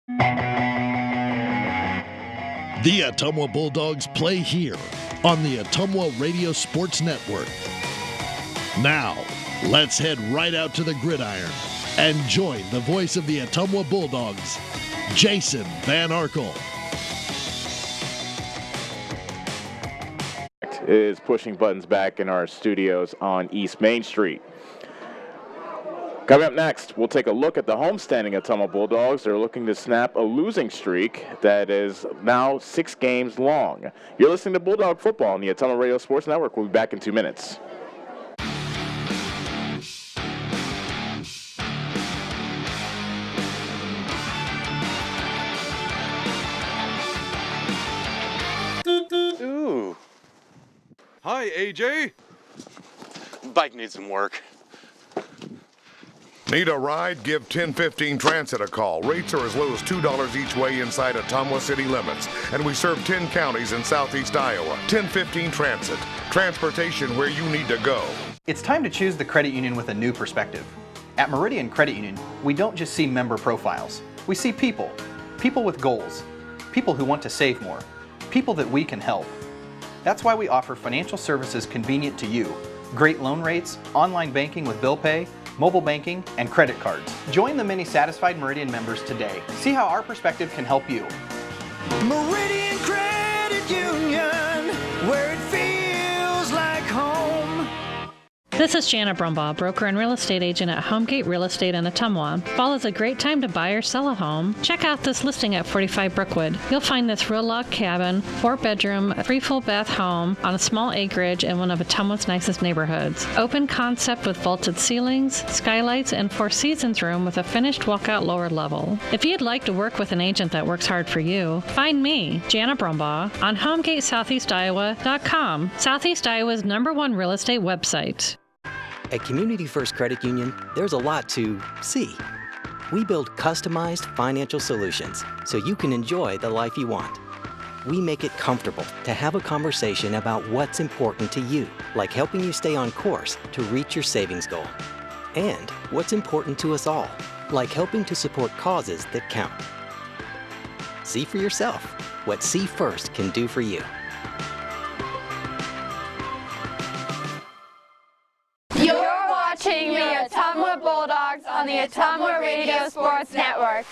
The Ottumwa Bulldogs play here on the Ottumwa Radio Sports Network. Now, let's head right out to the gridiron and join the voice of the Ottumwa Bulldogs, Jason Van Arkel. Is pushing buttons back in our studios on East Main Street. Coming up next, we'll take a look at the homestanding Ottumwa Bulldogs. They're looking to snap a losing streak that is now 6 games long. You're listening to Bulldog Football on the Ottumwa Radio Sports Network. We'll be back in 2 minutes. Ooh. Hi, AJ. Bike needs some work. Need a ride? Give 1015 Transit a call. Rates are as low as $2 each way inside Ottumwa city limits. And we serve 10 counties in southeast Iowa. 1015 Transit. Transportation where you need to go. It's time to choose the credit union with a new perspective. At Meridian Credit Union, we don't just see member profiles. We see people. People with goals. People who want to save more. People that we can help. That's why we offer financial services convenient to you. Great loan rates, online banking with bill pay, mobile banking, and credit cards. Join the many satisfied Meridian members today. See how our perspective can help you. Meridian Credit Union, where it feels like home. This is Jana Brumbaugh, broker and real estate agent at Homegate Real Estate in Ottumwa. Fall is a great time to buy or sell a home. Check out this listing at 45 Brookwood. You'll find this real log cabin, 4-bedroom, 3 full bath home on a small acreage in one of Ottumwa's nicest neighborhoods. Open concept with vaulted ceilings, skylights, and 4 seasons room with a finished walkout lower level. If you'd like to work with an agent that works hard for you, find me, Jana Brumbaugh, on HomegateSoutheastIowa.com, Southeast Iowa's #1 real estate website. At Community First Credit Union, there's a lot to see. We build customized financial solutions so you can enjoy the life you want. We make it comfortable to have a conversation about what's important to you, like helping you stay on course to reach your savings goal. And what's important to us all, like helping to support causes that count. See for yourself what See First can do for you. Watching the Ottumwa Bulldogs on the Ottumwa Radio Sports Network.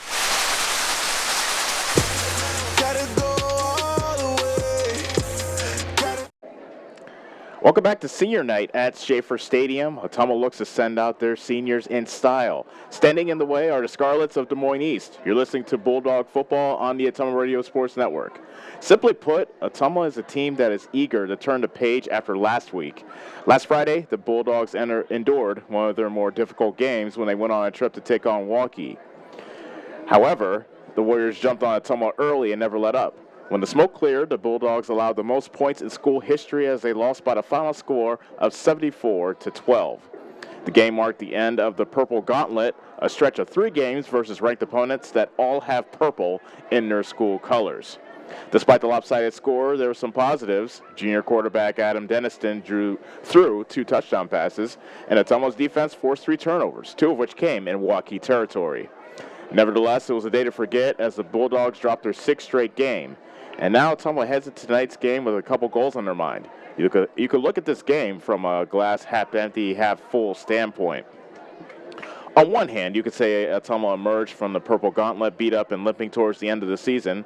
Welcome back to Senior Night at Schaefer Stadium. Ottumwa looks to send out their seniors in style. Standing in the way are the Scarlets of Des Moines East. You're listening to Bulldog Football on the Ottumwa Radio Sports Network. Simply put, Ottumwa is a team that is eager to turn the page after last week. Last Friday, the Bulldogs endured one of their more difficult games when they went on a trip to take on Waukee. However, the Warriors jumped on Ottumwa early and never let up. When the smoke cleared, the Bulldogs allowed the most points in school history as they lost by the final score of 74-12. The game marked the end of the Purple Gauntlet, a stretch of 3 games versus ranked opponents that all have purple in their school colors. Despite the lopsided score, there were some positives. Junior quarterback Adam Deniston threw 2 touchdown passes, and Ottumwa's defense forced 3 turnovers, 2 of which came in Waukee territory. Nevertheless, it was a day to forget as the Bulldogs dropped their 6th straight game. And now Ottumwa heads into tonight's game with a couple goals on their mind. You could look at this game from a glass half-empty, half-full standpoint. On one hand, you could say Ottumwa emerged from the Purple Gauntlet beat up and limping towards the end of the season.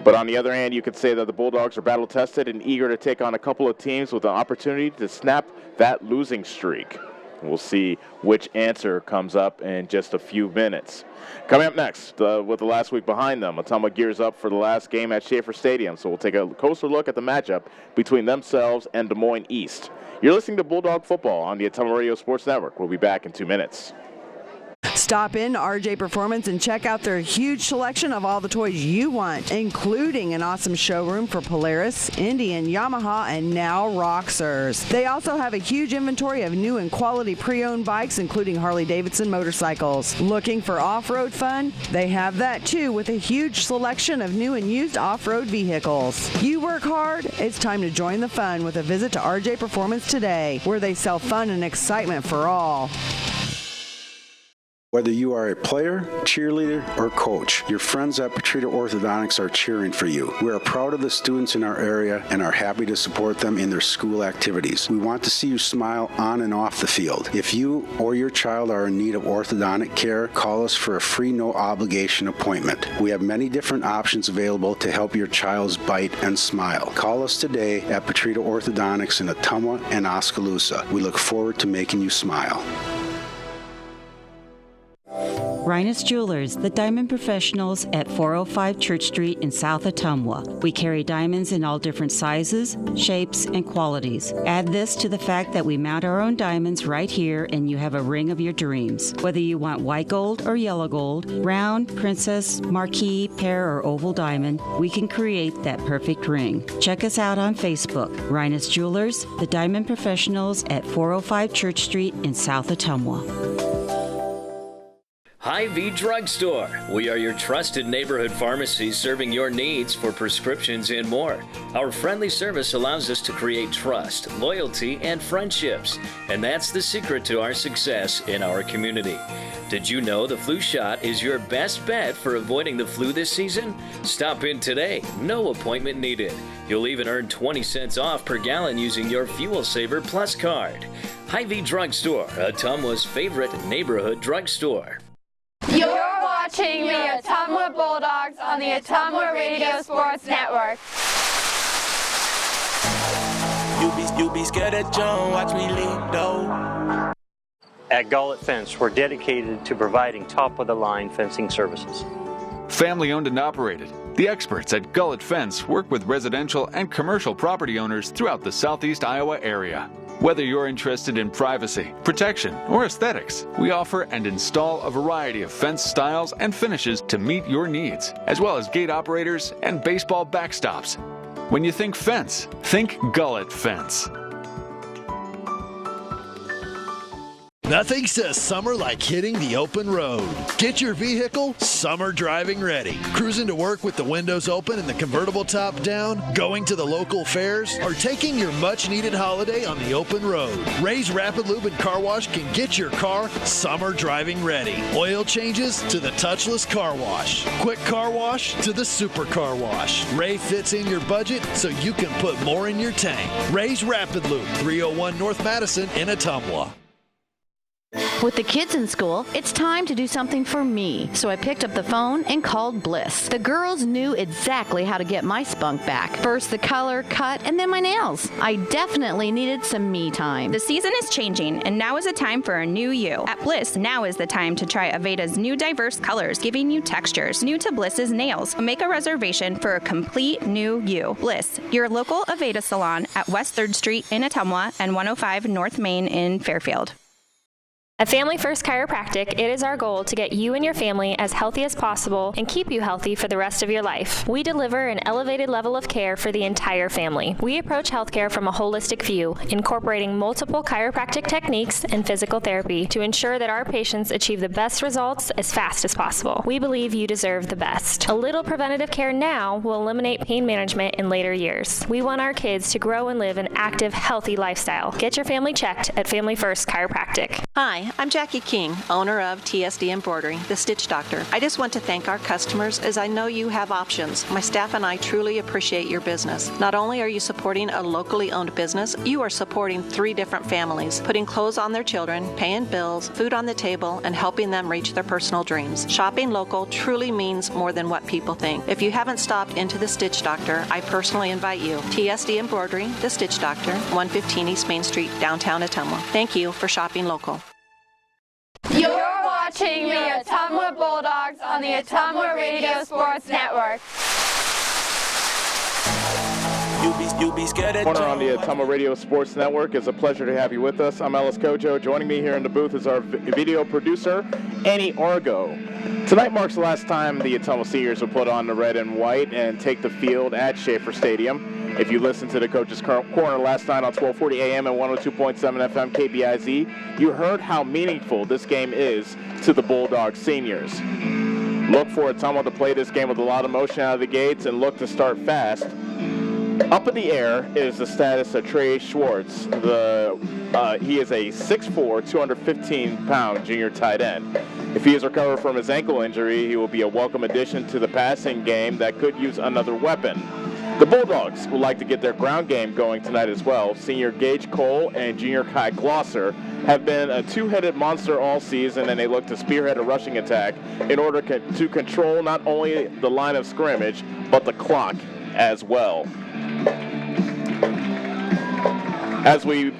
But on the other hand, you could say that the Bulldogs are battle-tested and eager to take on a couple of teams with an opportunity to snap that losing streak. We'll see which answer comes up in just a few minutes. Coming up next, with the last week behind them, Ottumwa gears up for the last game at Schaefer Stadium, so we'll take a closer look at the matchup between themselves and Des Moines East. You're listening to Bulldog Football on the Ottumwa Radio Sports Network. We'll be back in 2 minutes. Stop in to RJ Performance and check out their huge selection of all the toys you want, including an awesome showroom for Polaris, Indian, Yamaha, and now Roxers. They also have a huge inventory of new and quality pre-owned bikes, including Harley-Davidson motorcycles. Looking for off-road fun? They have that too, with a huge selection of new and used off-road vehicles. You work hard? It's time to join the fun with a visit to RJ Performance today, where they sell fun and excitement for all. Whether you are a player, cheerleader, or coach, your friends at Petrita Orthodontics are cheering for you. We are proud of the students in our area and are happy to support them in their school activities. We want to see you smile on and off the field. If you or your child are in need of orthodontic care, call us for a free no-obligation appointment. We have many different options available to help your child's bite and smile. Call us today at Petrita Orthodontics in Ottumwa and Oskaloosa. We look forward to making you smile. Rhinus Jewelers, the diamond professionals at 405 Church Street in South Ottumwa. We carry diamonds in all different sizes, shapes, and qualities. Add this to the fact that we mount our own diamonds right here and you have a ring of your dreams. Whether you want white gold or yellow gold, round, princess, marquise, pear, or oval diamond, we can create that perfect ring. Check us out on Facebook. Rhinus Jewelers, the diamond professionals at 405 Church Street in South Ottumwa. Hy-Vee Drugstore. We are your trusted neighborhood pharmacy serving your needs for prescriptions and more. Our friendly service allows us to create trust, loyalty, and friendships. And that's the secret to our success in our community. Did you know the flu shot is your best bet for avoiding the flu this season? Stop in today. No appointment needed. You'll even earn 20 cents off per gallon using your Fuel Saver Plus card. Hy-Vee Drugstore, Ottumwa's favorite neighborhood drugstore. You're watching the Ottumwa Bulldogs on the Ottumwa Radio Sports Network. You be scared at John, watch me leap though. At Gullet Fence, we're dedicated to providing top-of-the-line fencing services. Family owned and operated, the experts at Gullet Fence work with residential and commercial property owners throughout the southeast Iowa area. Whether you're interested in privacy, protection, or aesthetics, we offer and install a variety of fence styles and finishes to meet your needs, as well as gate operators and baseball backstops. When you think fence, think Gullet Fence. Nothing says summer like hitting the open road. Get your vehicle summer driving ready. Cruising to work with the windows open and the convertible top down, going to the local fairs, or taking your much-needed holiday on the open road. Ray's Rapid Lube and Car Wash can get your car summer driving ready. Oil changes to the touchless car wash. Quick car wash to the super car wash. Ray fits in your budget so you can put more in your tank. Ray's Rapid Lube, 301 North Madison in Ottumwa. With the kids in school, it's time to do something for me. So I picked up the phone and called Bliss. The girls knew exactly how to get my spunk back. First the color, cut, and then my nails. I definitely needed some me time. The season is changing, and now is a time for a new you. At Bliss, now is the time to try Aveda's new diverse colors, giving you textures. New to Bliss's nails. Make a reservation for a complete new you. Bliss, your local Aveda salon at West 3rd Street in Ottumwa and 105 North Main in Fairfield. At Family First Chiropractic, it is our goal to get you and your family as healthy as possible and keep you healthy for the rest of your life. We deliver an elevated level of care for the entire family. We approach healthcare from a holistic view, incorporating multiple chiropractic techniques and physical therapy to ensure that our patients achieve the best results as fast as possible. We believe you deserve the best. A little preventative care now will eliminate pain management in later years. We want our kids to grow and live an active, healthy lifestyle. Get your family checked at Family First Chiropractic. Hi, I'm Jackie King, owner of TSD Embroidery, the Stitch Doctor. I just want to thank our customers as I know you have options. My staff and I truly appreciate your business. Not only are you supporting a locally owned business, you are supporting 3 different families, putting clothes on their children, paying bills, food on the table, and helping them reach their personal dreams. Shopping local truly means more than what people think. If you haven't stopped into the Stitch Doctor, I personally invite you. TSD Embroidery, the Stitch Doctor, 115 East Main Street, downtown Ottumwa. Thank you for shopping local. You're watching the Ottumwa Bulldogs on the Ottumwa Radio Sports Network. You be scared at Corner on the Ottumwa Radio Sports Network. It's a pleasure to have you with us. I'm Ellis Kojo. Joining me here in the booth is our video producer, Annie Argo. Tonight marks the last time the Ottumwa Seniors will put on the red and white and take the field at Schaefer Stadium. If you listened to the Coach's Corner last night on 1240 AM and 102.7 FM KBIZ, you heard how meaningful this game is to the Bulldogs seniors. Look for Ottumwa to play this game with a lot of motion out of the gates and look to start fast. Up in the air is the status of Trey Schwartz. He is a 6'4", 215-pound junior tight end. If he is recovered from his ankle injury, he will be a welcome addition to the passing game that could use another weapon. The Bulldogs would like to get their ground game going tonight as well. Senior Gage Cole and junior Kai Glosser have been a two-headed monster all season, and they look to spearhead a rushing attack in order to control not only the line of scrimmage, but the clock as well. As we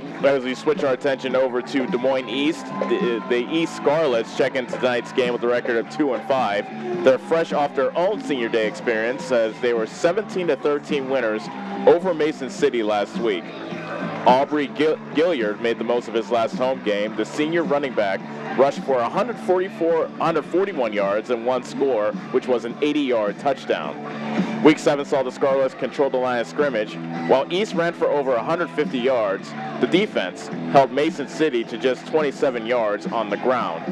switch our attention over to Des Moines East, the East Scarlets check in tonight's game with a record of 2-5. They're fresh off their own senior day experience as they were 17-13 winners over Mason City last week. Aubrey Gilliard made the most of his last home game. The senior running back rushed for 141 yards and one score, which was an 80-yard touchdown. Week 7 saw the Scarlets control the line of scrimmage. While East ran for over 150 yards, the defense held Mason City to just 27 yards on the ground.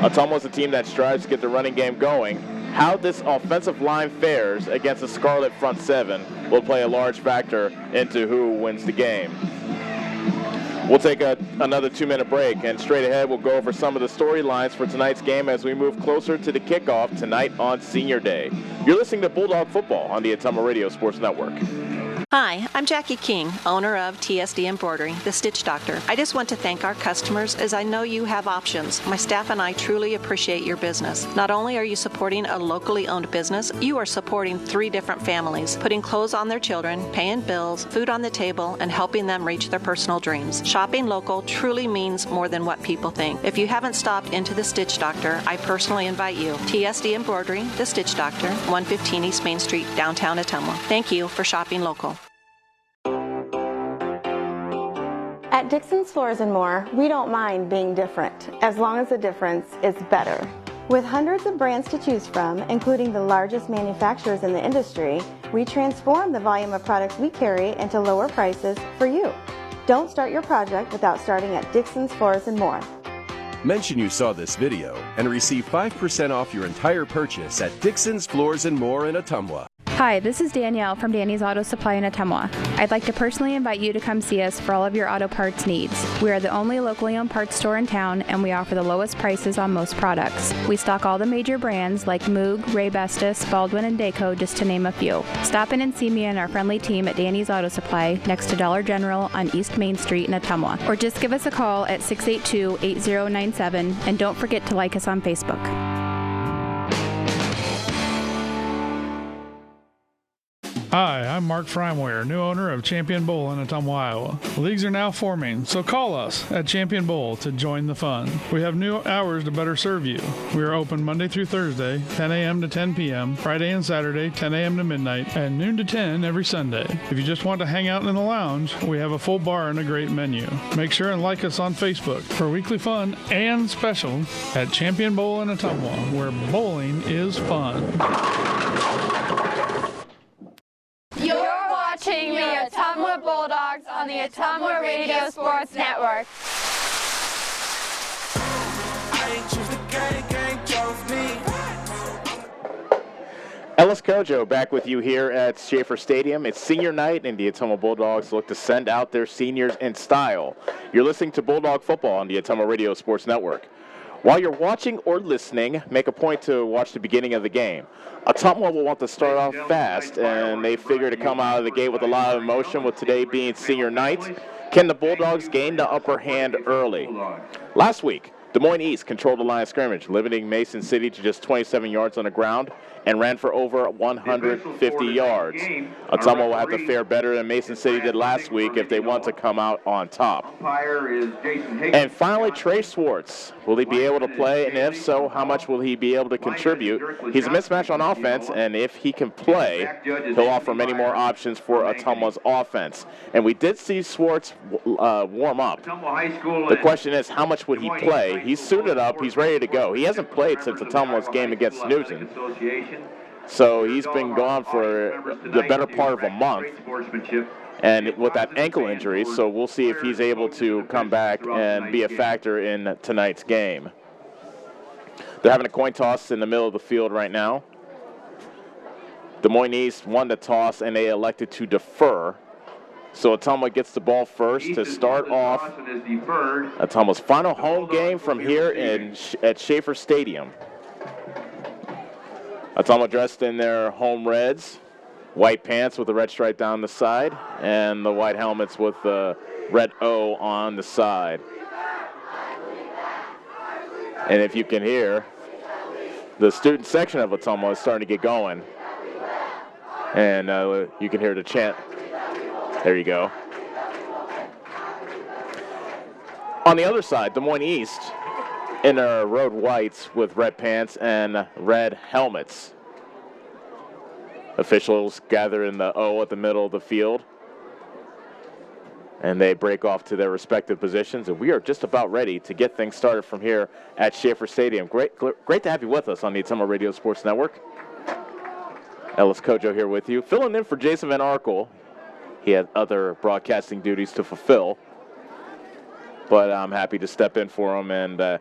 Ottumwa is a team that strives to get the running game going. How this offensive line fares against the Scarlet front seven will play a large factor into who wins the game. We'll take another 2-minute break, and straight ahead we'll go over some of the storylines for tonight's game as we move closer to the kickoff tonight on Senior Day. You're listening to Bulldog Football on the Ottumwa Radio Sports Network. Hi, I'm Jackie King, owner of TSD Embroidery, the Stitch Doctor. I just want to thank our customers as I know you have options. My staff and I truly appreciate your business. Not only are you supporting a locally owned business, you are supporting 3 different families, putting clothes on their children, paying bills, food on the table, and helping them reach their personal dreams. Shopping local truly means more than what people think. If you haven't stopped into the Stitch Doctor, I personally invite you. TSD Embroidery, the Stitch Doctor, 115 East Main Street, downtown Ottumwa. Thank you for shopping local. At Dixon's Floors & More, we don't mind being different, as long as the difference is better. With hundreds of brands to choose from, including the largest manufacturers in the industry, we transform the volume of products we carry into lower prices for you. Don't start your project without starting at Dixon's Floors & More. Mention you saw this video and receive 5% off your entire purchase at Dixon's Floors & More in Ottumwa. Hi, this is Danielle from Danny's Auto Supply in Ottumwa. I'd like to personally invite you to come see us for all of your auto parts needs. We are the only locally owned parts store in town, and we offer the lowest prices on most products. We stock all the major brands like Moog, Ray Bestis, Baldwin, and Dayco, just to name a few. Stop in and see me and our friendly team at Danny's Auto Supply next to Dollar General on East Main Street in Ottumwa. Or just give us a call at 682-8097, and don't forget to like us on Facebook. Hi, I'm Mark Freimwehr, new owner of Champion Bowl in Ottumwa, Iowa. Leagues are now forming, so call us at Champion Bowl to join the fun. We have new hours to better serve you. We are open Monday through Thursday, 10 a.m. to 10 p.m., Friday and Saturday, 10 a.m. to midnight, and noon to 10 every Sunday. If you just want to hang out in the lounge, we have a full bar and a great menu. Make sure and like us on Facebook for weekly fun and special at Champion Bowl in Ottumwa, where bowling is fun. You're watching the Ottumwa Bulldogs on the Ottumwa Radio Sports Network. Ellis Kojo back with you here at Schaefer Stadium. It's senior night, and the Ottumwa Bulldogs look to send out their seniors in style. You're listening to Bulldog Football on the Ottumwa Radio Sports Network. While you're watching or listening, make a point to watch the beginning of the game. Ottumwa will want to start off fast, and they figure to come out of the gate with a lot of emotion with today being senior night. Can the Bulldogs gain the upper hand early? Last week, Des Moines East controlled the line of scrimmage, limiting Mason City to just 27 yards on the ground and ran for over 150 yards. Ottumwa will have to fare better than Mason City did last week if they want to come out on top. And finally, Trey Schwartz. Will he be able to play? And if so, how much will he be able to contribute? He's a mismatch on offense, and if he can play, he'll offer many more options for Ottumwa's offense. And we did see Schwartz warm up. The question is, how much would he play? He's suited up. He's ready to go. He hasn't played since Ottumwa's game against Newton. So he's been gone for the better part of a month, and with that ankle injury, so we'll see if he's able to come back and be a factor in tonight's game. They're having a coin toss in the middle of the field right now. Des Moines East won the toss, and they elected to defer. So Ottumwa gets the ball first to start off Ottumwa's final home game from here at Schaefer Stadium. Ottumwa dressed in their home reds, white pants with a red stripe down the side, and the white helmets with the red O on the side. And if you can hear, the student section of Ottumwa is starting to get going. And you can hear the chant. There you go. On the other side, Des Moines East in their road whites with red pants and red helmets. Officials gather in the O at the middle of the field, and they break off to their respective positions, and we are just about ready to get things started from here at Schaefer Stadium. Great to have you with us on the Ottumwa Radio Sports Network. Ellis Kojo here with you, filling in for Jason Van Arkel. He had other broadcasting duties to fulfill, but I'm happy to step in for him and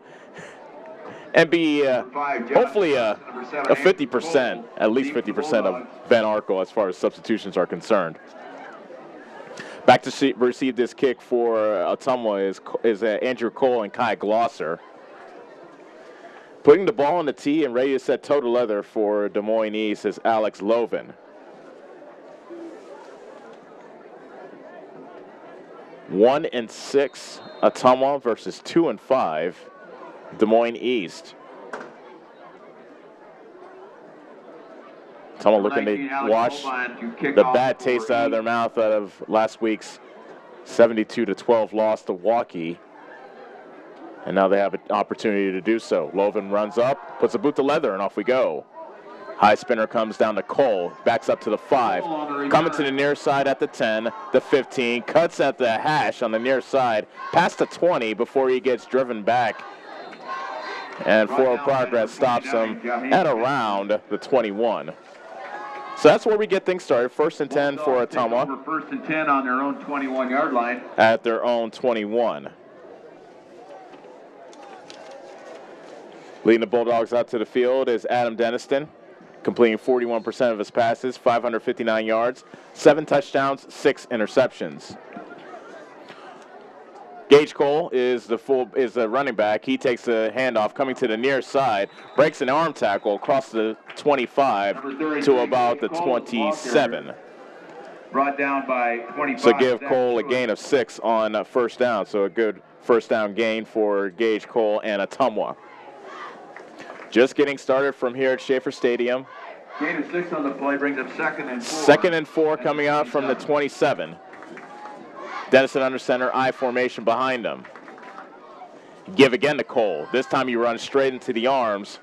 be hopefully a 50%, at least 50% of Van Arkel as far as substitutions are concerned. Back to receive this kick for Ottumwa is Andrew Cole and Kai Glosser. Putting the ball on the tee and ready to set toe to leather for Des Moines East is Alex Loven. 1-6 Ottumwa versus 2-5 Des Moines East. Ottumwa looking to wash the bad taste out of their mouth out of last week's 72-12 loss to Waukee. And now they have an opportunity to do so. Loven runs up, puts a boot to leather, and off we go. High spinner comes down to Cole, backs up to the 5, coming to the near side at the 10, the 15, cuts at the hash on the near side, past the 20 before he gets driven back. And forward progress stops him at around the 21. So that's where we get things started. 1st and 10 for Ottumwa. 1st and 10 on their own 21-yard line. At their own 21. Leading the Bulldogs out to the field is Adam Denniston, completing 41% of his passes, 559 yards, 7 touchdowns, 6 interceptions. Gage Cole is the running back. He takes the handoff, coming to the near side, breaks an arm tackle across the 25 to about the 27. Brought down by 25. So give Cole a gain of 6 on first down. So a good first down gain for Gage Cole and Ottumwa. Just getting started from here at Schaefer Stadium. Gain of 6 on the play brings up 2nd and 4. 2nd and 4 coming out from the 27. Dennison under center, I formation behind him. Give again to Cole. This time he runs straight into the arms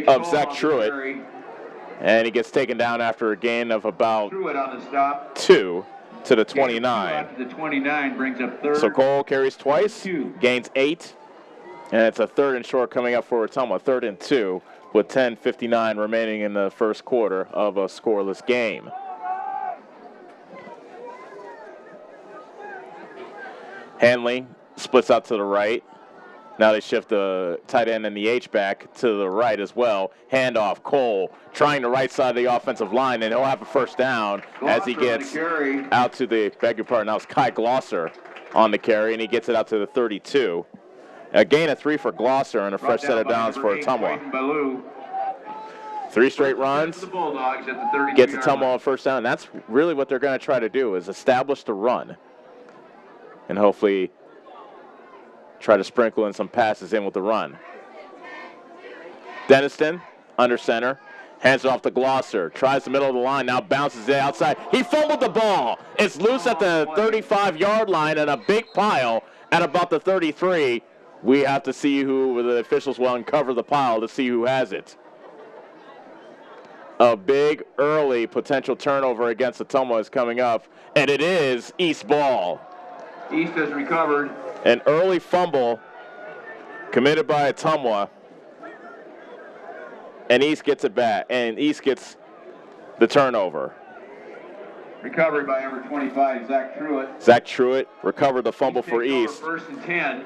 of Zach Truitt. And he gets taken down after a gain of about 2 to the 29. The 29 brings up 3rd. So Cole carries twice, gains 8. And it's a 3rd and short coming up for Ottumwa, 3rd and 2, with 10:59 remaining in the first quarter of a scoreless game. Hanley splits out to the right. Now they shift the tight end and the H-back to the right as well. Handoff, Cole trying the right side of the offensive line, and he'll have a first down as he gets out to the, beg your pardon, now it's Kai Glosser on the carry, and he gets it out to the 32. A gain of 3 for Glosser and a fresh set of downs for Ottumwa. 3 straight runs, gets Ottumwa on first down. And that's really what they're going to try to do, is establish the run. And hopefully try to sprinkle in some passes in with the run. Denniston, under center, hands it off to Glosser, tries the middle of the line, now bounces it outside. He fumbled the ball. It's loose at the 35-yard line and a big pile at about the 33. We have to see who the officials will uncover the pile to see who has it. A big early potential turnover against Ottumwa is coming up, and it is East ball. East has recovered. An early fumble committed by Ottumwa, and East gets it back, and East gets the turnover. Recovery by number 25, Zach Truitt. Zach Truitt recovered the fumble for East. 1st and 10.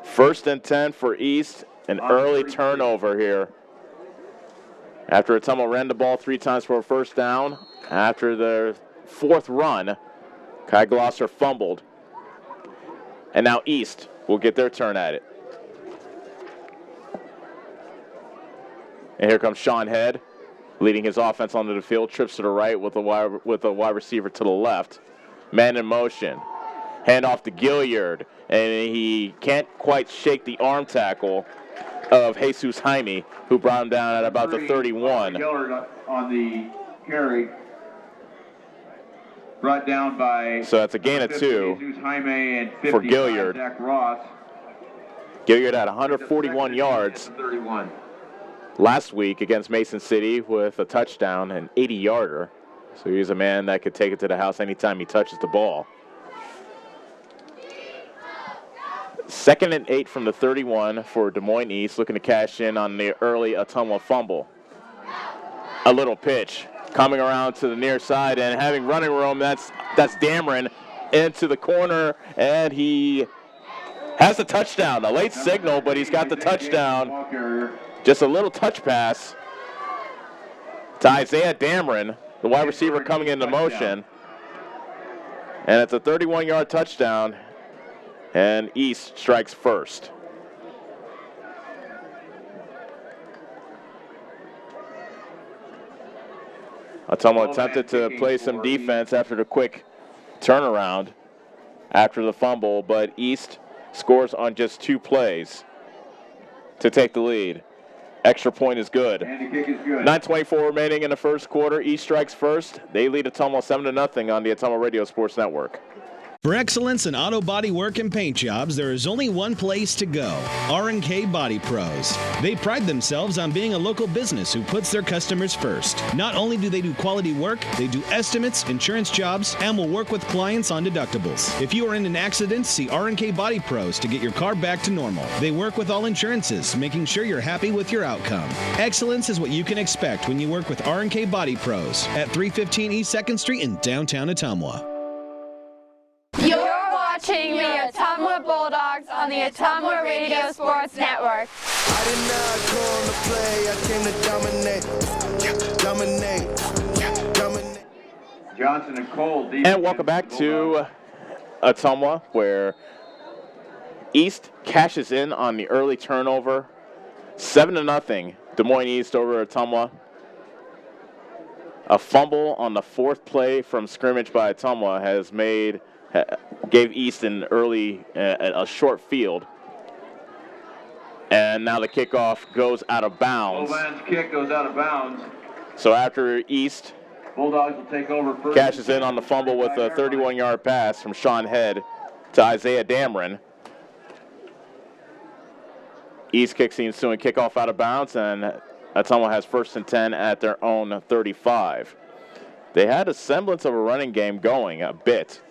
1st and 10 for East, an early turnover here After Ottumwa ran the ball 3 times for a first down, after the 4th run, Kai Glosser fumbled. And now East will get their turn at it. And here comes Sean Head, leading his offense onto the field, trips to the right with a wide receiver to the left. Man in motion. Hand off to Gilliard, and he can't quite shake the arm tackle of Jesus Jaime, who brought him down at about the 31. Gilliard on the carry. Brought down by... So that's a gain of 2 Jesus Jaime and 50 for Gilliard. Zach Ross. Gilliard had 141 yards last week against Mason City with a touchdown, an 80-yarder. So he's a man that could take it to the house anytime he touches the ball. 2nd and 8 from the 31 for Des Moines East, looking to cash in on the early Ottumwa fumble. A little pitch coming around to the near side and having running room. That's Dameron into the corner, and he has a touchdown. A late signal, but he's got the touchdown. Just a little touch pass to Isaiah Dameron, the wide receiver coming into motion. And it's a 31-yard touchdown, and East strikes first. Ottumwa attempted to play some defense after the quick turnaround after the fumble, but East scores on just 2 plays to take the lead. Extra point is good. 9:24 remaining in the first quarter. East strikes first. They lead Ottumwa 7-0 on the Ottumwa Radio Sports Network. For excellence in auto body work and paint jobs, there is only one place to go, R&K Body Pros. They pride themselves on being a local business who puts their customers first. Not only do they do quality work, they do estimates, insurance jobs, and will work with clients on deductibles. If you are in an accident, see R&K Body Pros to get your car back to normal. They work with all insurances, making sure you're happy with your outcome. Excellence is what you can expect when you work with R&K Body Pros at 315 East 2nd Street in downtown Ottumwa. You're watching the Ottumwa Bulldogs on the Ottumwa Radio Sports Network. I did not come to play, I came to dominate. Johnson and Cole. And welcome back to Ottumwa, where East cashes in on the early turnover. 7-0, Des Moines East over Ottumwa. A fumble on the 4th play from scrimmage by Ottumwa gave East an early, a short field. And now the kickoff goes out of bounds. Bovan's kick goes out of bounds. So after East Bulldogs will take over first. Cashes in on the fumble with a 31-yard pass from Sean Head to Isaiah Dameron. East kicks the ensuing kickoff out of bounds, and Ottumwa has 1st and 10 at their own 35. They had a semblance of a running game going a bit.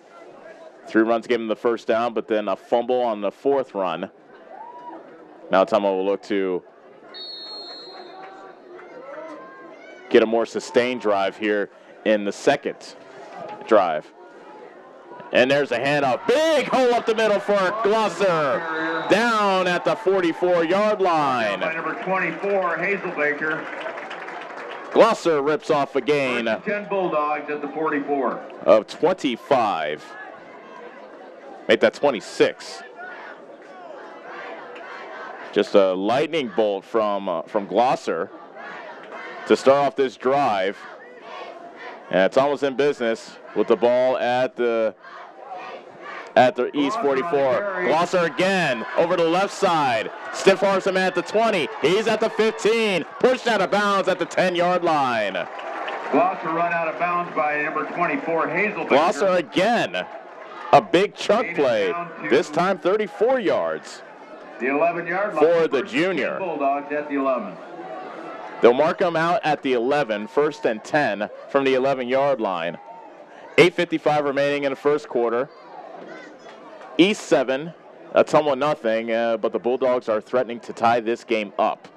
3 runs gave them the first down, but then a fumble on the 4th run. Now Ottumwa will look to get a more sustained drive here in the 2nd drive. And there's a handoff. Big hole up the middle for Glosser. Down at the 44-yard line. By number 24, Hazelbaker. Glosser rips off a gain 10 Bulldogs at the 44. Of 25. Make that 26. Just a lightning bolt from Glosser to start off this drive. And it's almost in business with the ball at the East 44. Glosser again over the left side. Stiff arms him at the 20. He's at the 15. Pushed out of bounds at the 10-yard line. Glosser run out of bounds by number 24, Hazelbaker. Glosser again. A big chunk play. This time 34 yards. The 11-yard line for the junior. Bulldogs at the 11. They'll mark him out at the 11, 1st and 10 from the 11-yard line. 8:55 remaining in the first quarter. East 7, Ottumwa nothing, but the Bulldogs are threatening to tie this game up.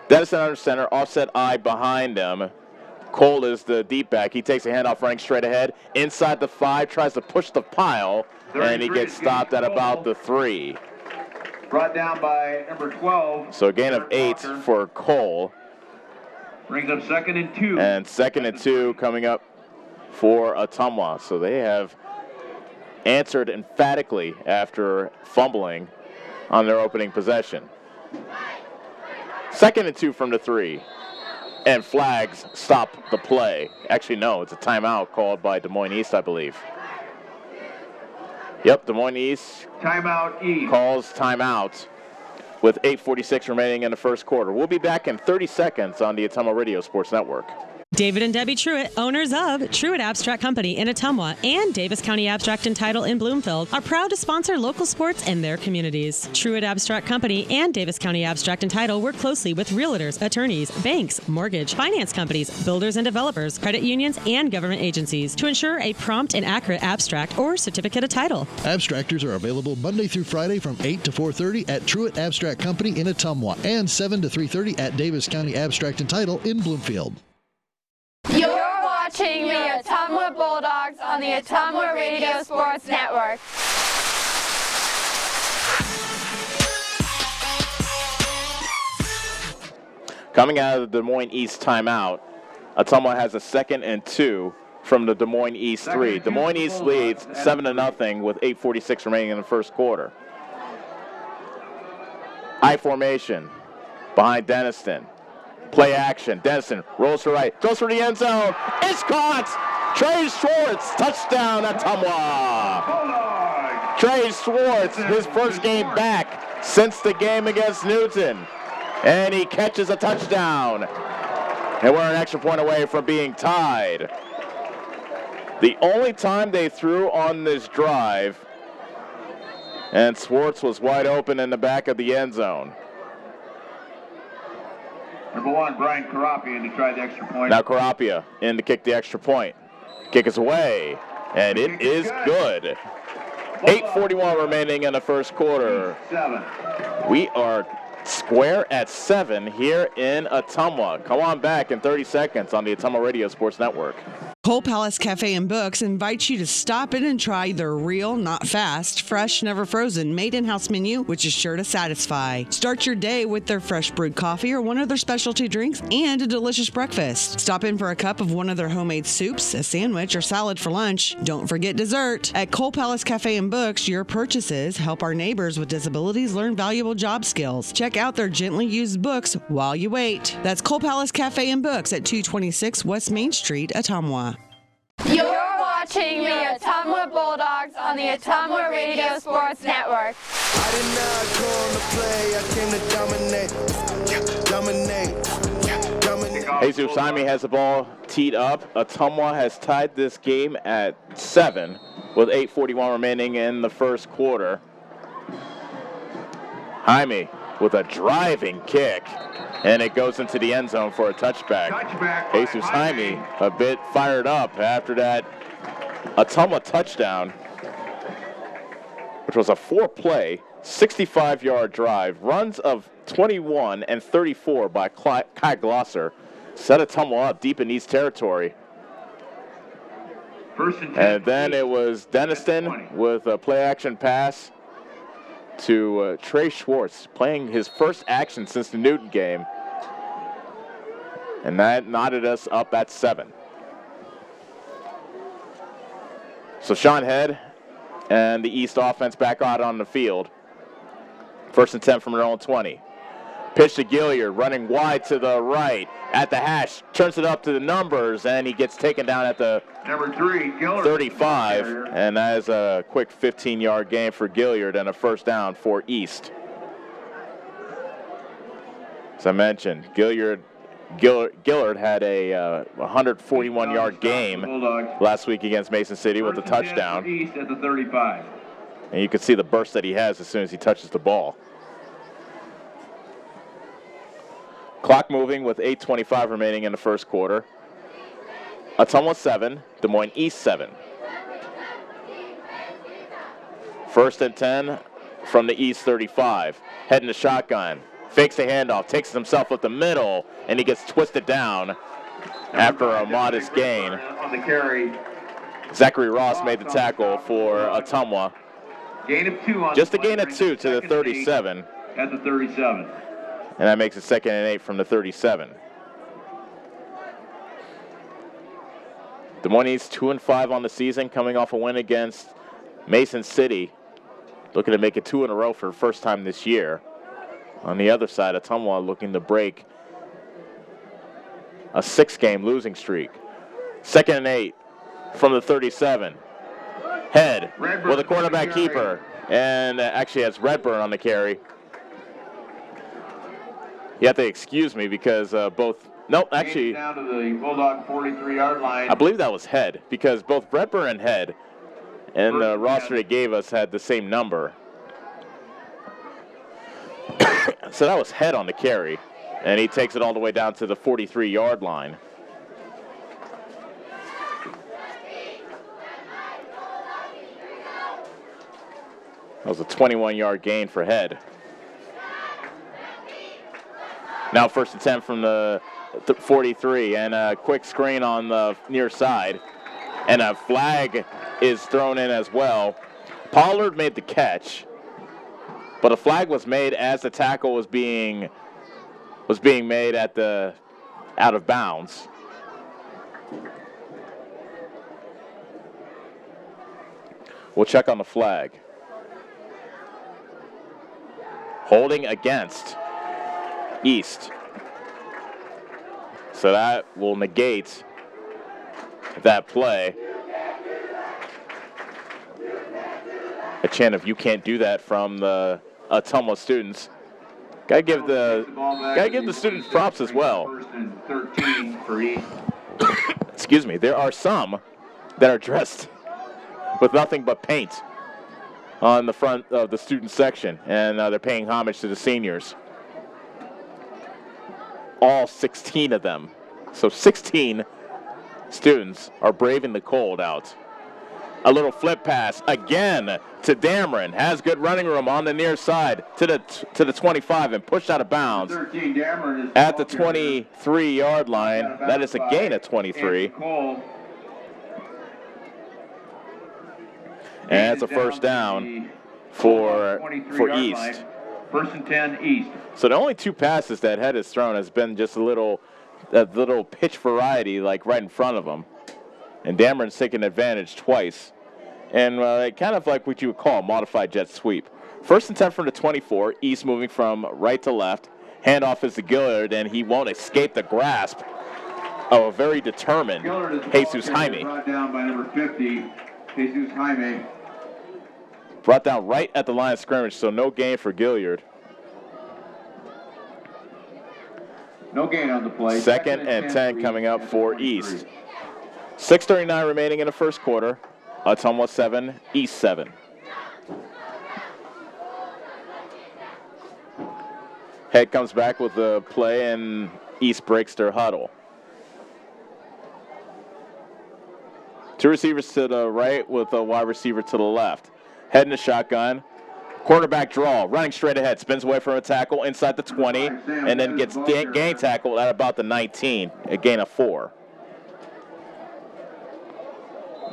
Dennison under center, offset eye behind them. Cole is the deep back. He takes a handoff running straight ahead. Inside the 5, tries to push the pile, and he gets stopped at about the 3. Brought down by number 12. So a gain of 8 for Cole. Brings up 2nd and 2. And 2nd and 2 coming up for Ottumwa. So they have answered emphatically after fumbling on their opening possession. 2nd and 2 from the 3. And flags stop the play. Actually, no, it's a timeout called by Des Moines East, I believe. Yep, Des Moines East Timeout East calls timeout with 8:46 remaining in the first quarter. We'll be back in 30 seconds on the Ottumwa Radio Sports Network. David and Debbie Truitt, owners of Truitt Abstract Company in Ottumwa and Davis County Abstract and Title in Bloomfield, are proud to sponsor local sports in their communities. Truitt Abstract Company and Davis County Abstract and Title work closely with realtors, attorneys, banks, mortgage, finance companies, builders and developers, credit unions, and government agencies to ensure a prompt and accurate abstract or certificate of title. Abstractors are available Monday through Friday from 8 to 4:30 at Truitt Abstract Company in Ottumwa and 7 to 3:30 at Davis County Abstract and Title in Bloomfield. You're watching the Ottumwa Bulldogs on the Ottumwa Radio Sports Network. Coming out of the Des Moines East timeout, Ottumwa has a 2nd and 2 from the Des Moines East 3. Des Moines East leads 7-0 with 8:46 remaining in the first quarter. I formation behind Denniston. Play action. Denniston rolls to right. Goes for the end zone. It's caught. Trey Schwartz. Touchdown, Ottumwa. Trey Schwartz, his first game back since the game against Newton. And he catches a touchdown. And we're an extra point away from being tied. The only time they threw on this drive, and Schwartz was wide open in the back of the end zone. Number 1, Brian Carapia, in to try the extra point. Now Carapia in to kick the extra point. Kick is away, and it is good. 8:41 remaining in the first quarter. 7. We are square at 7 here in Ottumwa. Come on back in 30 seconds on the Ottumwa Radio Sports Network. Cole Palace Cafe and Books invites you to stop in and try their real, not fast, fresh, never frozen, made in-house menu, which is sure to satisfy. Start your day with their fresh brewed coffee or one of their specialty drinks and a delicious breakfast. Stop in for a cup of one of their homemade soups, a sandwich, or salad for lunch. Don't forget dessert. At Cole Palace Cafe and Books, your purchases help our neighbors with disabilities learn valuable job skills. Check out their gently used books while you wait. That's Cole Palace Cafe and Books at 226 West Main Street, Ottumwa. You're watching the Ottumwa Bulldogs on the Ottumwa Radio Sports Network. I did not come to play, I came to dominate. Jesus Jaime has the ball teed up. Ottumwa has tied this game at 7 with 8:41 remaining in the first quarter. Jaime with a driving kick, and it goes into the end zone for a touchback. Jesus Jaime a bit fired up after that Ottumwa touchdown, which was a 4-play, 65-yard drive. Runs of 21 and 34 by Kai Glosser set Ottumwa up deep in East territory. And then it was Denniston with a play-action pass to Trey Schwartz, playing his first action since the Newton game. And that knotted us up at 7. So Sean Head and the East offense back out on the field. 1st and 10 from their own 20. Pitch to Gilliard, running wide to the right at the hash, turns it up to the numbers, and he gets taken down at the number 3, Gilliard, 35, and that is a quick 15-yard gain for Gilliard and a first down for East. As I mentioned, Gillard had a 141-yard game last week against Mason City with a touchdown. East at the 35. And you can see the burst that he has as soon as he touches the ball. Clock moving with 8:25 remaining in the first quarter. Ottumwa 7, Des Moines East 7. 1st and 10 from the East 35. Heading to shotgun. Fakes the handoff, takes it himself up the middle, and he gets twisted down after a modest gain. On the carry. Zachary Ross made the tackle for Ottumwa. Gain of 2 on Just the a gain of play, 2 to the second and 37. 8 at the 37. And that makes it 2nd and 8 from the 37. Des Moines East 2-5 on the season, coming off a win against Mason City. Looking to make it 2 in a row for the first time this year. On the other side, Ottumwa looking to break a 6-game losing streak. 2nd and 8 from the 37. Head Redburn with a cornerback keeper. And actually has Redburn on the carry. You have to excuse me because both... Nope, actually... Down to the Bulldog 43-yard line. I believe that was Head because both Redburn and Head and the roster they gave us had the same number. So that was Head on the carry. And he takes it all the way down to the 43-yard line. That was a 21-yard gain for Head. Now 1st and 10 from the 43, and a quick screen on the near side. And a flag is thrown in as well. Pollard made the catch, but a flag was made as the tackle was being made at the out of bounds. We'll check on the flag. Holding against East. So that will negate that play. A chant of "you can't do that" from the Ottumwa students. Gotta give the students props as well. 1st and 13 for East. Excuse me. There are some that are dressed with nothing but paint on the front of the student section, and they're paying homage to the seniors. All 16 of them. So 16 students are braving the cold out. A little flip pass again to Dameron. Has good running room on the near side to the 25 and pushed out of bounds 13, Dameron is at the 23-yard line. That is a gain of 23. And that's a first down for East. 1st and 10 East. So the only 2 passes that Head has thrown has been just a little pitch variety, like right in front of him. And Dameron's taken advantage twice. And kind of like what you would call a modified jet sweep. 1st and 10 from the 24. East moving from right to left. Handoff is to Gillard, and he won't escape the grasp of a very determined Jesus Jaime. Brought down by number 50, Jesus Jaime. Brought down right at the line of scrimmage, so no gain for Gilliard. No gain on the play. 2nd and 10 coming up for East. 6:39 remaining in the first quarter. Ottumwa 7, East 7. Head comes back with the play, and East breaks their huddle. 2 receivers to the right with a wide receiver to the left. Head in the shotgun. Quarterback draw, running straight ahead, spins away from a tackle inside the 20, and then gets gain tackled at about the 19, a gain of 4.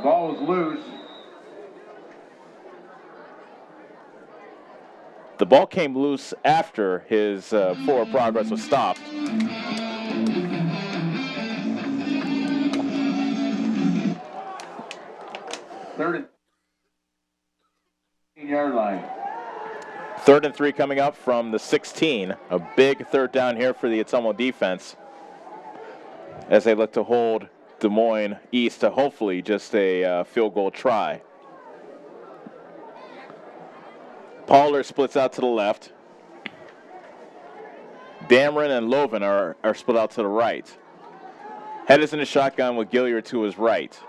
Ball was loose. The ball came loose after his forward progress was stopped. Third and yard line. 3rd and 3 coming up from the 16. A big 3rd down here for the Ottumwa defense as they look to hold Des Moines East to hopefully just a field goal try. Pollard splits out to the left. Dameron and Loven are split out to the right. Head is in the shotgun with Gilliard to his right.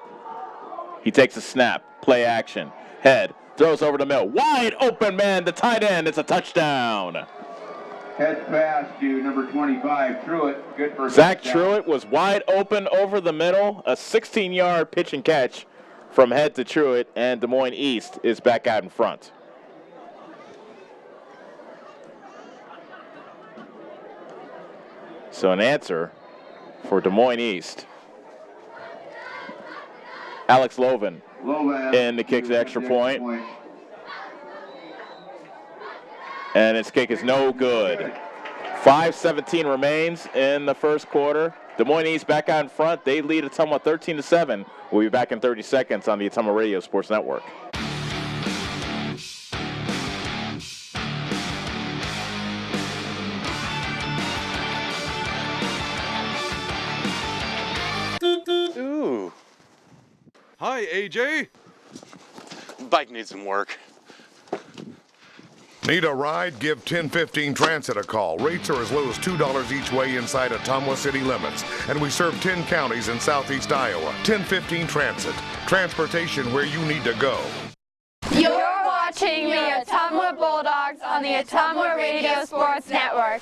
He takes a snap, play action. Head throws over the middle. Wide open man, the tight end. It's a touchdown. Head pass to number 25, Truitt. Good for Zach Truitt was wide open over the middle. A 16-yard pitch and catch from Head to Truitt, and Des Moines East is back out in front. So an answer for Des Moines East. Alex Loven in the kicks the extra point. And its kick is no good. 5:17 remains in the first quarter. Des Moines East back out in front. They lead Ottumwa 13-7. We'll be back in 30 seconds on the Ottumwa Radio Sports Network. Ooh. Hi, AJ. Bike needs some work. Need a ride? Give 1015 Transit a call. Rates are as low as $2 each way inside Ottumwa city limits. And we serve 10 counties in southeast Iowa. 1015 Transit. Transportation where you need to go. You're watching the Ottumwa Bulldogs on the Ottumwa Radio Sports Network.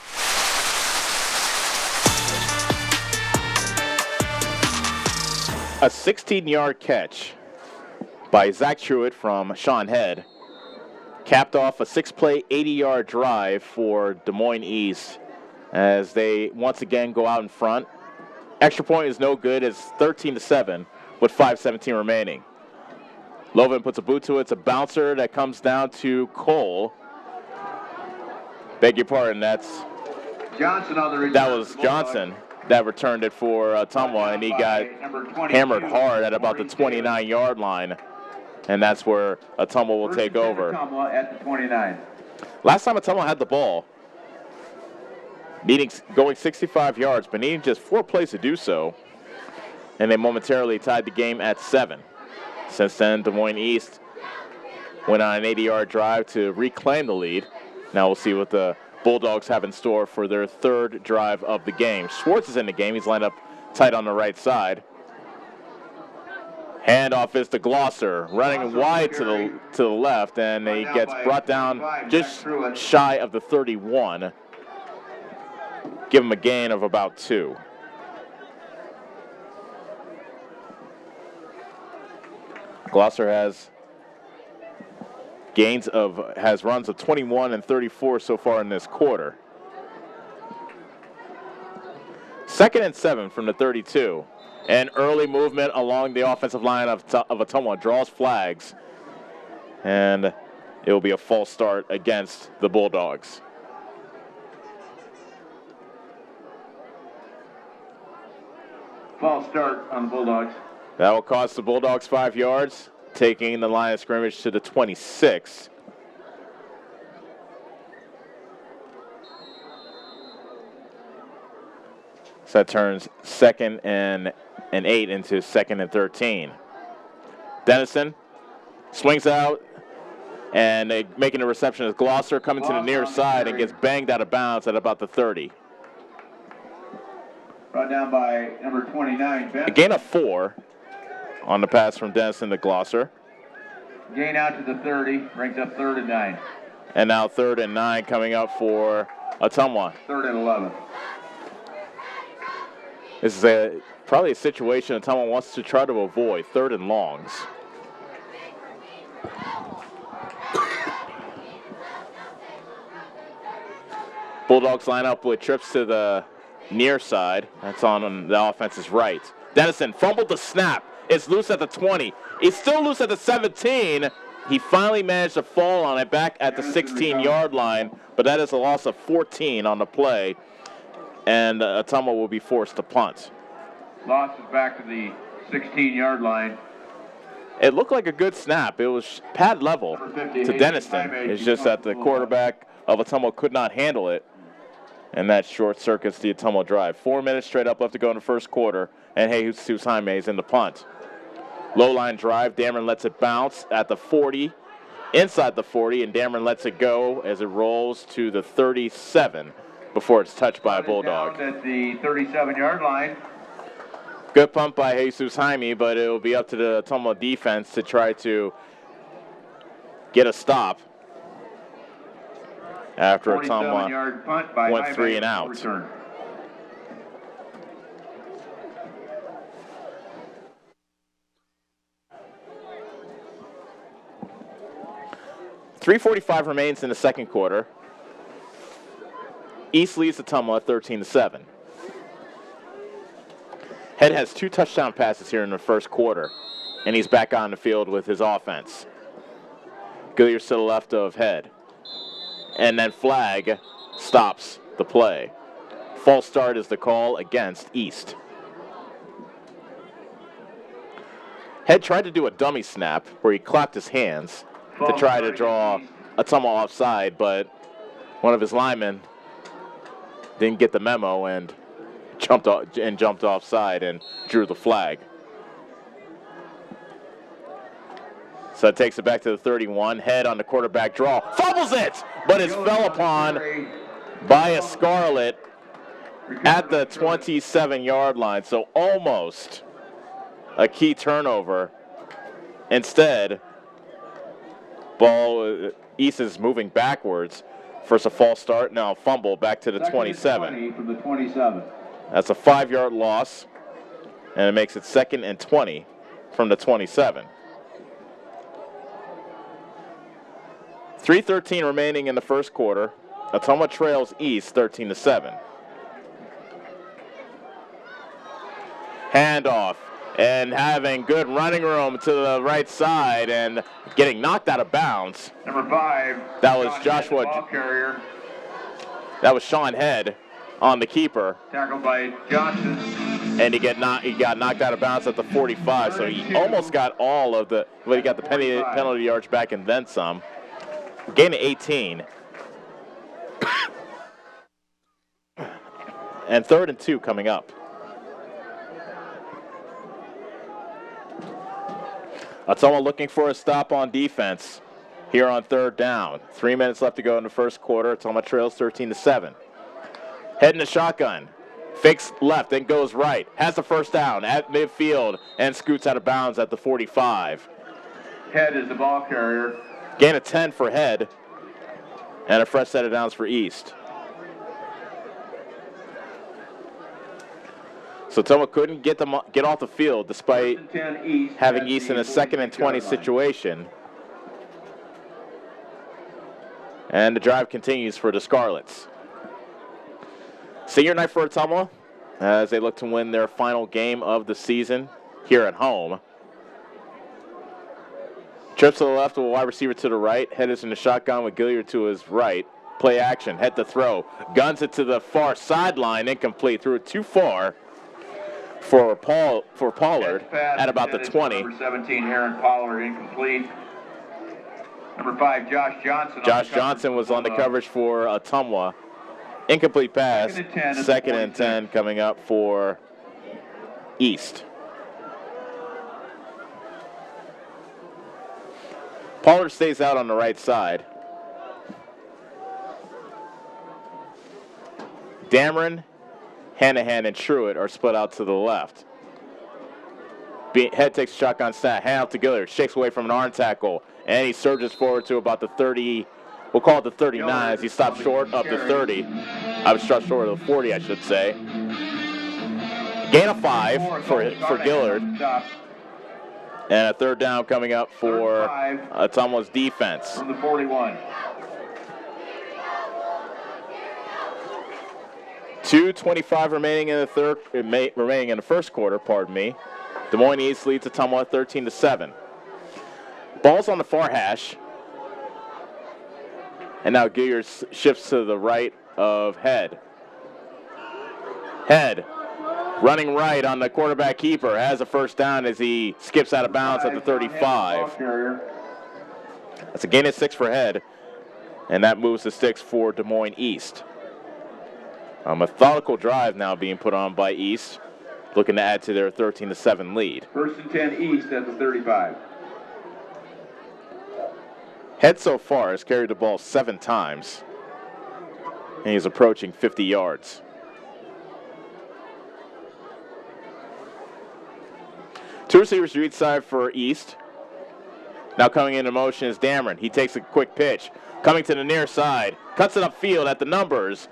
A 16-yard catch by Zach Truitt from Sean Head capped off a 6-play, 80-yard drive for Des Moines East as they once again go out in front. Extra point is no good. It's 13-7 with 5:17 remaining. Lovin puts a boot to it. It's a bouncer that comes down to Cole. Beg your pardon. That's Johnson on the return. That was Johnson that returned it for Ottumwa, and he got hammered hard at about the 29-yard line. And that's where Ottumwa will take over. Ottumwa at the 29. Last time Ottumwa had the ball, going 65 yards, but needing just 4 plays to do so, and they momentarily tied the game at 7. Since then, Des Moines East went on an 80-yard drive to reclaim the lead. Now we'll see what the Bulldogs have in store for their third drive of the game. Schwartz is in the game. He's lined up tight on the right side. Handoff is to Glosser, running wide to the left, and he gets brought down just shy of the 31. Give him a gain of about 2. Glosser has runs of 21 and 34 so far in this quarter. 2nd and 7 from the 32. And early movement along the offensive line of Ottumwa draws flags. And it will be a false start against the Bulldogs. False start on the Bulldogs. That will cost the Bulldogs 5 yards, taking the line of scrimmage to the 26. So that turns 2nd and 8 into 2nd and 13. Dennison swings out, and making a reception is Glosser coming to the near side and gets banged out of bounds at about the 30. Brought down by number 29, Ben. A gain of 4 on the pass from Dennison to Glosser. Gain out to the 30, brings up 3rd and 9. And now 3rd and 9 coming up for Ottumwa. 3rd and 11. This is probably a situation Ottumwa wants to try to avoid, 3rd and longs. Bulldogs line up with trips to the near side. That's on the offense's right. Dennison fumbled the snap. It's loose at the 20. It's still loose at the 17. He finally managed to fall on it back at the 16-yard line, but that is a loss of 14 on the play, and Ottumwa will be forced to punt. Loss is back to the 16-yard line. It looked like a good snap. It was pad level to Dennison. It's just that the quarterback of Ottumwa could not handle it, and that short circuits the Ottumwa drive. 4 minutes straight up left to go in the first quarter, and Jesus Jaime is in the punt. Low line drive. Dameron lets it bounce at the 40, inside the 40, and Dameron lets it go as it rolls to the 37 before it's touched by a Bulldog. At the 37-yard line. Good pump by Jesus Jaime, but it will be up to the Ottumwa defense to try to get a stop after Ottumwa went 3 and out. Return. 3:45 remains in the second quarter. East leads Ottumwa 13-7. Head has 2 touchdown passes here in the first quarter, and he's back on the field with his offense. Gilliard's to the left of Head. and then flag stops the play. False start is the call against East. Head tried to do a dummy snap where he clapped his hands to try to draw Ottumwa offside, but one of his linemen didn't get the memo and jumped offside and drew the flag. So it takes it back to the 31. Head on the quarterback draw. Fumbles it, but it's fell upon by a Scarlet at the 27-yard line. So almost a key turnover. Instead, East is moving backwards. First a false start, now a fumble back to the 27. 20 from the 27. That's a 5-yard loss, and it makes it 2nd and 20 from the 27. 3:13 remaining in the first quarter. Ottumwa trails East 13-7. Handoff, and having good running room to the right side and getting knocked out of bounds. Number 5. That was Joshua. Ball carrier. That was Sean Head on the keeper. Tackled by Johnson. And he got knocked out of bounds at the 45. So he almost got all of the, but he got the penalty yards back and then some. Gain of 18. And 3rd and 2 coming up. Ottumwa looking for a stop on defense here on 3rd down. 3 minutes left to go in the first quarter. Ottumwa trails 13-7. Head in the shotgun. Fakes left, then goes right. Has the first down at midfield and scoots out of bounds at the 45. Head is the ball carrier. Gain of 10 for Head, and a fresh set of downs for East. So Ottumwa couldn't get off the field despite having East in a 2nd and 20 situation. And the drive continues for the Scarlets. Senior night for Ottumwa as they look to win their final game of the season here at home. Trips to the left with a wide receiver to the right. Head is in the shotgun with Gilliard to his right. Play action, head to throw. Guns it to the far sideline, incomplete. Threw it too far for Pollard at about the 20. Number 17, Aaron Pollard, incomplete. Number 5, Josh Johnson. Josh Johnson was on the coverage for Ottumwa. Incomplete pass. 2nd and 10 coming up for East. Pollard stays out on the right side. Dameron, Hanahan, and Truitt are split out to the left. Head takes a shotgun snap, hand out to Gilliard, shakes away from an arm tackle, and he surges forward to about the 30, we'll call it the 39 as he stops short of the 30. I was short of the 40, I should say. Gain of 5 for Gilliard. And a 3rd down coming up for Ottumwa's defense. From the 41. 2:25 remaining in the first quarter, pardon me. Des Moines East leads Ottumwa 13-7. Ball's on the far hash. And now Gilliard shifts to the right of Head. Head running right on the quarterback keeper, has a first down as he skips out of bounds at the 35. That's a gain of 6 for Head, and that moves the sticks for Des Moines East. A methodical drive now being put on by East, looking to add to their 13-7 lead. 1st and 10 East at the 35. Head so far has carried the ball 7 times, and he's approaching 50 yards. Two receivers to each side for East. Now coming into motion is Dameron. He takes a quick pitch. Coming to the near side. Cuts it upfield at the numbers.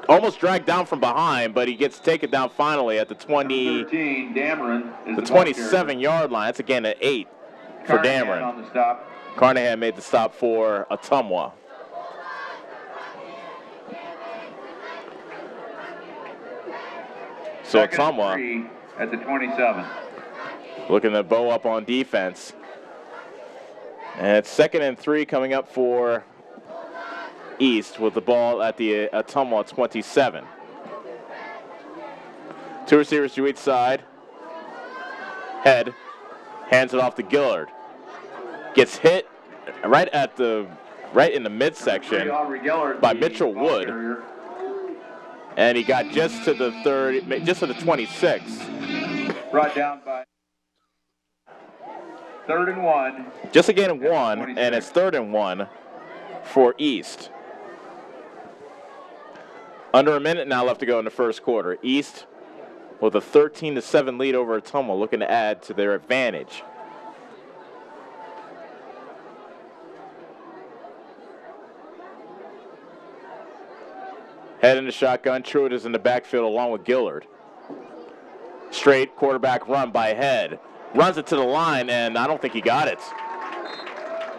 Almost dragged down from behind, but he gets taken down finally at the 13, Dameron is the 27-yard line. That's again at 8 for Dameron. On the stop. Carnahan made the stop for Ottumwa. So Ottumwa at the 27. Looking to bow up on defense. And it's 2nd and 3 coming up for East with the ball at the Ottumwa 27. Two receivers to each side. Head hands it off to Gillard. Gets hit right in the midsection by Mitchell Wood. And he got just to the 26. Brought down by 3rd and 1. Just a gain of 1, and it's 3rd and 1 for East. Under a minute now left to go in the first quarter. East with a 13-7 lead over Ottumwa, looking to add to their advantage. Head in the shotgun. Truitt is in the backfield along with Gillard. Straight quarterback run by Head. Runs it to the line, and I don't think he got it.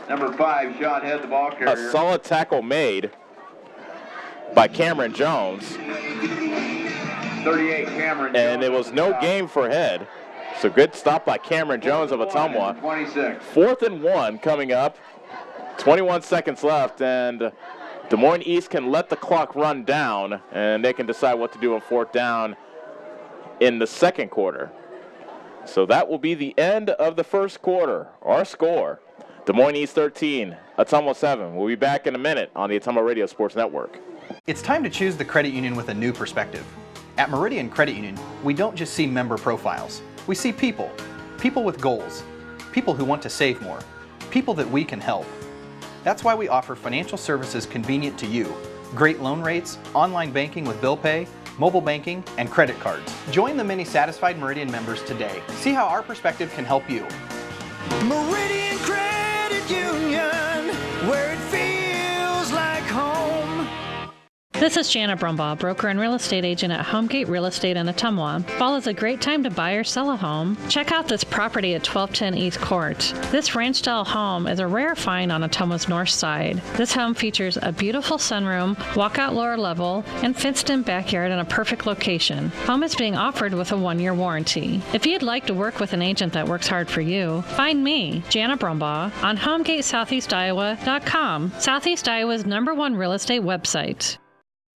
Number 5, Sean Head, the ball carrier. A solid tackle made by Cameron Jones. 38, Cameron Jones. And it was no game for Head. So good stop by Cameron Jones of Ottumwa. 26. 4th and 1 coming up. 21 seconds left, and Des Moines East can let the clock run down, and they can decide what to do on 4th down in the second quarter. So that will be the end of the first quarter. Our score, Des Moines East 13, Ottumwa 7. We'll be back in a minute on the Ottumwa Radio Sports Network. It's time to choose the credit union with a new perspective. At Meridian Credit Union, we don't just see member profiles. We see people. People with goals. People who want to save more. People that we can help. That's why we offer financial services convenient to you. Great loan rates, online banking with bill pay, mobile banking, and credit cards. Join the many satisfied Meridian members today. See how our perspective can help you. Meridian Credit Union, where it feels like home. This is Janet Brumbaugh, broker and real estate agent at Homegate Real Estate in Ottumwa. Fall is a great time to buy or sell a home. Check out this property at 1210 East Court. This ranch-style home is a rare find on Ottumwa's north side. This home features a beautiful sunroom, walkout lower level, and fenced-in backyard in a perfect location. Home is being offered with a 1-year warranty. If you'd like to work with an agent that works hard for you, find me, Janet Brumbaugh, on HomegateSoutheastIowa.com, Southeast Iowa's #1 real estate website.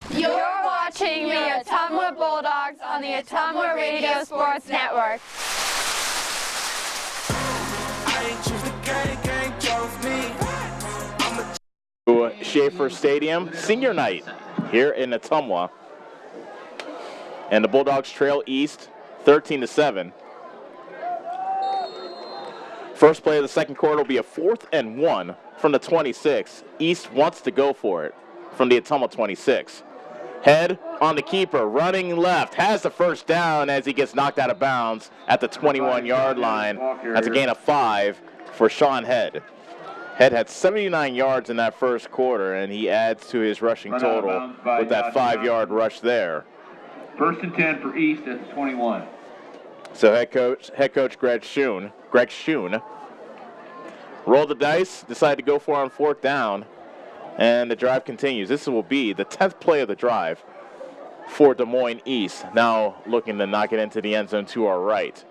You're watching the Ottumwa Bulldogs on the Ottumwa Radio Sports Network. Schaefer Stadium, senior night here in Ottumwa. And the Bulldogs trail East 13-7. First play of the second quarter will be a 4th and 1 from the 26. East wants to go for it from the Ottumwa 26. Head on the keeper, running left, has the first down as he gets knocked out of bounds at the 21-yard line. That's a gain of 5 for Sean Head. Head had 79 yards in that first quarter, and he adds to his rushing total with that 5-yard rush there. 1st and 10 for East at the 21. So head coach Greg Schoen rolled the dice, decided to go for it on 4th down. And the drive continues. This will be the 10th play of the drive for Des Moines East. Now looking to knock it into the end zone to our right.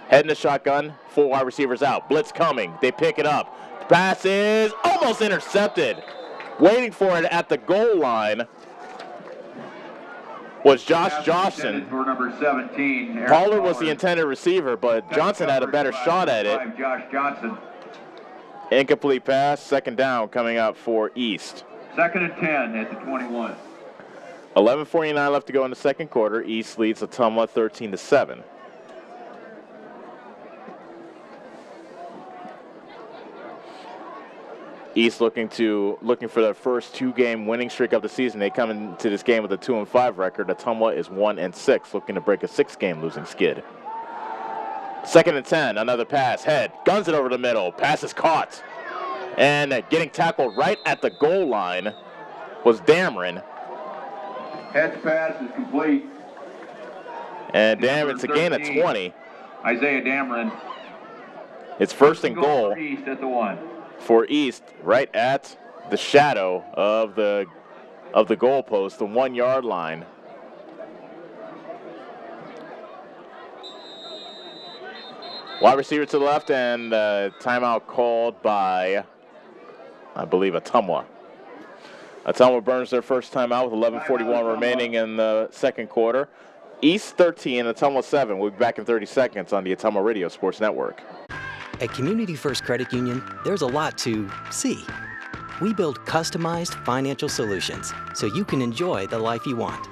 Head in the shotgun, 4 wide receivers out. Blitz coming. They pick it up. Pass is almost intercepted. Waiting for it at the goal line was Josh Johnson. For number 17. Pollard was the intended receiver, but Johnson had a better shot at it. Josh Johnson. Incomplete pass, 2nd down coming up for East. 2nd and 10 at the 21. 11:49 left to go in the second quarter. East leads Ottumwa 13-7. East looking for their first 2-game winning streak of the season. They come into this game with a 2-5 record. Ottumwa is 1-6, looking to break a 6-game losing skid. 2nd and 10, another pass. Head guns it over the middle. Pass is caught. And getting tackled right at the goal line was Dameron. Head's pass is complete. And Dameron's a gain of 20. Isaiah Dameron. It's 1st and goal for East at the 1. For East, right at the shadow of the goalpost, the 1-yard line. Wide receiver to the left, and timeout called by, I believe, Ottumwa. Ottumwa burns their first time out with 11:41 remaining in the second quarter. East 13, Ottumwa 7. We'll be back in 30 seconds on the Ottumwa Radio Sports Network. At Community First Credit Union, there's a lot to see. We build customized financial solutions so you can enjoy the life you want.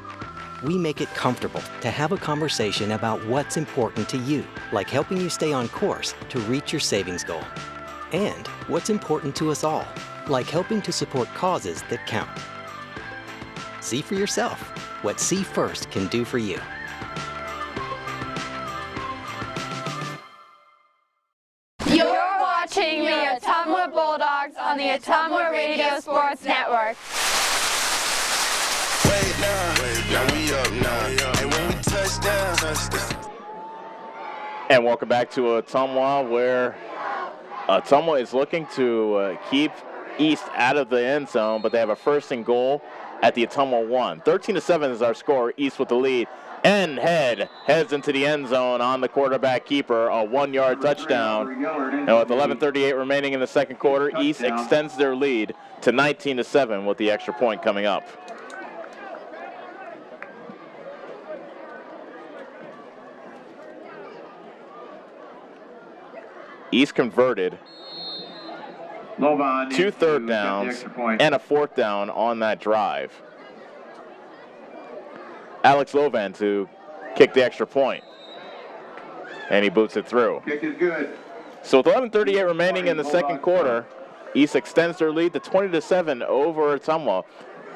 We make it comfortable to have a conversation about what's important to you, like helping you stay on course to reach your savings goal. And what's important to us all, like helping to support causes that count. See for yourself what See First can do for you. You're watching the Ottumwa Bulldogs on the Ottumwa Radio Sports Network. Wait now we up now. And when we touch down, And welcome back to Ottumwa, where Ottumwa is looking to keep East out of the end zone, but they have a first and goal at the Ottumwa 1. 13-7 is our score. East with the lead. And heads into the end zone on the quarterback keeper, a 1-yard touchdown. And with 11:38 remaining in the second quarter, East extends their lead to 19-7 with the extra point coming up. East converted 2 third downs and a 4th down on that drive. Alex Lovan to kick the extra point. And he boots it through. Kick is good. So with 11:38 remaining in the second quarter, East extends their lead to 20-7 over Ottumwa.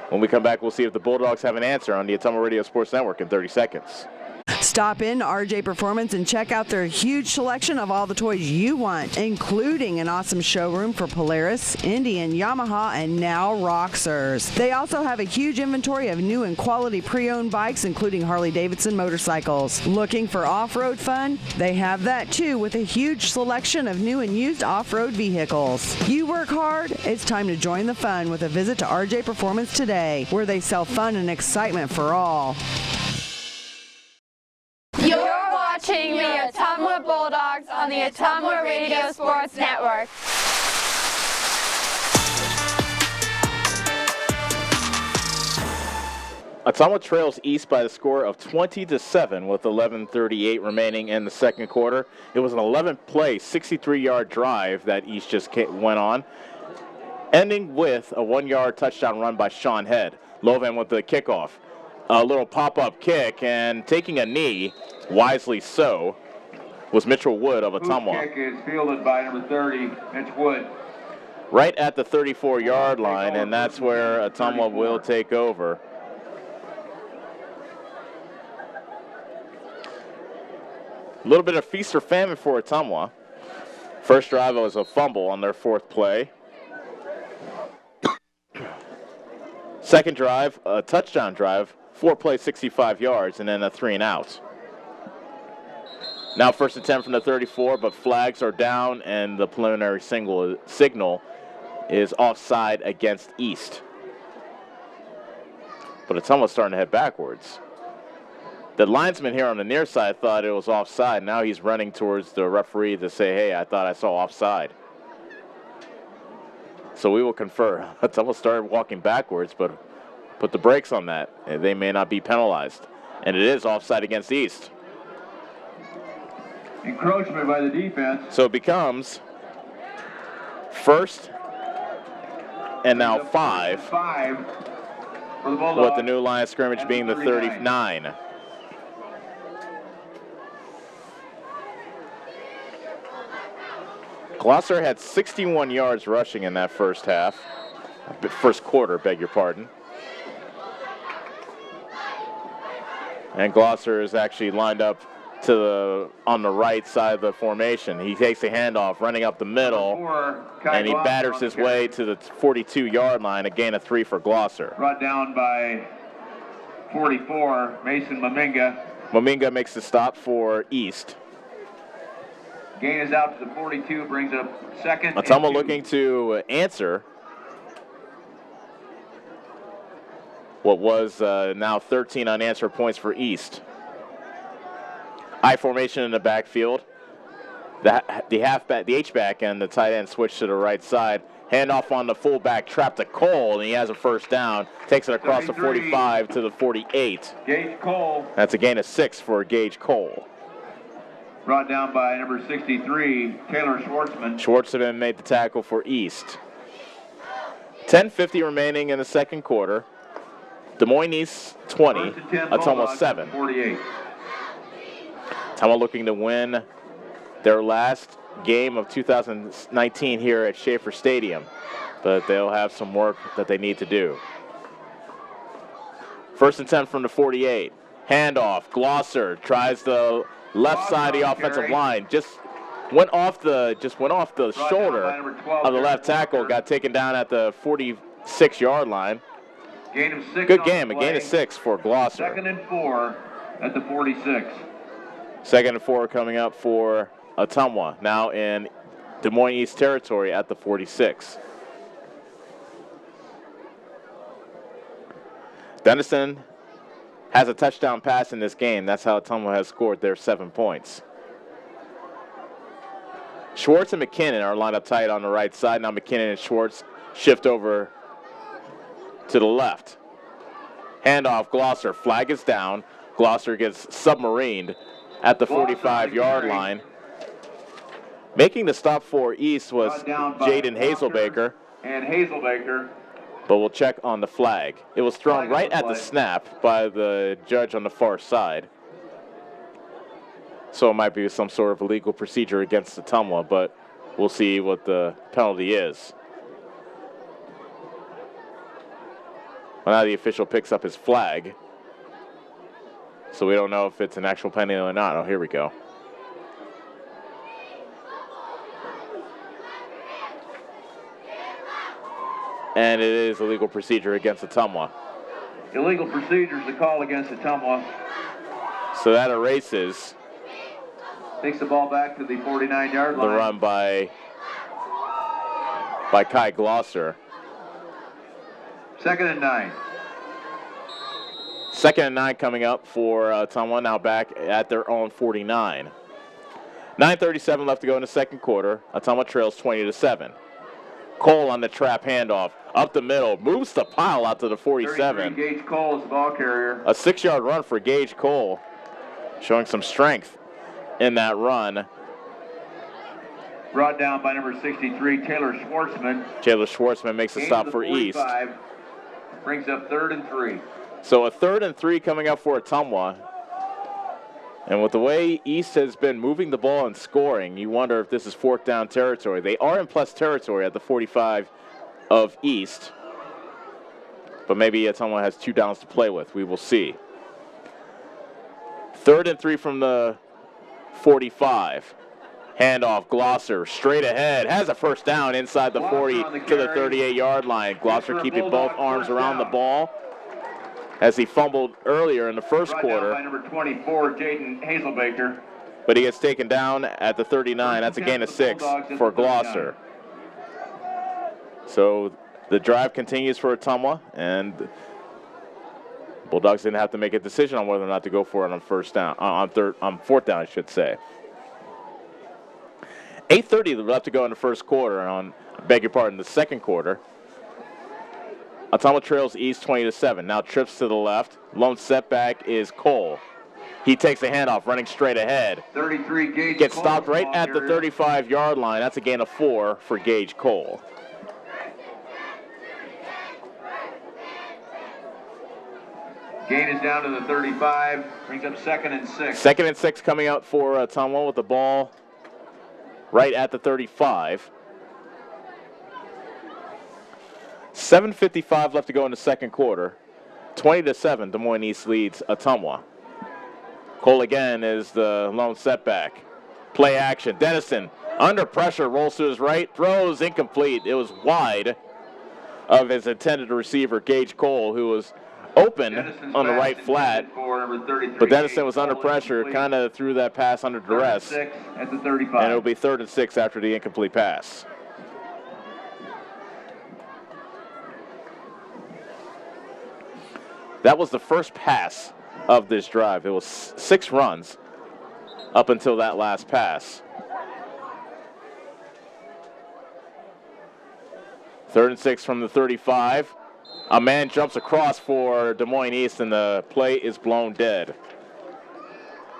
When we come back, we'll see if the Bulldogs have an answer on the Ottumwa Radio Sports Network in 30 seconds. Stop in RJ Performance and check out their huge selection of all the toys you want, including an awesome showroom for Polaris, Indian, Yamaha, and now Roxers. They also have a huge inventory of new and quality pre-owned bikes, including Harley-Davidson motorcycles. Looking for off-road fun? They have that too, with a huge selection of new and used off-road vehicles. You work hard? It's time to join the fun with a visit to RJ Performance today, where they sell fun and excitement for all. You're watching the Ottumwa Bulldogs on the Ottumwa Radio Sports Network. Ottumwa trails East by the score of 20-7 with 11:38 remaining in the second quarter. It was an 11-play, 63-yard drive that East just went on, ending with a 1-yard touchdown run by Sean Head. Lovan with the kickoff. A little pop-up kick, and taking a knee, wisely so, was Mitchell Wood of Ottumwa. Kick is fielded by number 30, Mitch Wood. Right at the 34-yard line, and that's where Ottumwa will take over. A little bit of feast or famine for Ottumwa. First drive was a fumble on their 4th play. Second drive, a touchdown drive, 4 plays, 65 yards, and then a 3-and-out. Now first attempt from the 34, but flags are down, and the preliminary signal is offside against East. But Ottumwa's starting to head backwards. The linesman here on the near side thought it was offside. Now he's running towards the referee to say, hey, I thought I saw offside. So we will confer. Ottumwa started walking backwards, but put the brakes on that. They may not be penalized. And it is offside against East. Encroachment by the defense. So it becomes first and now 5. 5 for the Bulldogs. With the new line of scrimmage being the 39. Gloucester had 61 yards rushing in that first quarter, beg your pardon. And Gloucester is actually lined up on the right side of the formation. He takes the handoff, running up the middle, and he batters his way to the 42-yard line, a gain of 3 for Gloucester. Brought down by 44, Mason Maminga. Maminga makes the stop for East. Gain is out to the 42, brings up second. Ottumwa looking to answer what was now 13 unanswered points for East. I formation in the backfield. The H-back and the tight end switch to the right side. Handoff on the fullback, trapped to Cole, and he has a first down. Takes it across the 45 to the 48. Gage Cole. That's a gain of 6 for Gage Cole. Brought down by number 63, Taylor Schwartzman. Schwartzman made the tackle for East. 10:50 remaining in the second quarter. Des Moines East 20, Ottumwa 7. 48. Ottumwa looking to win their last game of 2019 here at Schaefer Stadium, but they'll have some work that they need to do. First and 10 from the 48. Handoff. Glosser tries the left side of the offensive line. Just went off the shoulder of the left tackle. Got taken down at the 46-yard line. Gain of 6. Good game. A gain of 6 for Glosser. 2nd and 4 at the 46. 2nd and 4 coming up for Ottumwa, now in Des Moines East territory at the 46. Dennison has a touchdown pass in this game. That's how Ottumwa has scored their 7 points. Schwartz and McKinnon are lined up tight on the right side. Now McKinnon and Schwartz shift over to the left. Handoff, Glosser. Flag is down. Glosser gets submarined at the 45-yard line. Making the stop for East was Jaden Hazelbaker. And Hazelbaker. But we'll check on the flag. It was thrown right at the snap by the judge on the far side. So it might be some sort of illegal procedure against Ottumwa, but we'll see what the penalty is. Well, now the official picks up his flag. So we don't know if it's an actual penalty or not. Oh, here we go. And it is illegal procedure against Ottumwa. Illegal procedure is the call against Ottumwa. So that erases Takes the ball back to the 49-yard line. the run by Kai Glosser. 2nd and 9. 2nd and 9 coming up for Ottumwa, now back at their own 49. 9:37 left to go in the second quarter. Ottumwa trails 20-7. Cole on the trap handoff. Up the middle. Moves the pile out to the 47. Gage Cole is the ball carrier. A 6-yard run for Gage Cole. Showing some strength in that run. Brought down by number 63, Taylor Schwartzman. Taylor Schwartzman makes a stop for East. Brings up 3rd and 3. So a 3rd and 3 coming up for Ottumwa. And with the way East has been moving the ball and scoring, you wonder if this is 4th down territory. They are in plus territory at the 45 of East. But maybe Ottumwa has 2 downs to play with. We will see. 3rd and 3 from the 45. Handoff, Glosser, straight ahead. Has a first down inside the 40 to the 38-yard line. Glosser keeping both arms around the ball as he fumbled earlier in the first quarter. By number 24, Jaden Hazelbaker. But he gets taken down at the 39. That's a gain of 6 for Glosser. So the drive continues for Ottumwa, and Bulldogs didn't have to make a decision on whether or not to go for it on 4th down, I should say. 8:30 left to go in the first quarter. The second quarter. Ottumwa trails East 20-7. Now trips to the left. Lone setback is Cole. He takes a handoff, running straight ahead. 33 Gage Gets Cole, stopped right at the 35-yard line. That's a gain of 4 for Gage Cole. Gain is down to the 35. Brings up 2nd and 6. 2nd and 6 coming out for Ottumwa with the ball right at the 35. 7:55 left to go in the second quarter. 20-7, Des Moines East leads Ottumwa. Cole again is the lone setback. Play action. Dennison under pressure, rolls to his right, throws incomplete. It was wide of his intended receiver, Gage Cole, who was open on the right flat. But Dennison was under pressure, kind of threw that pass under duress. 6 at the 35. And it'll be 3rd and 6 after the incomplete pass. That was the first pass of this drive. It was 6 runs up until that last pass. 3rd and 6 from the 35. A man jumps across for Des Moines East, and the play is blown dead.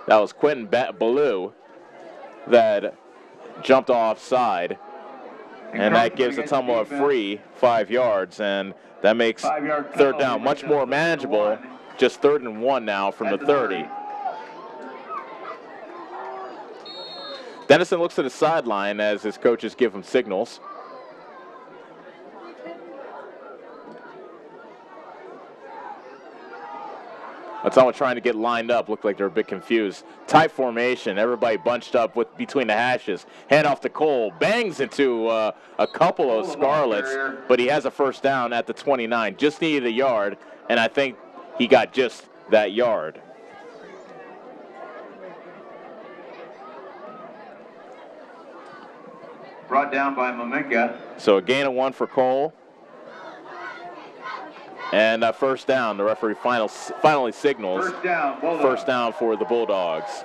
That was Quentin Ballou that jumped offside, and that gives Ottumwa a free 5 yards, and that makes 3rd down much more manageable. Just 3rd and 1 now from the 30. Dennison looks to the sideline as his coaches give him signals. Ottumwa trying to get lined up. Looked like they're a bit confused. Tight formation. Everybody bunched up between the hashes. Hand off to Cole. Bangs into a couple of Scarlets, but he has a 1st down at the 29. Just needed a yard, and I think he got just that yard. Brought down by Maminka. So a gain of 1 for Cole. And 1st down. The referee finally signals. 1st down, Bulldogs. 1st down for the Bulldogs.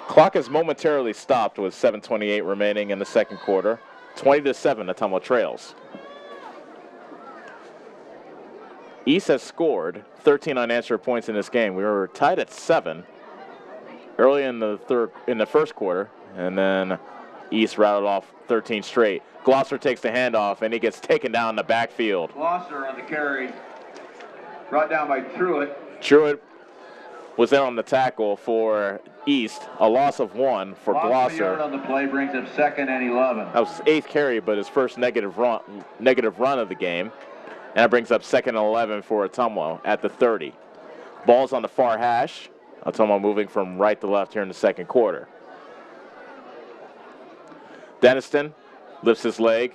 Clock is momentarily stopped with 7:28 remaining in the 2nd quarter. 20-7, Ottumwa trails. East has scored 13 unanswered points in this game. We were tied at 7 early in the 1st quarter, and then East routed off 13 straight. Glosser takes the handoff, and he gets taken down in the backfield. Glosser on the carry. Brought down by Truitt. Truitt was in on the tackle for East. A loss of 1 for Loss of a Glosser. yard on the play brings up 2nd and 11. That was his 8th carry, but his first negative run of the game. And that brings up 2nd and 11 for Ottumwa at the 30. Ball's on the far hash. Ottumwa moving from right to left here in the 2nd quarter. Denniston lifts his leg,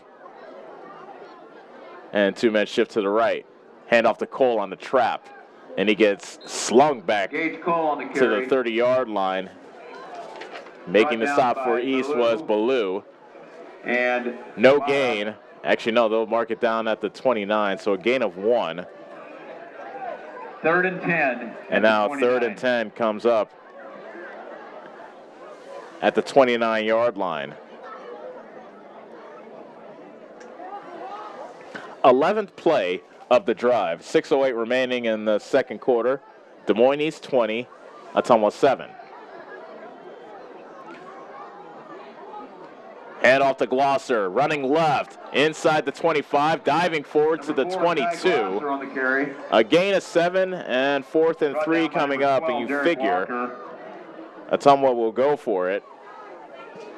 and 2-men shift to the right. Hand off to Cole on the trap, and he gets slung back Gage Cole on the to carry. the 30-yard line. Making the stop for East was Ballou. And no gain. Actually, no, they'll mark it down at the 29, so a gain of 1. 3rd and 10. And now 3rd and 10 comes up at the 29-yard line. 11th play of the drive. 6:08 remaining in the 2nd quarter. Des Moines East 20, Ottumwa 7. Hand off to Glosser, running left, inside the 25, diving forward to the 22. On the carry. A gain of 7 and 4th and 3 coming up, and you figure Ottumwa will go for it.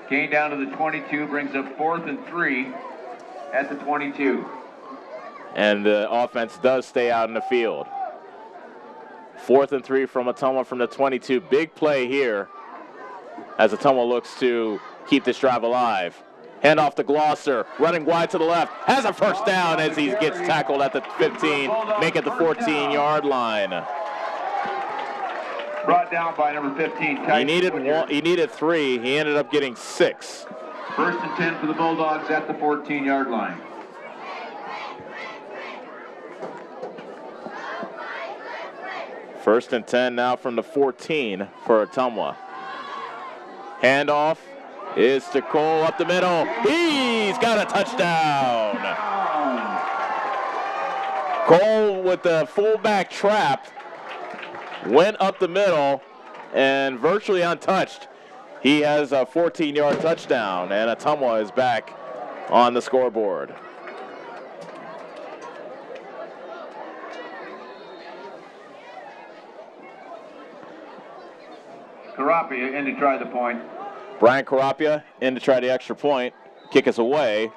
Gain down to the 22 brings up 4th and 3 at the 22. And the offense does stay out in the field. 4th and 3 from Ottumwa from the 22. Big play here as Ottumwa looks to keep this drive alive. Hand off to Glosser, running wide to the left. Has a 1st down as he gets tackled at the 15, make it the 14-yard line. Brought down by number 15. He needed 3. He ended up getting 6. 1st and 10 for the Bulldogs at the 14-yard line. First and 10 now from the 14 for Ottumwa. Handoff is to Cole up the middle. He's got a touchdown. Cole with the fullback trap went up the middle and virtually untouched. He has a 14-yard touchdown, and Ottumwa is back on the scoreboard. Carapia in to try the point. Brian Carapia in to try the extra point. Kick is away.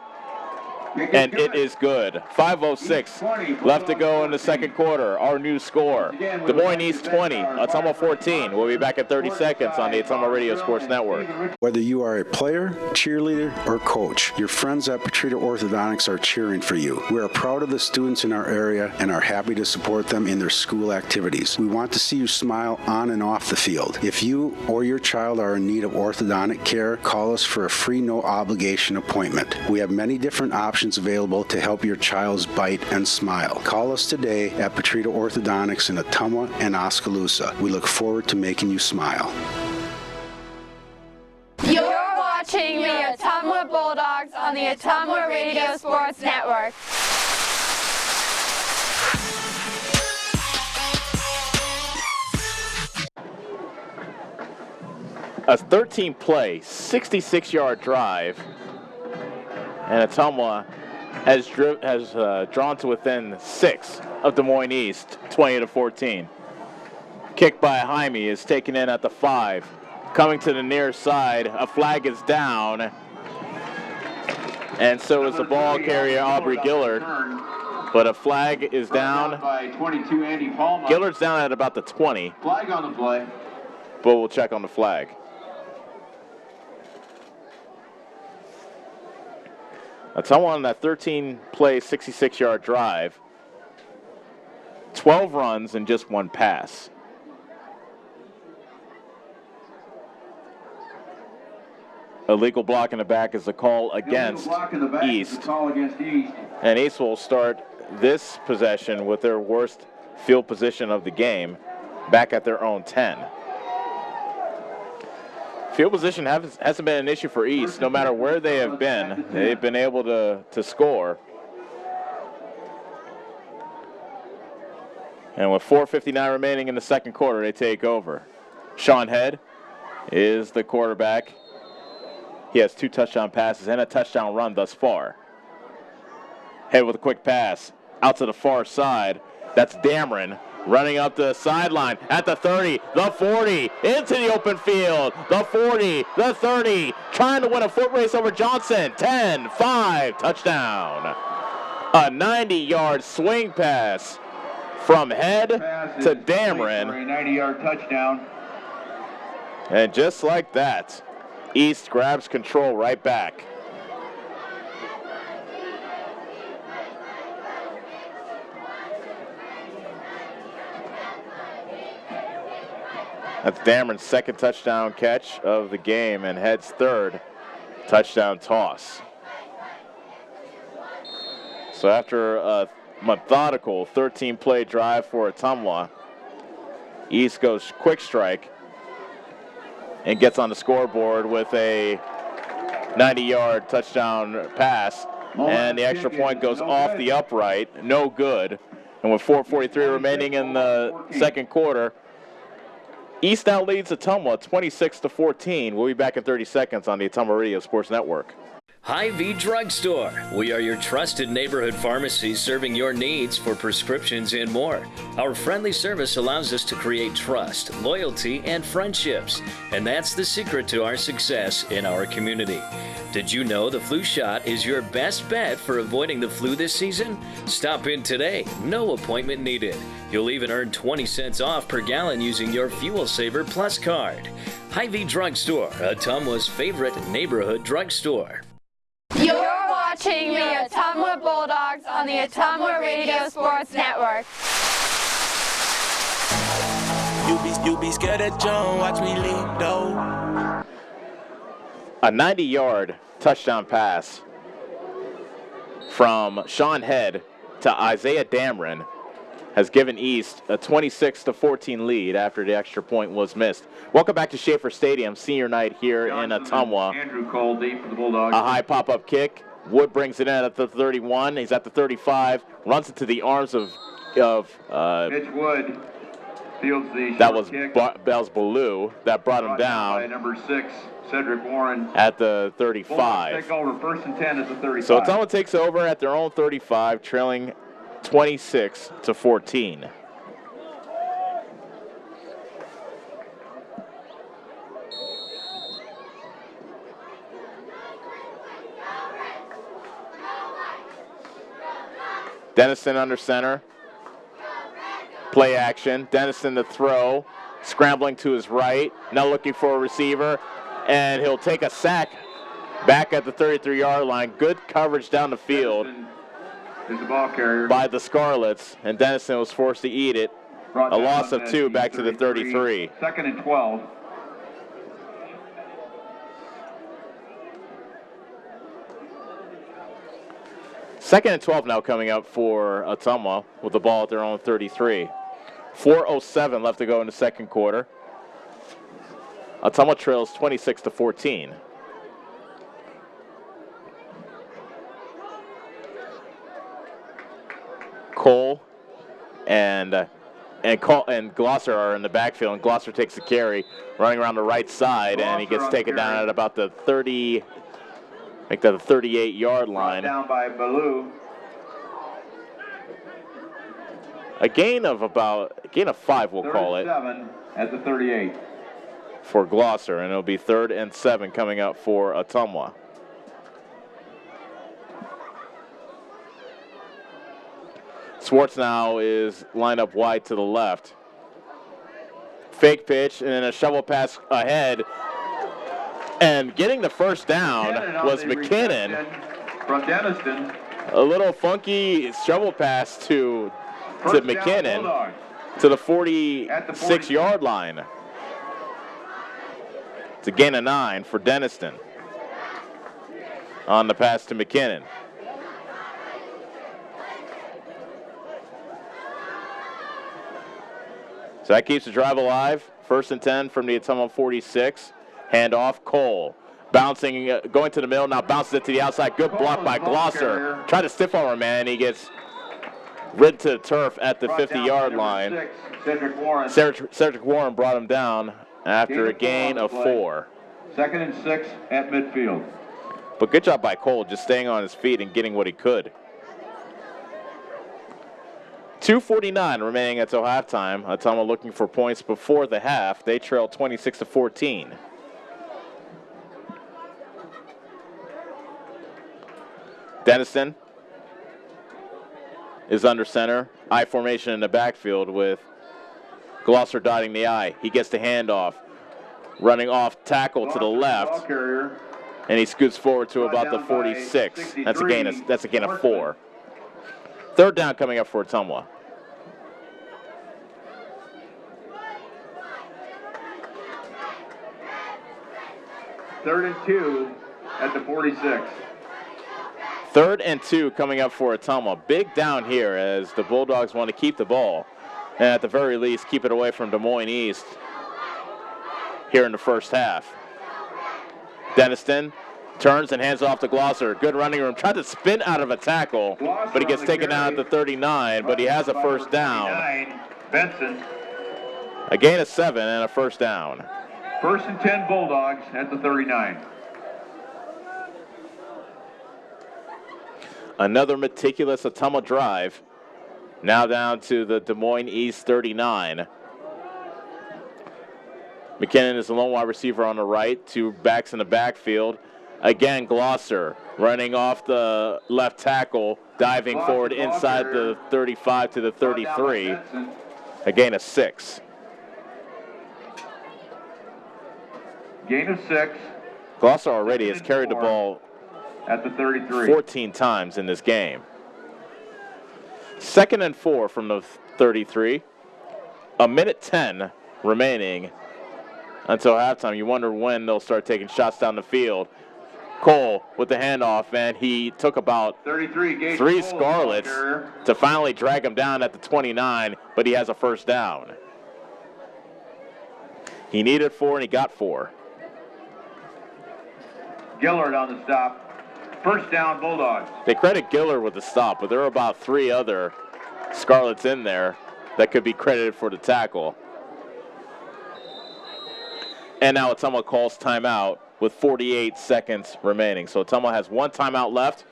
And it is good. 5:06 left to go in the 2nd quarter. Our new score. Des Moines East 20, Ottumwa 14. We'll be back in 30 seconds on the Ottumwa Radio Sports Network. Whether you are a player, cheerleader, or coach, your friends at Petrita Orthodontics are cheering for you. We are proud of the students in our area and are happy to support them in their school activities. We want to see you smile on and off the field. If you or your child are in need of orthodontic care, call us for a free no-obligation appointment. We have many different options available to help your child's bite and smile. Call us today at Petrita Orthodontics in Ottumwa and Oskaloosa. We look forward to making you smile. You're watching the Ottumwa Bulldogs Ottumwa Radio Sports Network. A 13-play, 66-yard drive, and Ottumwa has drawn to within 6 of Des Moines East, 20-14. Kick by Jaime is taken in at the 5. Coming to the near side, a flag is down, and so is the ball carrier Aubrey Gillard. But a flag is down. By 22, Andy Palma. Gillard's down at about the 20. Flag on the play. But we'll check on the flag. Ottumwa on that 13-play, 66-yard drive. 12 runs and just 1 pass. Illegal block in the back is the call against East. And East will start this possession with their worst field position of the game, back at their own 10. Field position hasn't been an issue for East. No matter where they have been, they've been able to score. And with 4:59 remaining in the second quarter, they take over. Sean Head is the quarterback. He has 2 touchdown passes and a touchdown run thus far. Head with a quick pass out to the far side. That's Dameron running up the sideline at the 30, the 40, into the open field, the 40, the 30, trying to win a foot race over Johnson. 10, 5, touchdown. A 90-yard swing pass from Head to Dameron. For a 90-yard touchdown. And just like that, East grabs control right back. That's Dameron's second touchdown catch of the game and Head's third touchdown toss. So after a methodical 13-play drive for Ottumwa, East goes quick strike and gets on the scoreboard with a 90-yard touchdown pass. And the extra point goes off the upright, no good. And with 4:43 remaining in the second quarter, East now leads Ottumwa 26-14. We'll be back in 30 seconds on the Ottumwa Radio Sports Network. Hy-Vee Drugstore. We are your trusted neighborhood pharmacy serving your needs for prescriptions and more. Our friendly service allows us to create trust, loyalty, and friendships. And that's the secret to our success in our community. Did you know the flu shot is your best bet for avoiding the flu this season? Stop in today. No appointment needed. You'll even earn 20 cents off per gallon using your Fuel Saver Plus card. Hy-Vee Drugstore, Ottumwa's favorite neighborhood drugstore. You're watching the Ottumwa Bulldogs on the Ottumwa Radio Sports Network. You be scared at John, watch me leap though. A 90-yard touchdown pass from Sean Head to Isaiah Dameron has given East a 26-14 lead after the extra point was missed. Welcome back to Schaefer Stadium, senior night here in Ottumwa. Andrew Cole deep for the Bulldogs. A high pop-up kick. Wood brings it in at the 31. He's at the 35. Runs into the arms of Mitch Wood fields the that was kick. Bells Ballou that brought him down. By number 6, Cedric Warren. At the 35. Bulldogs take over 1st and 10 at the 35. So Ottumwa takes over at their own 35, trailing 26-14. Dennison under center. Play action. Dennison the throw. Scrambling to his right. Now looking for a receiver. And he'll take a sack back at the 33-yard line. Good coverage down the field is the ball carrier by the Scarlets. And Dennison was forced to eat it. A loss of 2 back to the 33. 2nd and 12. Second and 12 now coming up for Ottumwa with the ball at their own 33. 4:07 left to go in the second quarter. Ottumwa trails 26-14. Cole and Glosser are in the backfield, and Glosser takes the carry, running around the right side, and he gets taken down at about the 38-yard line. Down by Ballou. A gain of 5, we'll call it. 7 at the 38. For Glosser, and it'll be 3rd and 7 coming up for Ottumwa. Swartz now is lined up wide to the left. Fake pitch and then a shovel pass ahead. And getting the first down was McKinnon. From Denniston. A little funky shovel pass to McKinnon to the 46-yard line. It's a gain of 9 for Denniston on the pass to McKinnon. So that keeps the drive alive. 1st and 10 from the Ottumwa 46. Handoff, Cole. Bouncing, going to the middle, now bounces it to the outside. Good block by Glosser. Try to stiff arm, man. He gets rid to the turf at the 50-yard line. Cedric Warren brought him down after a gain of 4. 2nd and 6 at midfield. But good job by Cole, just staying on his feet and getting what he could. 2:49 remaining until halftime. Ottumwa looking for points before the half. They trail 26-14. Denniston is under center. I formation in the backfield with Glosser dotting the I. He gets the handoff. Running off tackle to the left. And he scoots forward to about the 46. That's a gain of 4. 3rd down coming up for Ottumwa. Third and 2 at the 46. 3rd and 2 coming up for Ottumwa. Big down here as the Bulldogs want to keep the ball. And at the very least, keep it away from Des Moines East here in the first half. Denniston turns and hands off to Glosser. Good running room. Tried to spin out of a tackle, but he gets taken down at the 39, but he has a first down. Benson. A gain of 7 and a first down. 1st and 10 Bulldogs at the 39. Another meticulous Ottumwa drive. Now down to the Des Moines East 39. McKinnon is the lone wide receiver on the right. 2 backs in the backfield. Again, Glosser running off the left tackle, diving forward inside the 35 to the 33. A gain of 6. Gain of 6. Glosser already has carried the ball at the 33. 14 times in this game. 2nd and 4 from the 33. 1:10 remaining until halftime. You wonder when they'll start taking shots down the field. Cole with the handoff, and he took about 3 Scarlets to finally drag him down at the 29, but he has a first down. He needed 4, and he got 4. Gillard on the stop. First down, Bulldogs. They credit Gillard with the stop, but there are about 3 other Scarlets in there that could be credited for the tackle. And now Ottumwa calls timeout with 48 seconds remaining. So Ottumwa has 1 timeout left.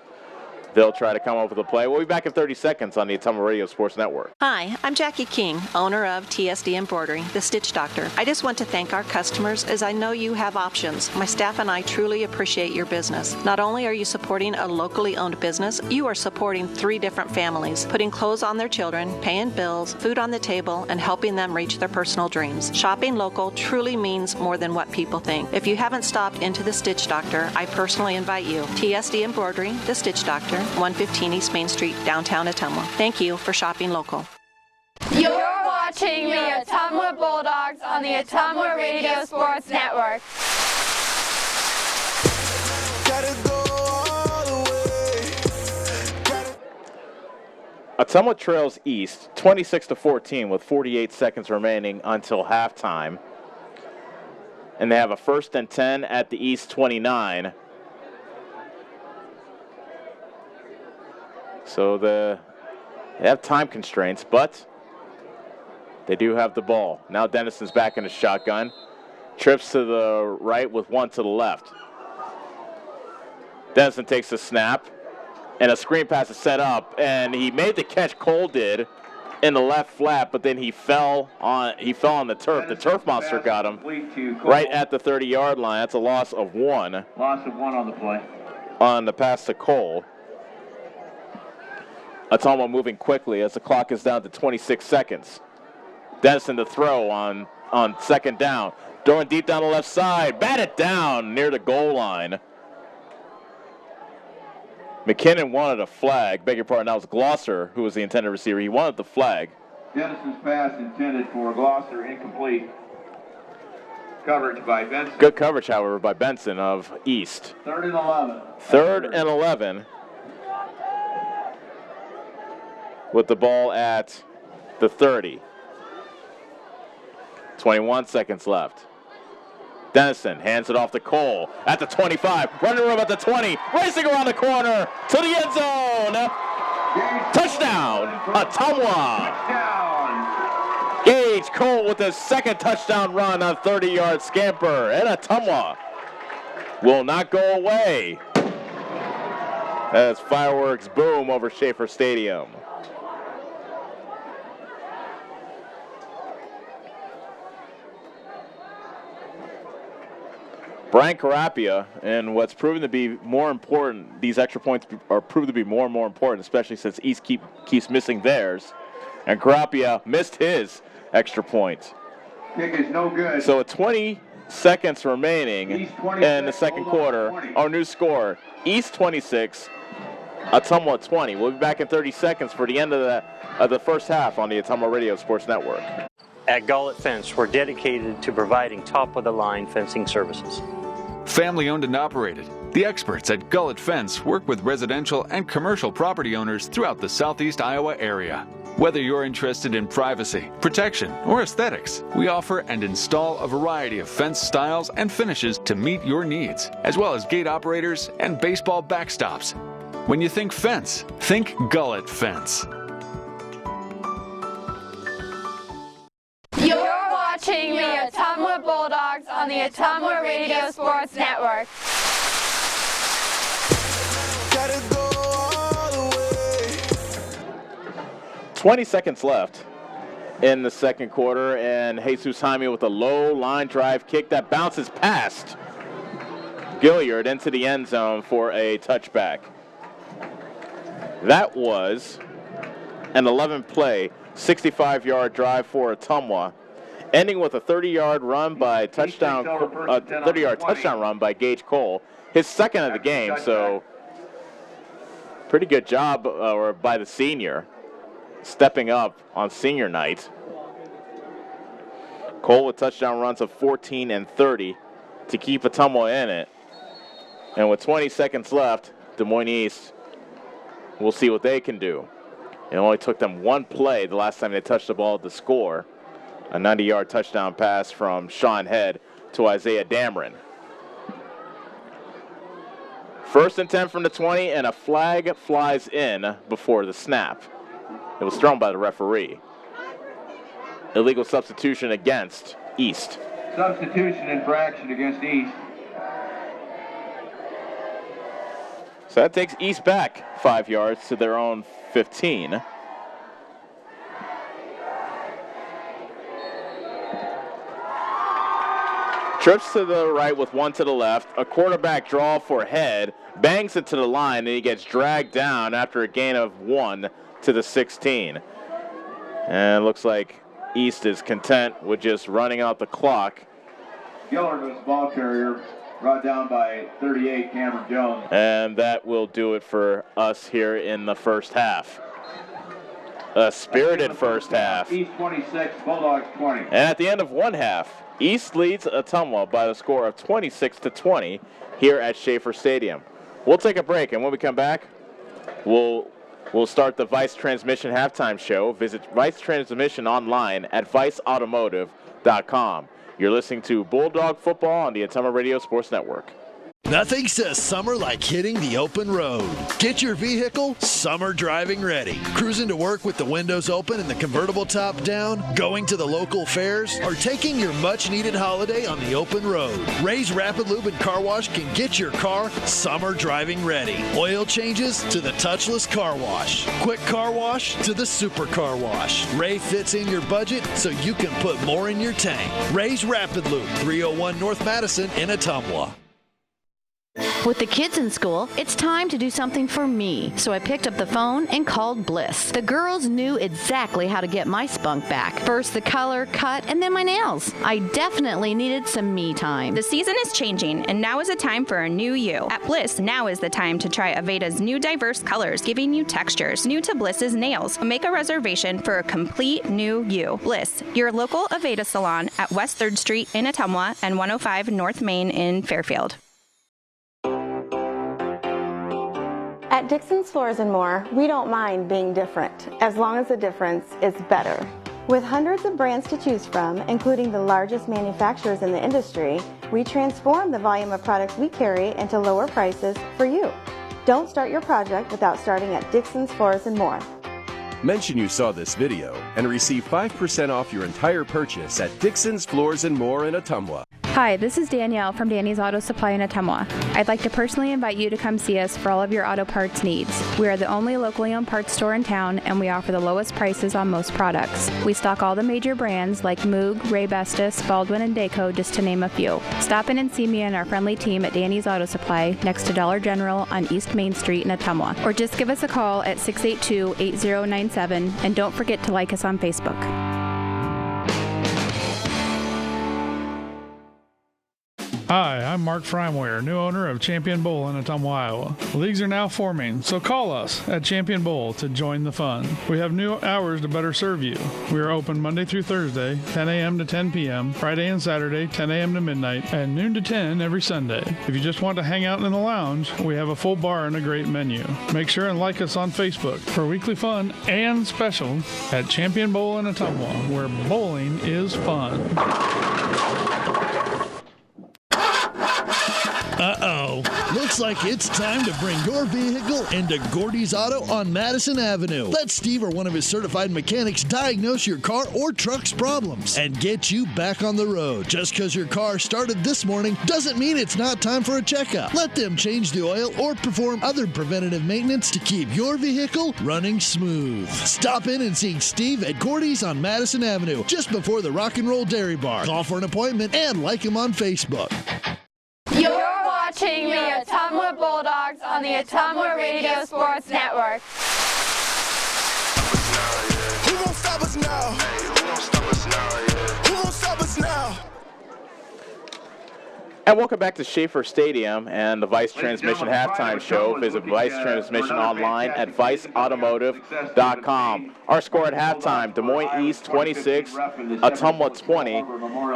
They'll try to come up with a play. We'll be back in 30 seconds on the Ottumwa Radio Sports Network. Hi, I'm Jackie King, owner of TSD Embroidery, the Stitch Doctor. I just want to thank our customers as I know you have options. My staff and I truly appreciate your business. Not only are you supporting a locally owned business, you are supporting 3 different families, putting clothes on their children, paying bills, food on the table, and helping them reach their personal dreams. Shopping local truly means more than what people think. If you haven't stopped into the Stitch Doctor, I personally invite you. TSD Embroidery, the Stitch Doctor, 115 East Main Street, downtown Ottumwa. Thank you for shopping local. You're watching the Ottumwa Bulldogs on the Ottumwa Radio Sports Network. Ottumwa trails east 26-14 with 48 seconds remaining until halftime. And they have a 1st and 10 at the East 29. So the They have time constraints, but they do have the ball. Now Dennison's back in the shotgun. Trips to the right with one to the left. Dennison takes the snap, and a screen pass is set up, and he made the catch, Cole did, in the left flat, but then he fell on the turf. The turf monster got him right at the 30-yard line. That's a loss of 1. Loss of 1 on the play. On the pass to Cole. Ottumwa moving quickly as the clock is down to 26 seconds. Dennison to throw on second down. Throwing deep down the left side. Batted down near the goal line. McKinnon wanted a flag. Beg your pardon, that was Glosser who was the intended receiver. He wanted the flag. Dennison's pass intended for Glosser, incomplete. Coverage by Benson. Good coverage, however, by Benson of East. 3rd and 11. 3rd and 11. With the ball at the 30. 21 seconds left. Dennison hands it off to Cole at the 25. Running room at the 20. Racing around the corner to the end zone. Touchdown, Ottumwa. Gage Cole with his second touchdown run on 30-yard scamper. And Ottumwa will not go away as fireworks boom over Schaefer Stadium. Brian Carapia, and what's proven to be more important, these extra points are proven to be more and more important, especially since East keeps missing theirs. And Carapia missed his extra point. Kick is no good. So 20 seconds remaining in the second quarter. Our new score, East 26, Ottumwa 20. We'll be back in 30 seconds for the end of the first half on the Ottumwa Radio Sports Network. At Gullet Fence, we're dedicated to providing top-of-the-line fencing services. Family owned and operated, the experts at Gullet Fence work with residential and commercial property owners throughout the southeast Iowa area. Whether you're interested in privacy, protection, or aesthetics, we offer and install a variety of fence styles and finishes to meet your needs, as well as gate operators and baseball backstops. When you think fence, think Gullet Fence. You're watching the Ottumwa Bulldogs on the Ottumwa Radio Sports Network. 20 seconds left in the second quarter, and Jesus Jaime with a low line drive kick that bounces past Gilliard into the end zone for a touchback. That was an 11-play, 65-yard drive for Ottumwa, ending with a 30-yard run by touchdown, 30-yard touchdown run by Gage Cole, his second of the game. So, pretty good job by the senior, stepping up on senior night. Cole with touchdown runs of 14 and 30 to keep Ottumwa in it. And with 20 seconds left, Des Moines East, we'll see what they can do. It only took them one play the last time they touched the ball to score. A 90-yard touchdown pass from Sean Head to Isaiah Dameron. 1st and 10 from the 20, and a flag flies in before the snap. It was thrown by the referee. Illegal substitution against East. Substitution infraction against East. So that takes East back 5 yards to their own 15. Trips to the right with one to the left. A quarterback draw for Head. Bangs it to the line, and he gets dragged down after a gain of 1 to the 16. And it looks like East is content with just running out the clock. Gillard was the ball carrier, brought down by 38, Cameron Jones. And that will do it for us here in the first half. A spirited first half. East 26, Bulldogs 20. And at the end of one half, East leads Ottumwa by the score of 26-20 here at Schaefer Stadium. We'll take a break, and when we come back, we'll start the Vice Transmission halftime show. Visit Vice Transmission online at viceautomotive.com. You're listening to Bulldog Football on the Ottumwa Radio Sports Network. Nothing says summer like hitting the open road. Get your vehicle summer driving ready. Cruising to work with the windows open and the convertible top down, going to the local fairs, or taking your much-needed holiday on the open road. Ray's Rapid Lube and Car Wash can get your car summer driving ready. Oil changes to the touchless car wash. Quick car wash to the super car wash. Ray fits in your budget so you can put more in your tank. Ray's Rapid Lube, 301 North Madison in Ottumwa. With the kids in school, it's time to do something for me. So I picked up the phone and called Bliss. The girls knew exactly how to get my spunk back. First the color, cut, and then my nails. I definitely needed some me time. The season is changing, and now is a time for a new you. At Bliss, now is the time to try Aveda's new diverse colors, giving you textures new to Bliss's nails. Make a reservation for a complete new you. Bliss, your local Aveda salon at West 3rd Street in Ottumwa and 105 North Main in Fairfield. At Dixon's Floors & More, we don't mind being different, as long as the difference is better. With hundreds of brands to choose from, including the largest manufacturers in the industry, we transform the volume of products we carry into lower prices for you. Don't start your project without starting at Dixon's Floors & More. Mention you saw this video and receive 5% off your entire purchase at Dixon's Floors & More in Ottumwa. Hi, this is Danielle from Danny's Auto Supply in Ottumwa. I'd like to personally invite you to come see us for all of your auto parts needs. We are the only locally owned parts store in town, and we offer the lowest prices on most products. We stock all the major brands like Moog, Ray Bestis, Baldwin, and Dayco, just to name a few. Stop in and see me and our friendly team at Danny's Auto Supply next to Dollar General on East Main Street in Ottumwa. Or just give us a call at 682-8097, and don't forget to like us on Facebook. Hi, I'm Mark Frimeware, new owner of Champion Bowl in Ottumwa, Iowa. Leagues are now forming, so call us at Champion Bowl to join the fun. We have new hours to better serve you. We are open Monday through Thursday, 10 a.m. to 10 p.m., Friday and Saturday, 10 a.m. to midnight, and noon to 10 every Sunday. If you just want to hang out in the lounge, we have a full bar and a great menu. Make sure and like us on Facebook for weekly fun and special at Champion Bowl in Ottumwa, where bowling is fun. Uh-oh. Looks like it's time to bring your vehicle into Gordy's Auto on Madison Avenue. Let Steve or one of his certified mechanics diagnose your car or truck's problems and get you back on the road. Just because your car started this morning doesn't mean it's not time for a checkup. Let them change the oil or perform other preventative maintenance to keep your vehicle running smooth. Stop in and see Steve at Gordy's on Madison Avenue, just before the Rock and Roll Dairy Bar. Call for an appointment and like him on Facebook. You're watching the Ottumwa Bulldogs on the Ottumwa Radio Sports Network. Who won't stop us now? Who won't stop us now? Who won't stop us now? And welcome back to Schaefer Stadium and the Vice Transmission Halftime Show. Visit Vice Transmission online at viceautomotive.com. Our score at halftime, Des Moines East 26, Ottumwa 20.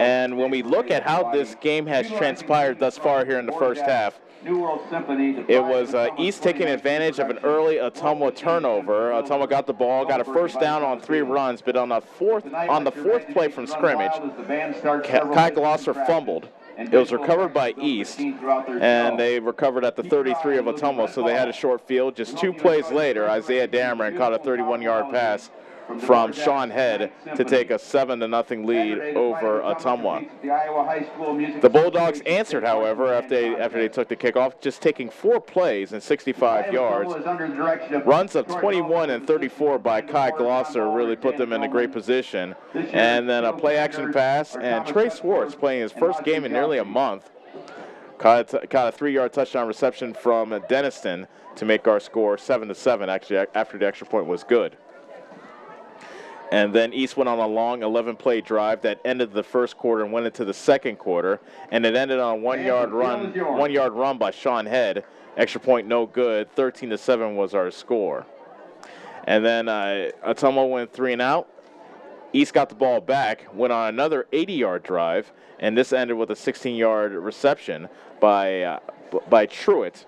And when we look at how this game has transpired thus far here in the first half, it was East taking advantage of an early Ottumwa turnover. Ottumwa got the ball, got a first down on 3 runs, but on the fourth play from scrimmage, Kai Glosser fumbled. It was recovered by East, and they recovered at the 33 of Ottumwa, so they had a short field. Just 2 plays later, Isaiah Dameron caught a 31-yard pass from Sean Head to take a 7-0 lead over Ottumwa. The Bulldogs answered, however, after they took the kickoff, just taking 4 plays and 65 yards. Runs of 21 and 34 by Kai Glosser really put them in a great position. And then a play-action pass, and Trey Swartz, playing his first game in nearly a month, caught a 3-yard touchdown reception from Denniston to make our score 7-7, actually, after the extra point was good. And then East went on a long 11-play drive that ended the first quarter and went into the second quarter, and it ended on a 1-yard run by Sean Head. Extra point no good. 13-7 was our score. And then Ottumwa went 3 and out. East got the ball back, went on another 80-yard drive, and this ended with a 16-yard reception by Truitt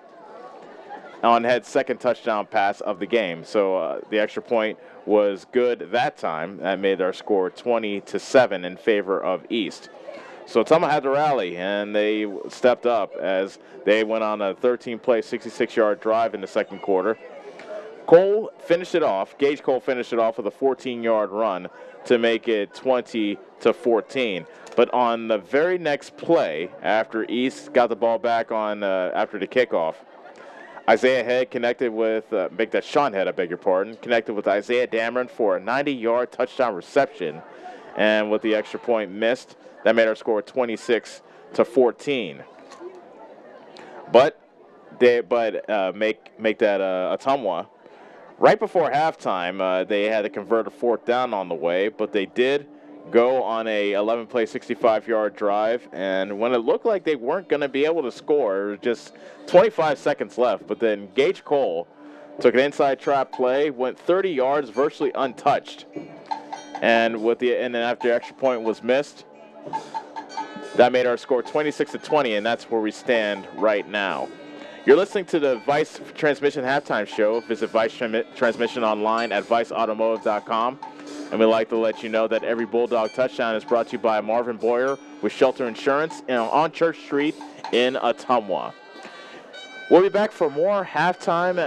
on Head's second touchdown pass of the game. So the extra point was good that time. That made our score 20-7 in favor of East. So Ottumwa had to rally, and they stepped up as they went on a 13-play, 66-yard drive in the second quarter. Gage Cole finished it off with a 14-yard run to make it 20-14. But on the very next play, after East got the ball back on after the kickoff, Isaiah Head connected with, Sean Head, connected with Isaiah Dameron for a 90-yard touchdown reception. And with the extra point missed, that made our score 26-14. But make that Ottumwa. Right before halftime, they had to convert a fourth down on the way, but they did go on a 11-play, 65-yard drive, and when it looked like they weren't going to be able to score, just 25 seconds left, but then Gage Cole took an inside trap play, went 30 yards, virtually untouched, and then after the extra point was missed, that made our score 26-20, and that's where we stand right now. You're listening to the Vice Transmission Halftime Show. Visit Vice Transmission online at viceautomotive.com. And we'd like to let you know that every Bulldog touchdown is brought to you by Marvin Boyer with Shelter Insurance on Church Street in Ottumwa. We'll be back for more halftime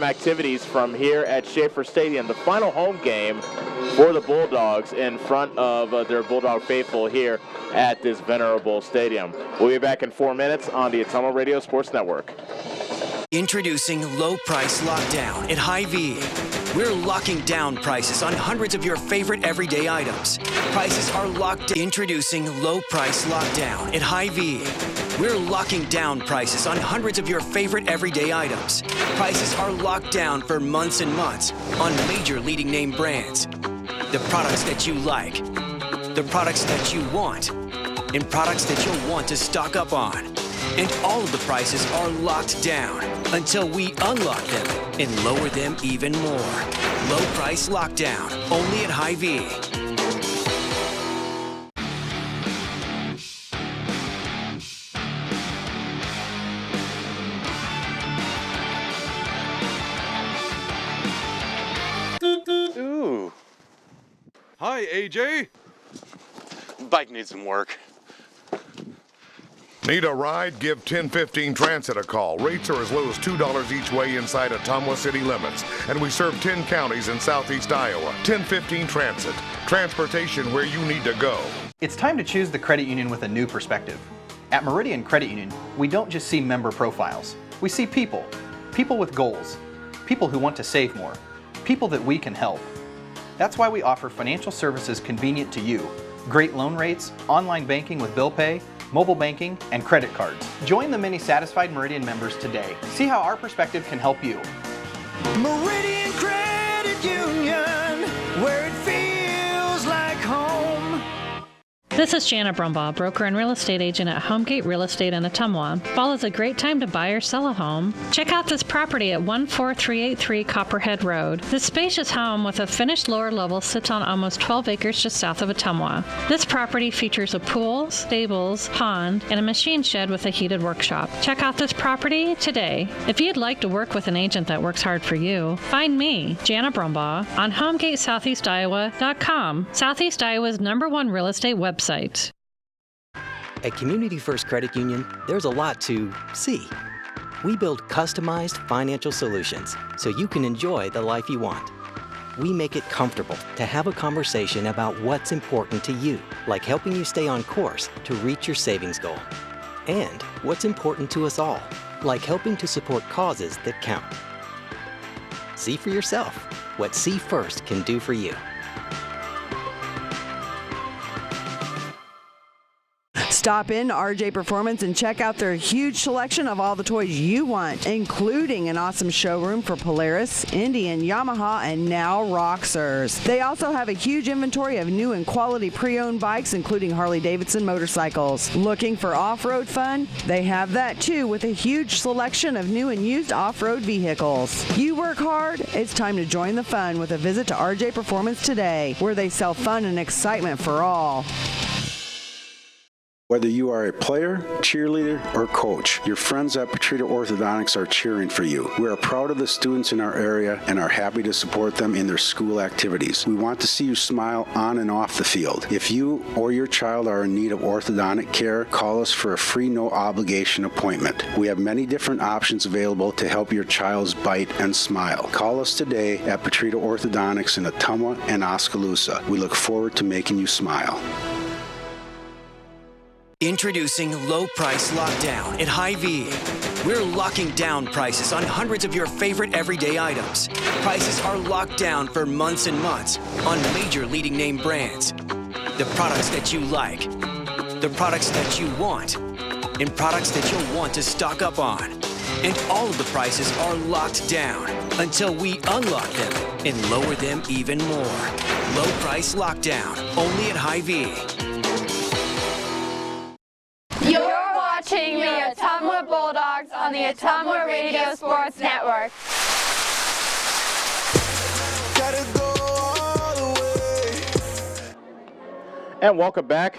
activities from here at Schaefer Stadium, the final home game for the Bulldogs in front of their Bulldog faithful here at this venerable stadium. We'll be back in 4 minutes on the Ottumwa Radio Sports Network. Introducing Low Price Lockdown at Hy-Vee. We're locking down prices on hundreds of your favorite everyday items. Prices are locked. Introducing Low Price Lockdown at Hy-Vee. We're locking down prices on hundreds of your favorite everyday items. Prices are locked down for months and months on major leading name brands. The products that you like, the products that you want, and products that you'll want to stock up on. And all of the prices are locked down until we unlock them and lower them even more. Low Price Lockdown, only at Hy-Vee. Ooh. Hi, AJ. Bike needs some work. Need a ride? Give 1015 Transit a call. Rates are as low as $2 each way inside Ottumwa city limits. And we serve 10 counties in southeast Iowa. 1015 Transit. Transportation where you need to go. It's time to choose the credit union with a new perspective. At Meridian Credit Union, we don't just see member profiles. We see people. People with goals. People who want to save more. People that we can help. That's why we offer financial services convenient to you. Great loan rates, online banking with bill pay, mobile banking, and credit cards. Join the many satisfied Meridian members today. See how our perspective can help you. Meridian Credit Union, where it feels like home. This is Janet Brumbaugh, broker and real estate agent at Homegate Real Estate in Ottumwa. Fall is a great time to buy or sell a home. Check out this property at 14383 Copperhead Road. This spacious home with a finished lower level sits on almost 12 acres just south of Ottumwa. This property features a pool, stables, pond, and a machine shed with a heated workshop. Check out this property today. If you'd like to work with an agent that works hard for you, find me, Janet Brumbaugh, on HomegateSoutheastIowa.com, Southeast Iowa's #1 real estate website. At Community First Credit Union, there's a lot to see. We build customized financial solutions so you can enjoy the life you want. We make it comfortable to have a conversation about what's important to you, like helping you stay on course to reach your savings goal. And what's important to us all, like helping to support causes that count. See for yourself what See First can do for you. Stop in to RJ Performance and check out their huge selection of all the toys you want, including an awesome showroom for Polaris, Indian, Yamaha, and now Roxers. They also have a huge inventory of new and quality pre-owned bikes, including Harley-Davidson motorcycles. Looking for off-road fun? They have that too, with a huge selection of new and used off-road vehicles. You work hard? It's time to join the fun with a visit to RJ Performance today, where they sell fun and excitement for all. Whether you are a player, cheerleader, or coach, your friends at Petrita Orthodontics are cheering for you. We are proud of the students in our area and are happy to support them in their school activities. We want to see you smile on and off the field. If you or your child are in need of orthodontic care, call us for a free no-obligation appointment. We have many different options available to help your child's bite and smile. Call us today at Petrita Orthodontics in Ottumwa and Oskaloosa. We look forward to making you smile. Introducing Low Price Lockdown at Hy-Vee. We're locking down prices on hundreds of your favorite everyday items. Prices are locked down for months and months on major leading name brands. The products that you like, the products that you want, and products that you'll want to stock up on. And all of the prices are locked down until we unlock them and lower them even more. Low Price Lockdown, only at Hy-Vee. You're watching the Ottumwa Bulldogs on the Ottumwa Radio Sports Network. And welcome back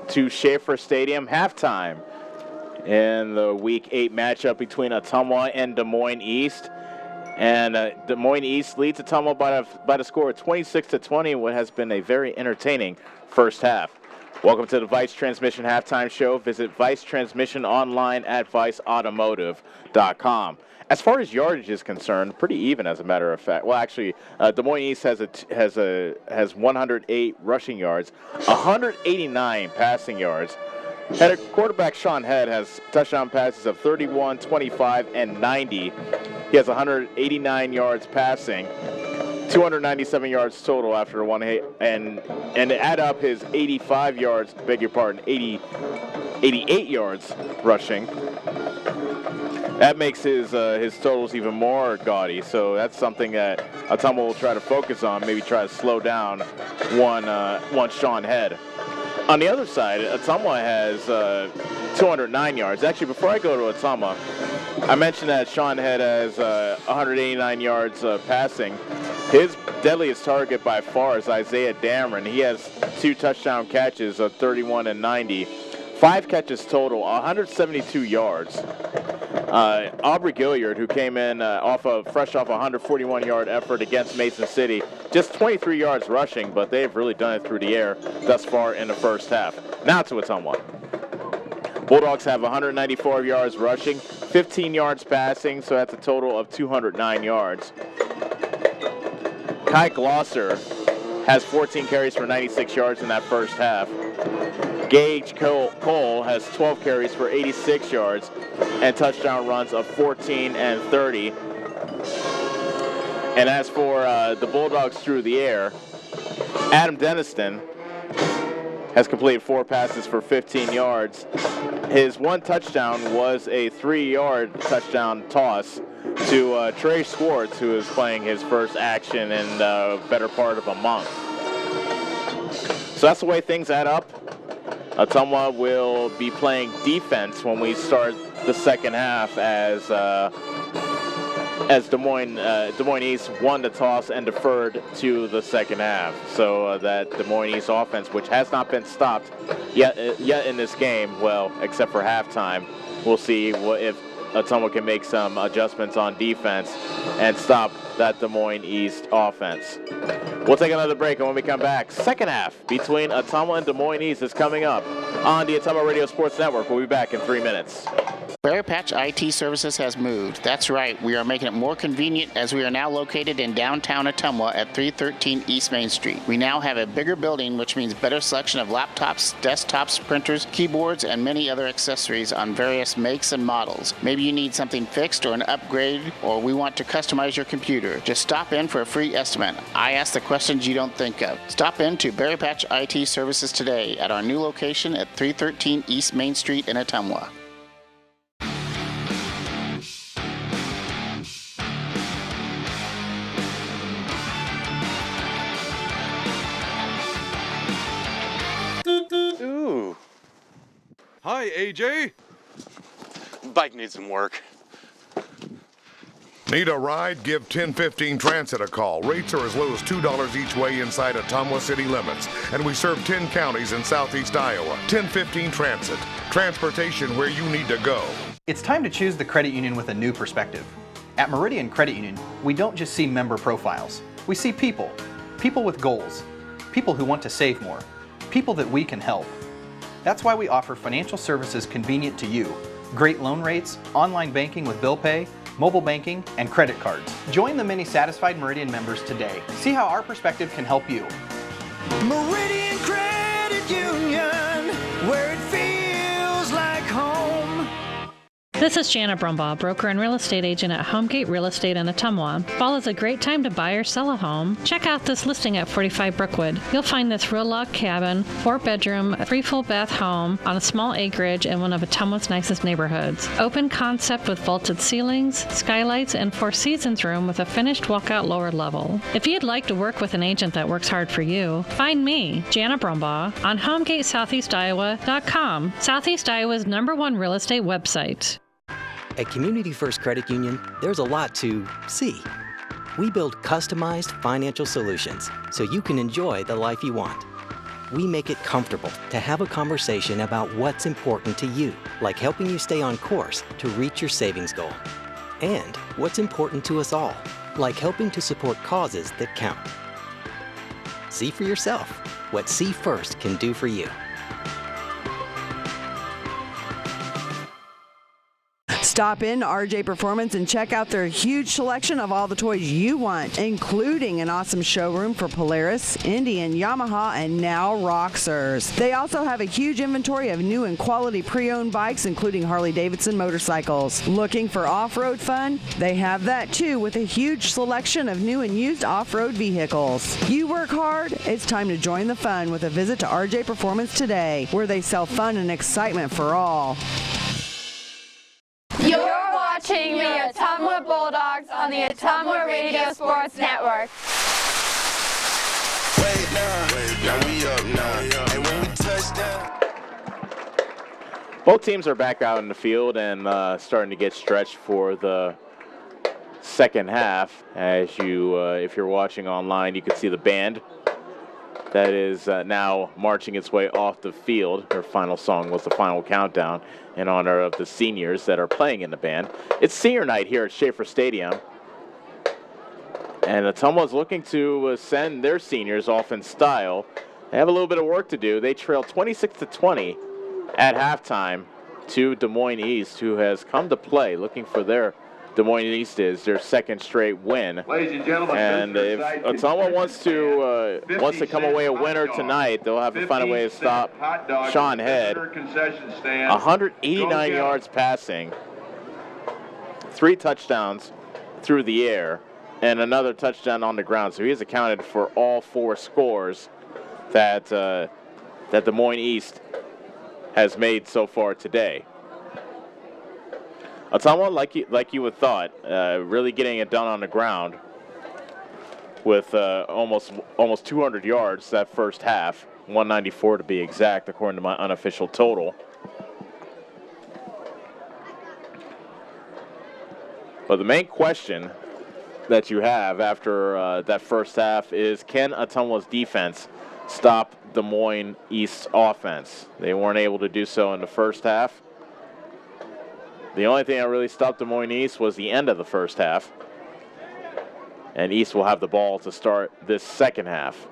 to Schaefer Stadium halftime in the Week 8 matchup between Ottumwa and Des Moines East. And Des Moines East leads Ottumwa by the score of 26-20, what has been a very entertaining first half. Welcome to the Vice Transmission Halftime Show. Visit Vice Transmission online at viceautomotive.com. As far as yardage is concerned, pretty even as a matter of fact. Well, actually, Des Moines East has 108 rushing yards, 189 passing yards. Head quarterback Sean Head has touchdown passes of 31, 25, and 90. He has 189 yards passing, 297 yards total after one hit, and to add up his 85 yards, 88 yards rushing. That makes his totals even more gaudy. So that's something that Ottumwa will try to focus on. Maybe try to slow down one Sean Head. On the other side, Ottumwa has 209 yards. Actually, before I go to Ottumwa, I mentioned that Sean Head has 189 yards passing. His deadliest target by far is Isaiah Dameron. He has 2 touchdown catches of 31 and 90. 5 catches total, 172 yards. Aubrey Gilliard, who came in fresh off a 141-yard effort against Mason City, just 23 yards rushing, but they've really done it through the air thus far in the first half. Now to Ottumwa. Bulldogs have 194 yards rushing, 15 yards passing, so that's a total of 209 yards. Kai Glosser has 14 carries for 96 yards in that first half. Gage Cole has 12 carries for 86 yards and touchdown runs of 14 and 30. And as for the Bulldogs through the air, Adam Deniston has completed 4 passes for 15 yards. His one touchdown was a 3-yard touchdown toss to Trey Schwartz, who is playing his first action in the better part of a month. So that's the way things add up. Ottumwa will be playing defense when we start the second half as Des Moines East won the toss and deferred to the second half. So that Des Moines East offense, which has not been stopped yet in this game, well, except for halftime, we'll see if Ottumwa can make some adjustments on defense and stop that Des Moines East offense. We'll take another break, and when we come back, second half between Ottumwa and Des Moines East is coming up on the Ottumwa Radio Sports Network. We'll be back in 3 minutes. Berry Patch IT Services has moved. That's right, we are making it more convenient as we are now located in downtown Ottumwa at 313 East Main Street. We now have a bigger building, which means better selection of laptops, desktops, printers, keyboards, and many other accessories on various makes and models. Maybe you need something fixed or an upgrade, or we want to customize your computer. Just stop in for a free estimate. I ask the questions you don't think of. Stop in to Berry Patch IT Services today at our new location at 313 East Main Street in Ottumwa. Ooh. Hi, AJ. Bike needs some work. Need a ride? Give 1015 Transit a call. Rates are as low as $2 each way inside Ottumwa city limits. And we serve 10 counties in southeast Iowa. 1015 Transit. Transportation where you need to go. It's time to choose the credit union with a new perspective. At Meridian Credit Union, we don't just see member profiles. We see people. People with goals. People who want to save more. People that we can help. That's why we offer financial services convenient to you. Great loan rates, online banking with bill pay, mobile banking, and credit cards. Join the many satisfied Meridian members today. See how our perspective can help you. Meridian Credit Union, where it feels like home. This is Jana Brumbaugh, broker and real estate agent at Homegate Real Estate in Ottumwa. Fall is a great time to buy or sell a home. Check out this listing at 45 Brookwood. You'll find this real log cabin, 4-bedroom, 3 full bath home on a small acreage in one of Ottumwa's nicest neighborhoods. Open concept with vaulted ceilings, skylights, and 4 seasons room with a finished walkout lower level. If you'd like to work with an agent that works hard for you, find me, Jana Brumbaugh, on HomegateSoutheastIowa.com, Southeast Iowa's #1 real estate website. At Community First Credit Union, there's a lot to see. We build customized financial solutions so you can enjoy the life you want. We make it comfortable to have a conversation about what's important to you, like helping you stay on course to reach your savings goal. And what's important to us all, like helping to support causes that count. See for yourself what See First can do for you. Stop in RJ Performance and check out their huge selection of all the toys you want, including an awesome showroom for Polaris, Indian, Yamaha, and now Roxers. They also have a huge inventory of new and quality pre-owned bikes, including Harley-Davidson motorcycles. Looking for off-road fun? They have that too, with a huge selection of new and used off-road vehicles. You work hard? It's time to join the fun with a visit to RJ Performance today, where they sell fun and excitement for all. You're watching the Ottumwa Bulldogs on the Ottumwa Radio Sports Network. Wait now we up now. And when we touch down. Both teams are back out in the field and starting to get stretched for the second half. As you, if you're watching online, you can see the band that is now marching its way off the field. Their final song was the Final Countdown in honor of the seniors that are playing in the band. It's senior night here at Schaefer Stadium. And Ottumwa is looking to send their seniors off in style. They have a little bit of work to do. They trail 26-20 at halftime to Des Moines East, who has come to play, looking for their Des Moines East is their second straight win. Ladies and gentlemen, and if Ottumwa wants to come away a winner tonight, they'll have to find a way to stop Sean Head. 189 yards passing, 3 touchdowns through the air, and another touchdown on the ground. So he has accounted for all 4 scores that Des Moines East has made so far today. Ottumwa, like you would thought, really getting it done on the ground with almost 200 yards that first half, 194 to be exact, according to my unofficial total. But the main question that you have after that first half is, can Ottumwa's defense stop Des Moines East's offense? They weren't able to do so in the first half. The only thing that really stopped Des Moines East was the end of the first half. And East will have the ball to start this second half.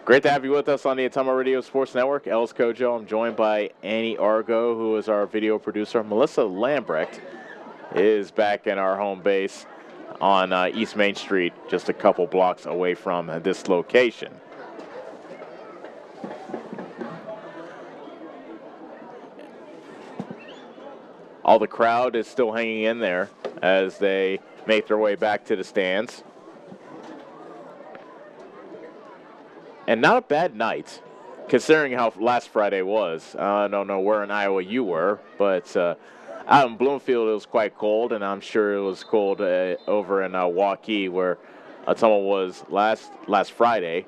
Great to have you with us on the Ottumwa Radio Sports Network. Els Kojo. I'm joined by Annie Argo, who is our video producer. Melissa Lambrecht is back in our home base on East Main Street, just a couple blocks away from this location. All the crowd is still hanging in there as they make their way back to the stands. And not a bad night, considering how last Friday was. I don't know where in Iowa you were, but out in Bloomfield it was quite cold, and I'm sure it was cold over in Waukee, where Ottumwa was last Friday.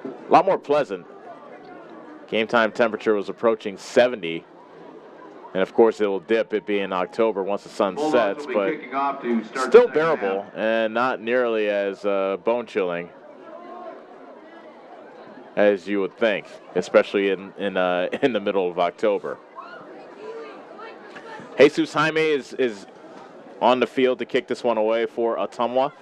A lot more pleasant. Game time temperature was approaching 70. And, of course, it will dip, it being October once the sun sets, but still still bearable and not nearly as bone-chilling as you would think, especially in the middle of October. Jesus Jaime is on the field to kick this one away for Ottumwa.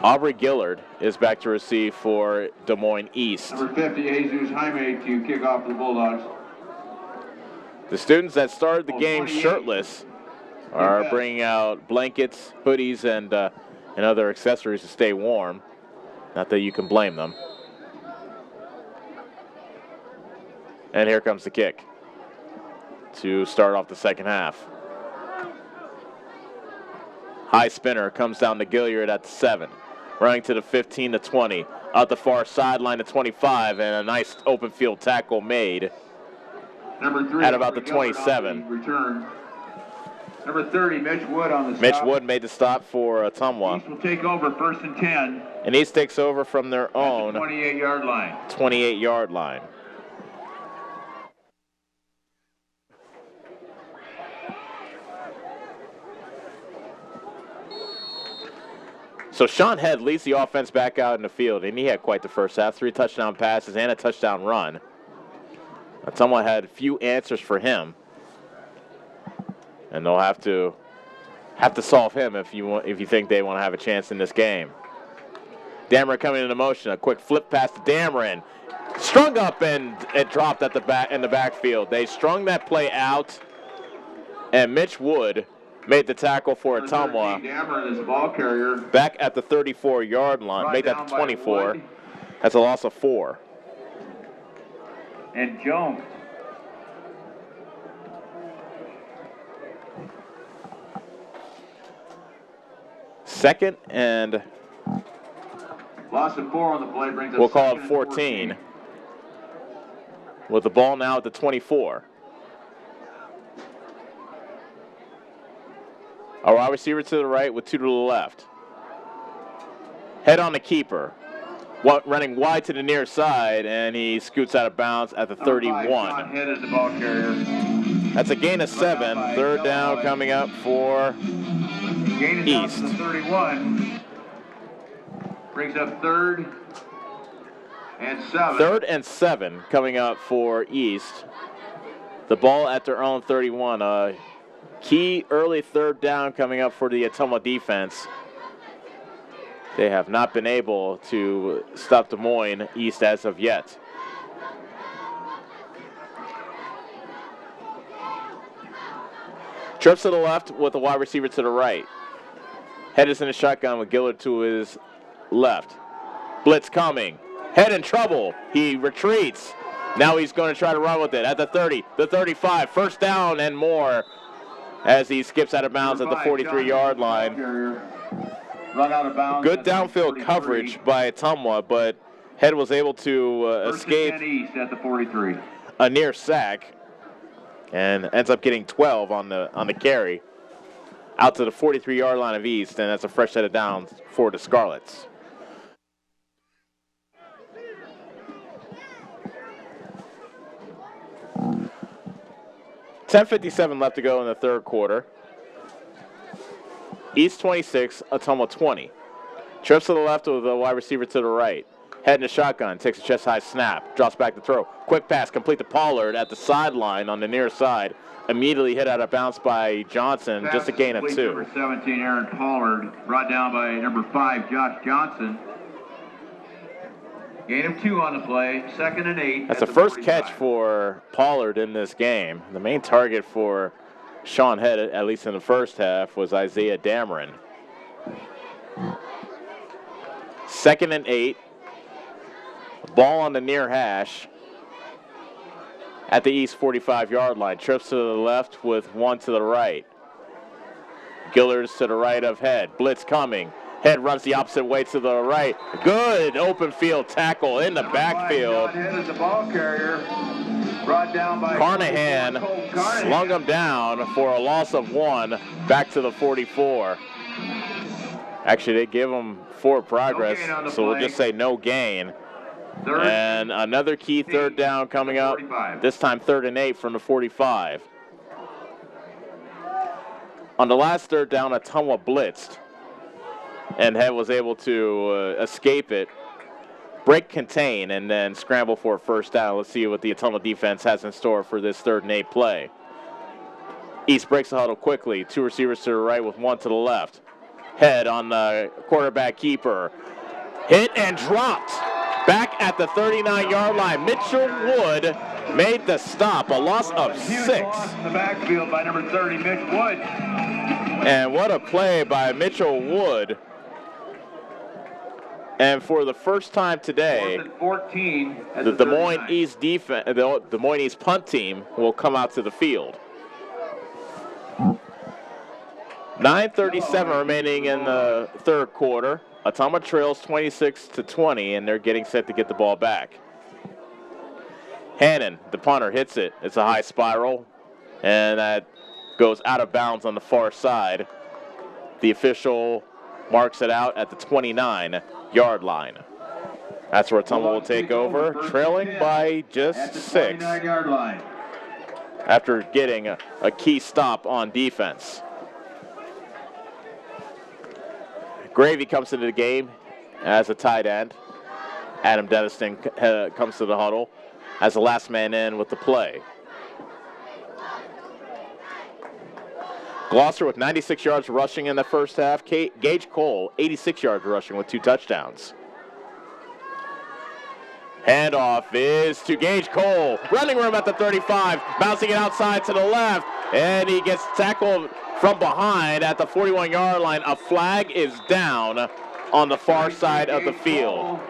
Aubrey Gillard is back to receive for Des Moines East. Number 50, Jesus Jaime to kick off for the Bulldogs. The students that started the game shirtless are bringing out blankets, hoodies, and other accessories to stay warm. Not that you can blame them. And here comes the kick to start off the second half. High spinner comes down to Gilliard at the 7. Running to the 15 to 20. Out the far sideline to 25, and a nice open field tackle made Number 3 at about the 27. Return. Number 30, Mitch Wood on the stop. Mitch Wood made the stop for Ottumwa. East will take over 1st and 10. And East takes over from their own 28-yard line. 28-yard line. So Sean Head leads the offense back out in the field, and he had quite the first half. 3 touchdown passes and a touchdown run. Ottumwa had few answers for him, and they'll have to solve him if you think they want to have a chance in this game. Dameron coming into motion, a quick flip pass to Dameron, strung up and it dropped at the back in the backfield. They strung that play out, and Mitch Wood made the tackle for Ottumwa. Dameron is the ball carrier. Back at the 34-yard line. Make that the 24. That's a loss of 4. And Jones. Second and loss of 4 on the play brings us. We'll call it 14. With the ball now at the 24. A wide receiver to the right with 2 to the left. Head on the keeper. Running wide to the near side, and he scoots out of bounds at the 31. Head is the ball carrier. That's a gain of 7. Third down coming up for Gain is East. Down to the 31. Brings up 3rd and 7. 3rd and 7 coming up for East. The ball at their own 31. Key early 3rd down coming up for the Ottumwa defense. They have not been able to stop Des Moines East as of yet. Trips to the left with a wide receiver to the right. Head is in the shotgun with Gillard to his left. Blitz coming. Head in trouble. He retreats. Now he's going to try to run with it at the 30, the 35. First down and more as he skips out of bounds at the 43-yard line. Run out of bounds. Good downfield coverage by Ottumwa, but Head was able to escape East at the 43. A near sack and ends up getting 12 on the carry out to the 43-yard line of East, and that's a fresh set of downs for the Scarlets. .57 left to go in the third quarter. East 26, Ottumwa 20. Trips to the left with a wide receiver to the right. Head in the shotgun, takes a chest-high snap, drops back to throw. Quick pass, complete to Pollard at the sideline on the near side. Immediately hit out of bounds by Johnson, just a gain of 2. Number 17, Aaron Pollard, brought down by number 5, Josh Johnson. Gain of 2 on the play, 2nd and 8. That's the first 45. Catch for Pollard in this game. The main target for Sean Head, at least in the first half, was Isaiah Dameron. 2nd and 8. Ball on the near hash at the East 45-yard line. Trips to the left with 1 to the right. Gillards to the right of Head. Blitz coming. Head runs the opposite way to the right. Good open field tackle in the backfield. Head is the ball carrier. Brought down by Carnahan slung him down for a loss of 1 back to the 44. Actually, they give them forward progress, No gain on the so we'll play. just say no gain. Third And another key third down coming up, 45. this time 3rd and 8 from the 45. On the last third down, Ottumwa blitzed, and Head was able to escape it, break contain, and then scramble for a first down. Let's see what the Ottumwa defense has in store for this 3rd and 8 play. East breaks the huddle quickly. 2 receivers to the right with 1 to the left. Head on the quarterback keeper. Hit and dropped. Back at the 39-yard line. Mitchell Wood made the stop. A loss of 6. Loss in the backfield by number 30, Mitch Wood. And what a play by Mitchell Wood. And for the first time today, 4th and 14 at the the Des Moines 39. East defense, the Des Moines East punt team will come out to the field. 9:37 remaining in the 3rd quarter. Ottumwa trails 26-20, and they're getting set to get the ball back. Hannon, the punter, hits it. It's a high spiral, and that goes out of bounds on the far side. The official marks it out at the 29-yard line. That's where Ottumwa will take over, trailing by just 6 29-yard line. after getting a key stop on defense. Gravy comes into the game as a tight end. Adam Deniston comes to the huddle as the last man in with the play. Gloucester with 96 yards rushing in the first half. Gage Cole, 86 yards rushing with 2 touchdowns. Handoff is to Gage Cole. Running room at the 35, bouncing it outside to the left, and he gets tackled from behind at the 41-yard line. A flag is down on the far side of the field.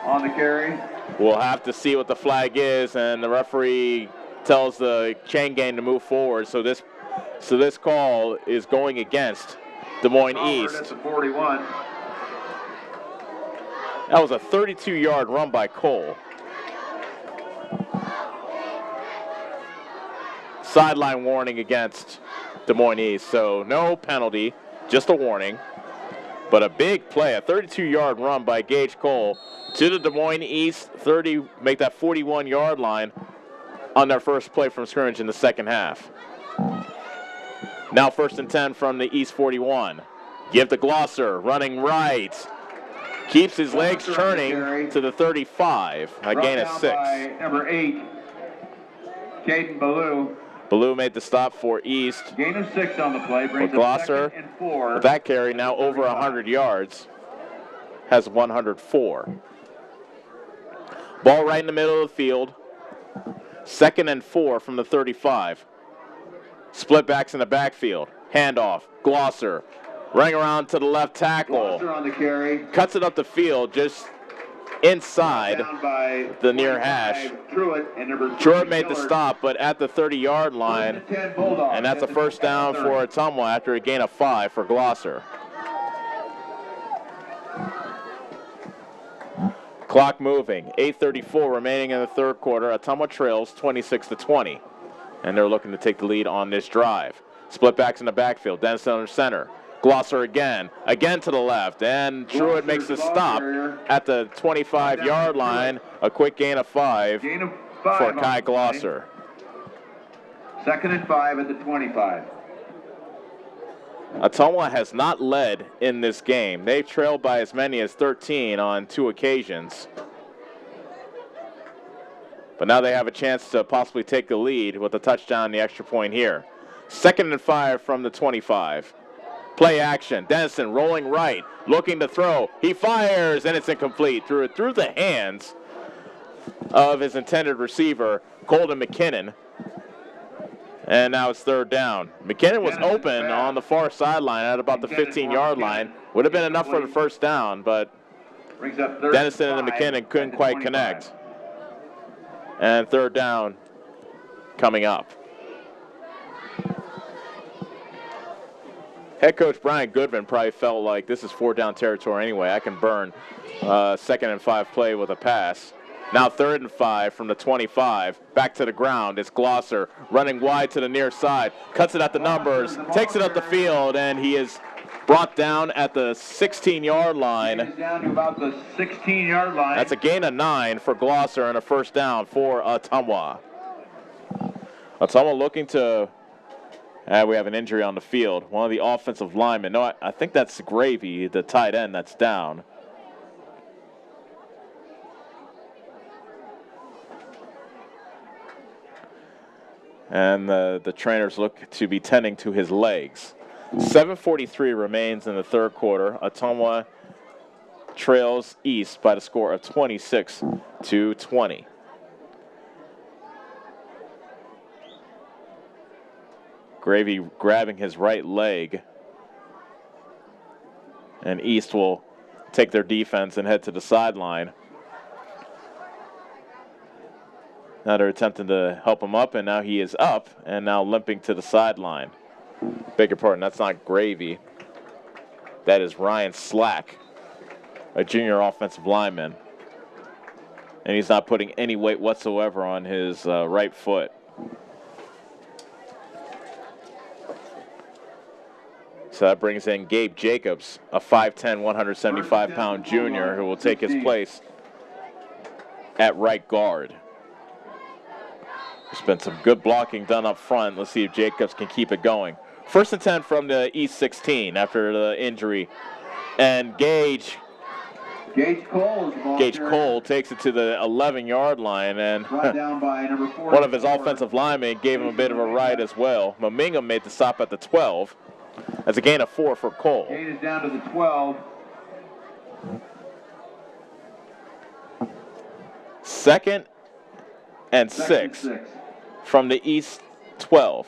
On the carry. We'll have to see what the flag is, and the referee tells the chain gang to move forward. So this call is going against Des Moines East. At the 41. That was a 32-yard run by Cole. Sideline warning against Des Moines East, so no penalty, just a warning. But a big play, a 32-yard run by Gage Cole to the Des Moines East 30, make that 41-yard line on their first play from scrimmage in the second half. Now 1st and 10 from the East 41. Give to Glosser, running right. Keeps his legs turning to the 35, a gain of 6. By number 8, Caden Ballou. Ballou made the stop for East. Gain of 6 on the play, brings But up Glosser, 2nd and 4. with that carry, now over 100 yards, has 104. Ball right in the middle of the field. 2nd and 4 from the 35. Split backs in the backfield. Handoff. Glosser running around to the left tackle. Glosser on the carry. Cuts it up the field just inside the near hash. Truitt made the stop, but at the 30-yard line, and that's a first down for Ottumwa after a gain of 5 for Glosser. Clock moving. 8:34 remaining in the 3rd quarter. Ottumwa trails 26-20, and they're looking to take the lead on this drive. Split backs in the backfield. Denison under center. Glosser again to the left, and Truitt makes the stop at the 25-yard line. A quick gain of 5 for Kai Glosser. 2nd and 5 at the 25. Ottumwa has not led in this game. They've trailed by as many as 13 on 2 occasions. But now they have a chance to possibly take the lead with a touchdown and the extra point here. 2nd and 5 from the 25. Play action. Denison rolling right, looking to throw. He fires, and it's incomplete. Through the hands of his intended receiver, Colton McKinnon. And now it's 3rd down. McKinnon was open on the far sideline at about the 15-yard line. Would have been enough for the first down, but Denison and McKinnon couldn't quite connect. And 3rd down coming up. Head coach Brian Goodman probably felt like this is 4th down territory anyway. I can burn 2nd and 5 play with a pass. Now 3rd and 5 from the 25. Back to the ground. It's Glosser running wide to the near side. Cuts it at the numbers. Takes it up the field, and he is brought down at the 16-yard line. He's down to about the 16-yard line. That's a gain of 9 for Glosser and a first down for Ottumwa. Ottumwa looking to... we have an injury on the field. One of the offensive linemen. No, I think that's Gravy, the tight end, that's down. And the trainers look to be tending to his legs. 7:43 remains in the third quarter. Ottumwa trails East by the score of 26-20. Gravy grabbing his right leg. And East will take their defense and head to the sideline. Now they're attempting to help him up, and now he is up and now limping to the sideline. Beg your pardon, that's not Gravy. That is Ryan Slack, a junior offensive lineman. And he's not putting any weight whatsoever on his right foot. So that brings in Gabe Jacobs, a 5'10", 175-pound junior who will take his place at right guard. There's been some good blocking done up front. Let's see if Jacobs can keep it going. 1st and 10 from the East 16 after the injury. And Gage Cole takes it to the 11-yard line, and down by number 4. One of his offensive linemen gave him a bit of a ride as well. Maminga made the stop at the 12. That's a gain of 4 for Cole. Gain is down to the 12. 2nd and 6 from the East 12.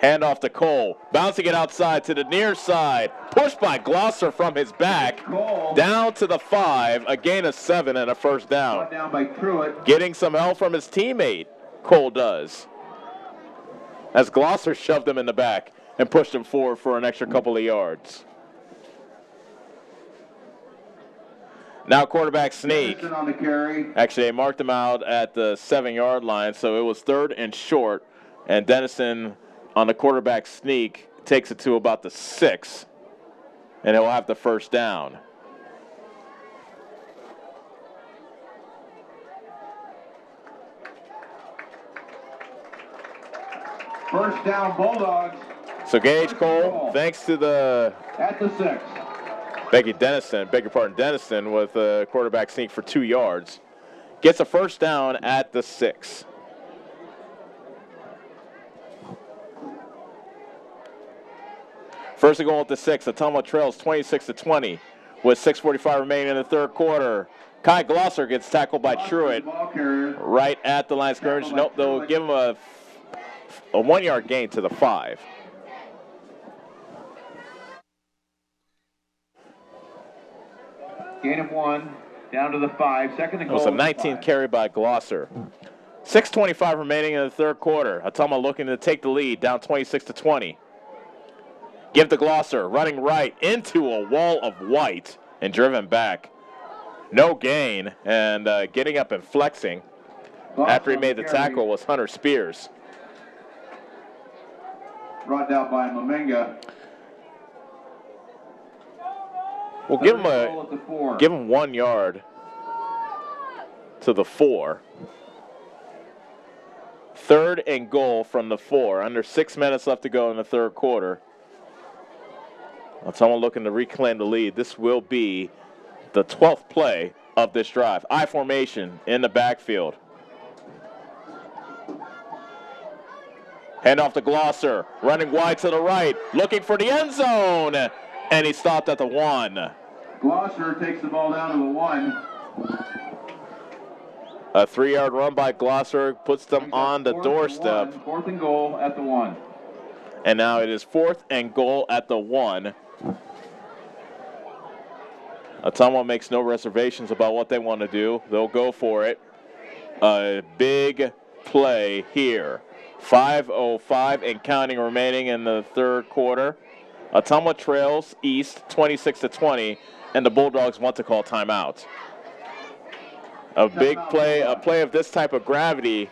Handoff to Cole, bouncing it outside to the near side. Pushed by Glosser from his back. Down to the 5, a gain of 7 and a first down. Down by Pruitt. Getting some help from his teammate, Cole does. As Glosser shoved him in the back and pushed him forward for an extra couple of yards. Now quarterback sneak. On the carry. Actually, they marked him out at the 7-yard line, so it was 3rd and short. And Dennison on the quarterback sneak takes it to about the 6. And he'll have the first down. First down, Bulldogs. So Gage Cole, thanks to the... At the 6. Dennison with a quarterback sneak for 2 yards. Gets a first down at the 6. First and goal at the 6. Ottumwa trails 26-20 with 6:45 remaining in the third quarter. Kai Glosser gets tackled by Truitt right at the line of scrimmage. Nope, they'll give him a 1-yard gain to the 5. Gain of 1, down to the 5. 2nd and It goal. was a 19th carry by Glosser. 6:25 remaining in the third quarter. Ottumwa looking to take the lead, down 26-20. Give to Glosser, running right into a wall of white and driven back. No gain, and getting up and flexing after he made the tackle was Hunter Spears. Brought down by Maminga. We'll give him 1 yard to the 4. 3rd and goal from the 4. Under 6 minutes left to go in the third quarter. Ottumwa looking to reclaim the lead. This will be the 12th play of this drive. I formation in the backfield. Handoff to Glosser, running wide to the right, looking for the end zone, and he stopped at the 1. Glosser takes the ball down to the 1. A 3-yard run by Glosser puts them on the doorstep. 4th and goal at the 1. And now it is 4th and goal at the 1. Ottumwa makes no reservations about what they want to do. They'll go for it. A big play here. 5:05 and counting remaining in the third quarter. Ottumwa trails East 26-20, and the Bulldogs want to call timeout. A big play, a play of this type of gravity.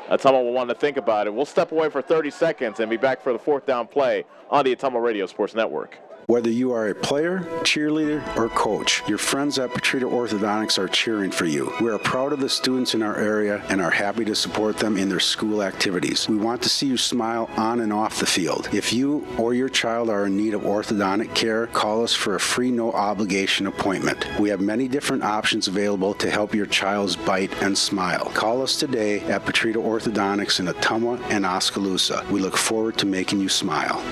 Ottumwa will want to think about it. We'll step away for 30 seconds and be back for the fourth down play on the Ottumwa Radio Sports Network. Whether you are a player, cheerleader, or coach, your friends at Petrita Orthodontics are cheering for you. We are proud of the students in our area and are happy to support them in their school activities. We want to see you smile on and off the field. If you or your child are in need of orthodontic care, call us for a free no-obligation appointment. We have many different options available to help your child's bite and smile. Call us today at Petrita Orthodontics in Ottumwa and Oskaloosa. We look forward to making you smile.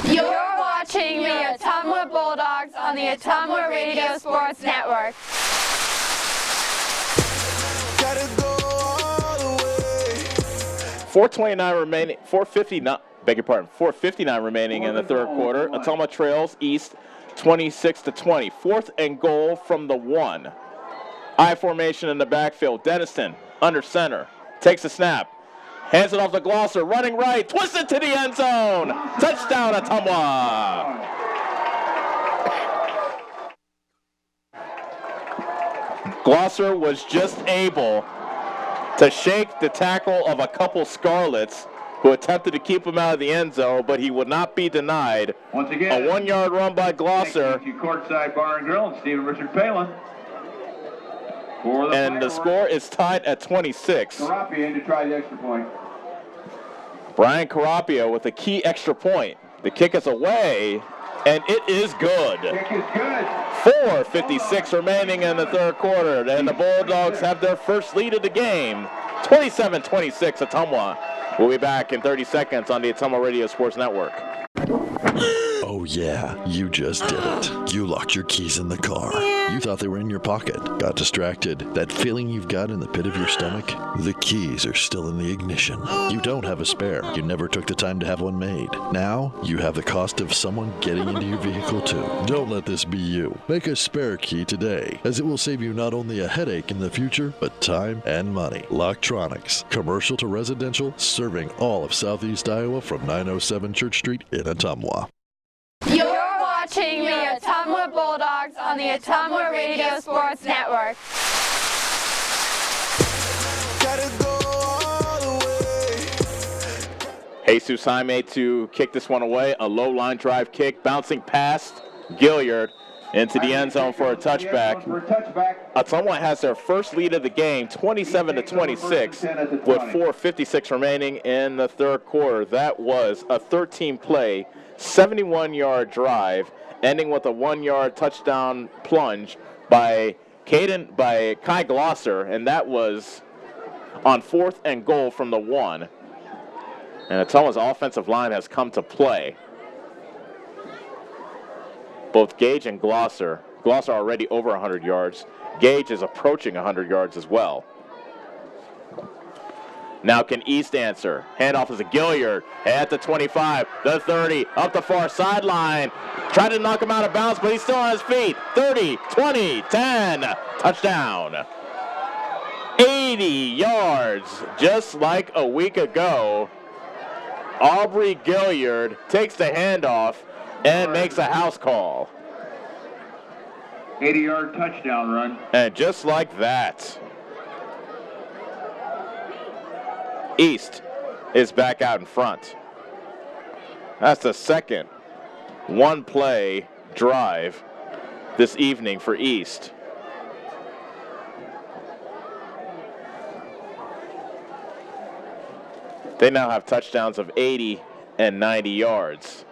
You're watching the Ottumwa Bulldogs on the Ottumwa Radio Sports Network. 4:59 remaining in the third quarter. Ottumwa trails East 26-20. Fourth and goal from the 1. I formation in the backfield. Denniston under center. Takes a snap. Hands it off to Glosser, running right, twisted to the end zone. Touchdown, Ottumwa. Glosser was just able to shake the tackle of a couple Scarlets who attempted to keep him out of the end zone, but he would not be denied. Once again, a 1-yard run by Glosser. Thank you, Courtside Bar and Grill and Stephen Richard Palin. And the score is tied at 26. Carapia in to try the extra point. Brian Carapia with a key extra point. The kick is away, and it is good. Kick is good. 4:56 remaining in the third quarter, and the Bulldogs have their first lead of the game. 27-26 Ottumwa. We'll be back in 30 seconds on the Ottumwa Radio Sports Network. Oh yeah, you just did it. You locked your keys in the car. You thought they were in your pocket. Got distracted. That feeling you've got in the pit of your stomach? The keys are still in the ignition. You don't have a spare. You never took the time to have one made. Now, you have the cost of someone getting into your vehicle too. Don't let this be you. Make a spare key today, as it will save you not only a headache in the future, but time and money. Locktronics. Commercial to residential, serving all of Southeast Iowa from 907 Church Street in Ottumwa. You're watching the Ottumwa Bulldogs on the Ottumwa Radio Sports Network. Jesus Jaime to kick this one away. A low line drive kick, bouncing past Gilliard into the end zone for a touchback. Ottumwa has their first lead of the game, 27-26, with 4:56 remaining in the third quarter. That was a 13-play, 71-yard drive, ending with a 1-yard touchdown plunge by Kai Glosser, and that was on fourth and goal from the 1. And Ottumwa's offensive line has come to play. Both Gage and Glosser already over 100 yards. Gage is approaching 100 yards as well. Now can East answer? Handoff is a Gilliard at the 25, the 30, up the far sideline. Tried to knock him out of bounds, but he's still on his feet. 30, 20, 10, touchdown. 80 yards, just like a week ago. Aubrey Gilliard takes the handoff and makes a house call. 80-yard touchdown run. And just like that, East is back out in front. That's the second one-play drive this evening for East. They now have touchdowns of 80 and 90 yards.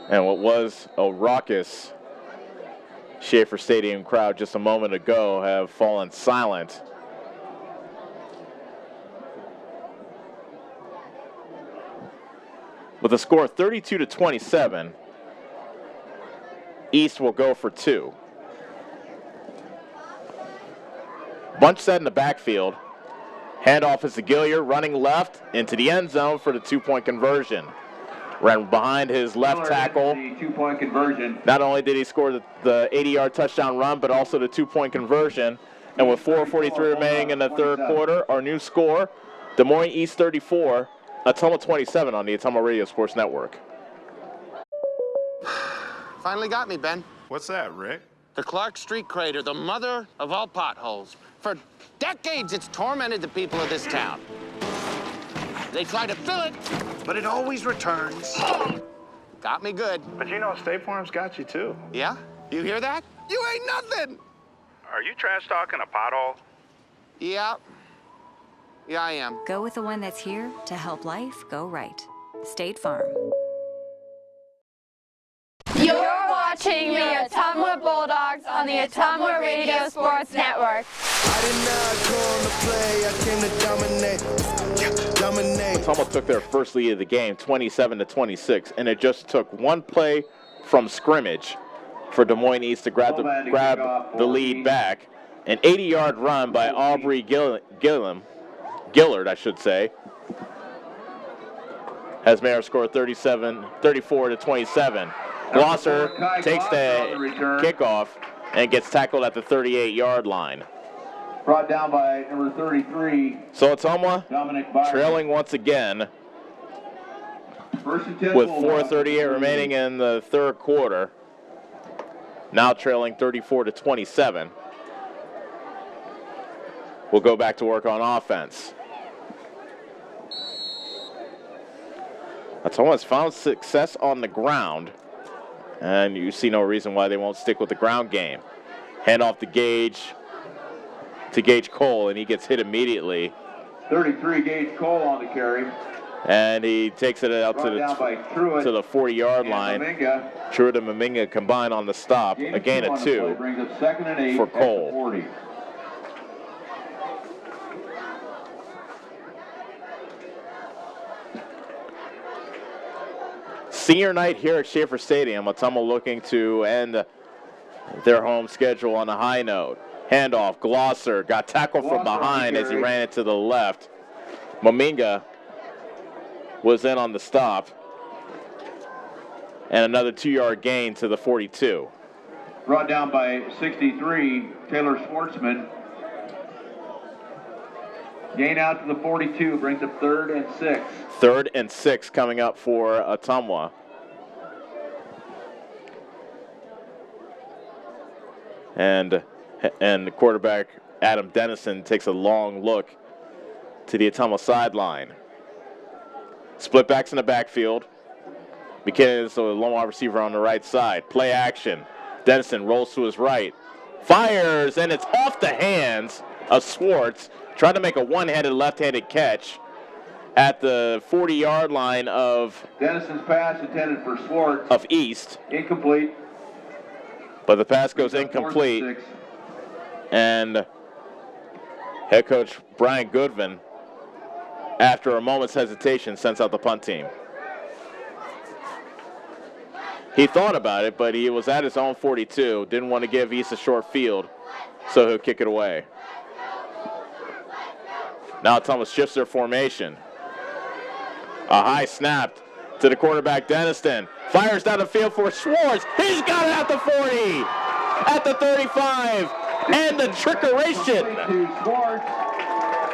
And what was a raucous Schaefer Stadium crowd just a moment ago have fallen silent. With a score of 32-27, East will go for 2. Bunch set in the backfield. Handoff is to Gilliard, running left into the end zone for the 2-point conversion. Ran behind his left tackle. The 2-point conversion. Not only did he score the 80-yard touchdown run, but also the 2-point conversion. And with 4:43 remaining in the third quarter, our new score, Des Moines East 34, Ottumwa 27 on the Ottumwa Radio Sports Network. Finally got me, Ben. What's that, Rick? The Clark Street crater, the mother of all potholes. For decades, it's tormented the people of this town. They try to fill it, but it always returns. Got me good. But you know, State Farm's got you, too. Yeah? You hear that? You ain't nothing! Are you trash talking a pothole? Yeah. Yeah, I am. Go with the one that's here to help life go right. State Farm. You're watching the Ottumwa Bulldogs on the Ottumwa Radio Sports Network. I did not come to play, I came to dominate. Ottumwa took their first lead of the game, 27-26, and it just took one play from scrimmage for Des Moines East to grab the lead back. An 80-yard run by Aubrey Gillard, I should say, has Mayor scored 34-27. Glosser takes the kickoff and gets tackled at the 38-yard line. Brought down by number 33. So Ottumwa trailing once again with 4:38 remaining in the third quarter. Now trailing 34-27. We'll go back to work on offense. Ottumwa's found success on the ground, and you see no reason why they won't stick with the ground game. Hand off to Gage Cole, and he gets hit immediately. 33, Gage Cole on the carry. And he takes it out to the 40-yard line. Truitt and Maminga combine on the stop. A gain of 2 for Cole. Senior night here at Schaefer Stadium. Ottumwa looking to end their home schedule on a high note. Handoff, Glosser got tackled from behind as he ran it to the left. Maminga was in on the stop. And another 2-yard gain to the 42. Brought down by 63, Taylor Schwartzman. Gain out to the 42, brings up 3rd and 6. 3rd and 6 coming up for Ottumwa. And quarterback Adam Dennison takes a long look to the Ottumwa sideline. Split backs in the backfield. McKinnon is the lone wide receiver on the right side. Play action. Dennison rolls to his right. Fires, and it's off the hands of Schwartz. Tried to make a one-handed left-handed catch at the 40-yard line of Dennison's pass intended for Schwartz. Of East. Incomplete. But the pass goes incomplete. And head coach Brian Goodvin, after a moment's hesitation, sends out the punt team. He thought about it, but he was at his own 42. Didn't want to give East a short field, so he'll kick it away. Now Thomas shifts their formation. A high snap to the quarterback, Denniston. Fires down the field for Schwartz. He's got it at the 40, at the 35, and the trickeration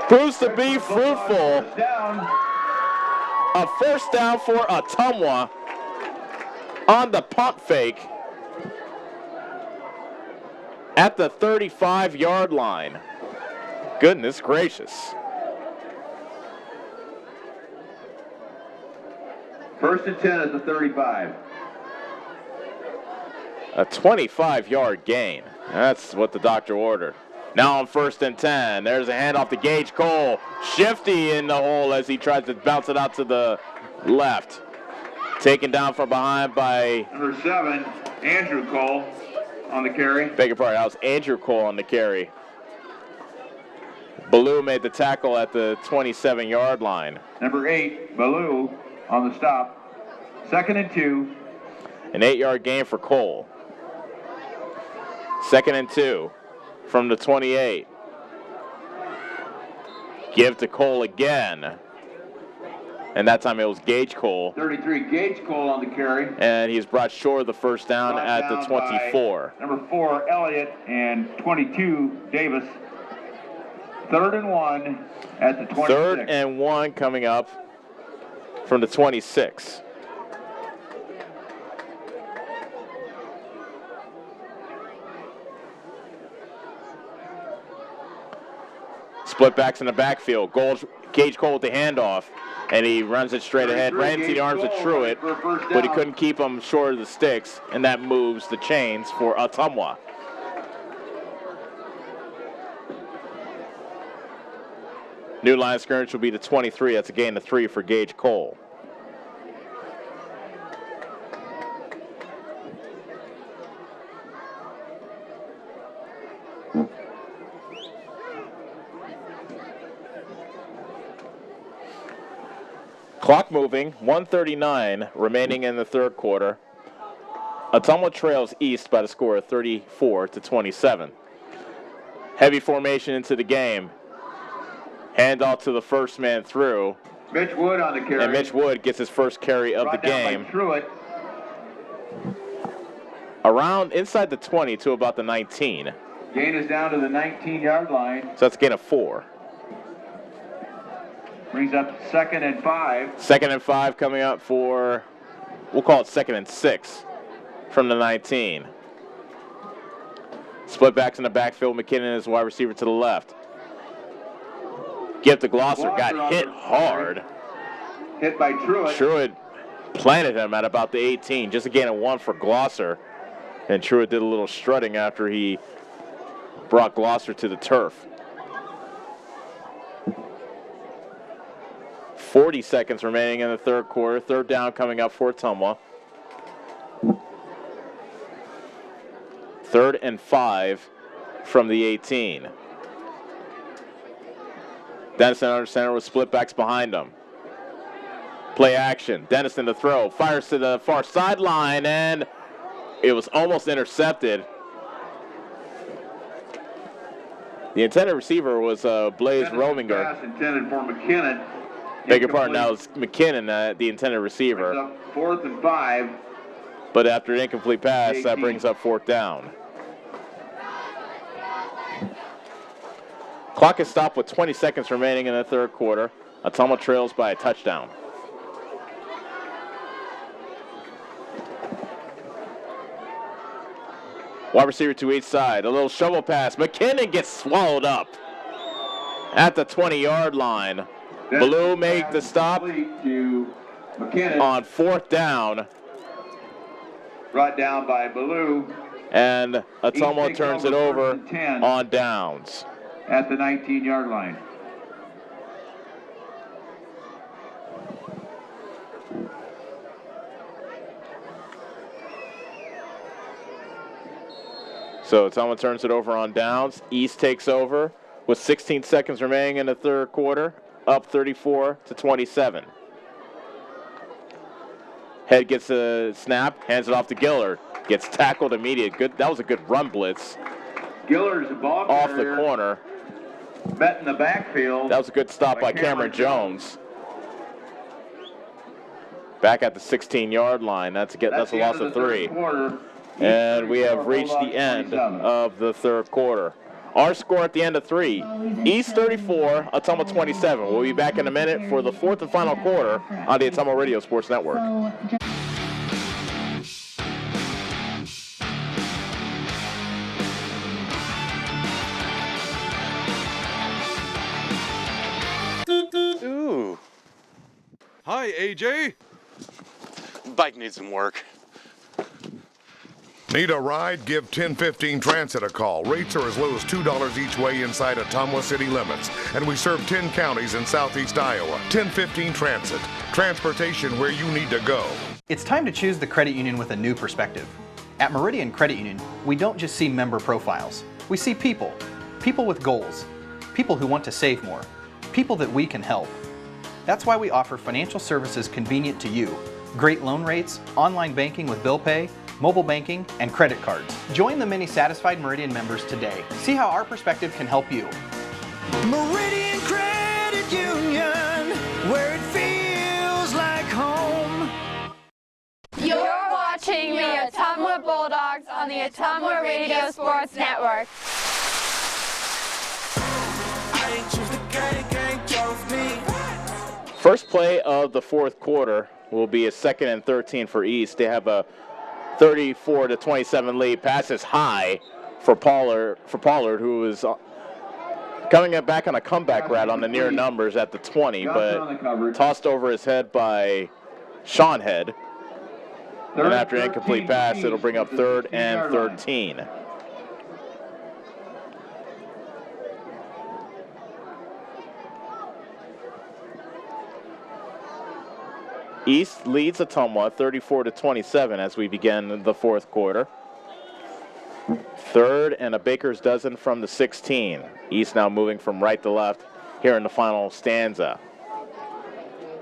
proves to be fruitful. A first down for Ottumwa on the pump fake at the 35-yard line. Goodness gracious. First and 10 at the 35. A 25-yard gain. That's what the doctor ordered. Now on 1st and 10. There's a handoff to Gage Cole. Shifty in the hole as he tries to bounce it out to the left. Taken down from behind by number 7, Andrew Cole on the carry. Beg your pardon, that was Andrew Cole on the carry. Ballou made the tackle at the 27-yard line. Number 8, Ballou on the stop. 2nd and 2. An 8-yard gain for Cole. 2nd and 2 from the 28. Give to Cole again. And that time it was Gage Cole. 33, Gage Cole on the carry. And he's brought short of the first down at the 24. Number 4, Elliott, and 22, Davis. 3rd and 1 at the 26. 3rd and 1 coming up from the 26. Split backs in the backfield. Gage Cole with the handoff, and he runs it straight ahead. Ran into the arms of Truitt, but he couldn't keep him short of the sticks, and that moves the chains for Ottumwa. New line of scrimmage will be the 23. That's a gain of 3 for Gage Cole. Clock moving, 1:39 remaining in the third quarter. Ottumwa trails East by the score of 34-27. Heavy formation into the game. Handoff to the first man through. Mitch Wood on the carry. And Mitch Wood gets his first carry of the game. Around inside the 20 to about the 19. Gain is down to the 19-yard line. So that's a gain of 4. Brings up 2nd and 5. 2nd and 5 coming up for, we'll call it 2nd and 6 from the 19. Split backs in the backfield. McKinnon is wide receiver to the left. Give to Glosser. Got hit hard. Hit by Truitt. Truitt planted him at about the 18. Just a gain of 1 for Glosser. And Truitt did a little strutting after he brought Glosser to the turf. 40 seconds remaining in the third quarter. Third down coming up for Ottumwa. 3rd and 5 from the 18. Dennison under center with split backs behind him. Play action. Dennison to throw. Fires to the far sideline, and it was almost intercepted. The intended receiver was Blaze Rominger. Pass intended for McKinnon. Beg your pardon, now it's McKinnon, the intended receiver. Brings up 4th and 5. But after an incomplete pass, that brings up 4th down. Clock is stopped with 20 seconds remaining in the third quarter. Ottumwa trails by a touchdown. Wide receiver to each side. A little shovel pass. McKinnon gets swallowed up at the 20-yard line. Blue make the stop to McKinnon. On 4th down. Brought down by Ballou. And Ottumwa turns it over on downs. At the 19-yard line. So Ottumwa turns it over on downs. East takes over with 16 seconds remaining in the third quarter, up 34-27. Head gets a snap, hands it off to Gillard. Gets tackled immediately. Good. That was a good run blitz. Gillard's a ball off the corner. Met in the backfield. That was a good stop by Cameron Jones. Back at the 16-yard line. That's a loss of 3. And we have reached the end of the third quarter. Our score at the end of 3, East 34, Ottumwa 27. We'll be back in a minute for the 4th and final quarter on the Ottumwa Radio Sports Network. Ooh. Hi, AJ. Bike needs some work. Need a ride? Give 1015 Transit a call. Rates are as low as $2 each way inside Ottumwa city limits. And we serve 10 counties in southeast Iowa. 1015 Transit. Transportation where you need to go. It's time to choose the credit union with a new perspective. At Meridian Credit Union, we don't just see member profiles. We see people. People with goals. People who want to save more. People that we can help. That's why we offer financial services convenient to you. Great loan rates, online banking with bill pay, mobile banking, and credit cards. Join the many satisfied Meridian members today. See how our perspective can help you. Meridian Credit Union, where it feels like home. You're watching the Ottumwa Bulldogs on the Ottumwa Radio Sports Network. First play of the fourth quarter will be a 2nd and 13 for East. They have a 34-27 lead. Passes high for Pollard, who is Coming back on a comeback route on the near numbers at the 20, but tossed over his head by Sean Head. And after an incomplete pass, it'll bring up 3rd and 13. East leads Ottumwa 34-27 as we begin the 4th quarter. 3rd and a baker's dozen from the 16. East now moving from right to left here in the final stanza.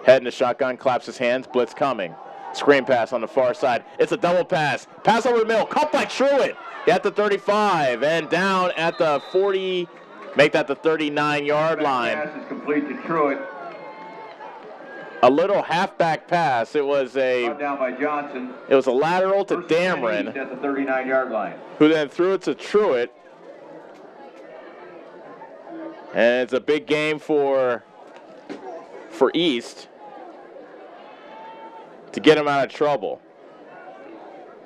Head in the shotgun, claps his hands, blitz coming. Screen pass on the far side. It's a double pass. Pass over the middle, caught by Truitt at the 35 and down at the 40, make that the 39-yard line. Pass is complete to Truitt. A little halfback pass. It was Brought down by Johnson. It was a lateral to Dameron, At the 39-yard line. who then threw it to Truitt. And it's a big game for East to get him out of trouble.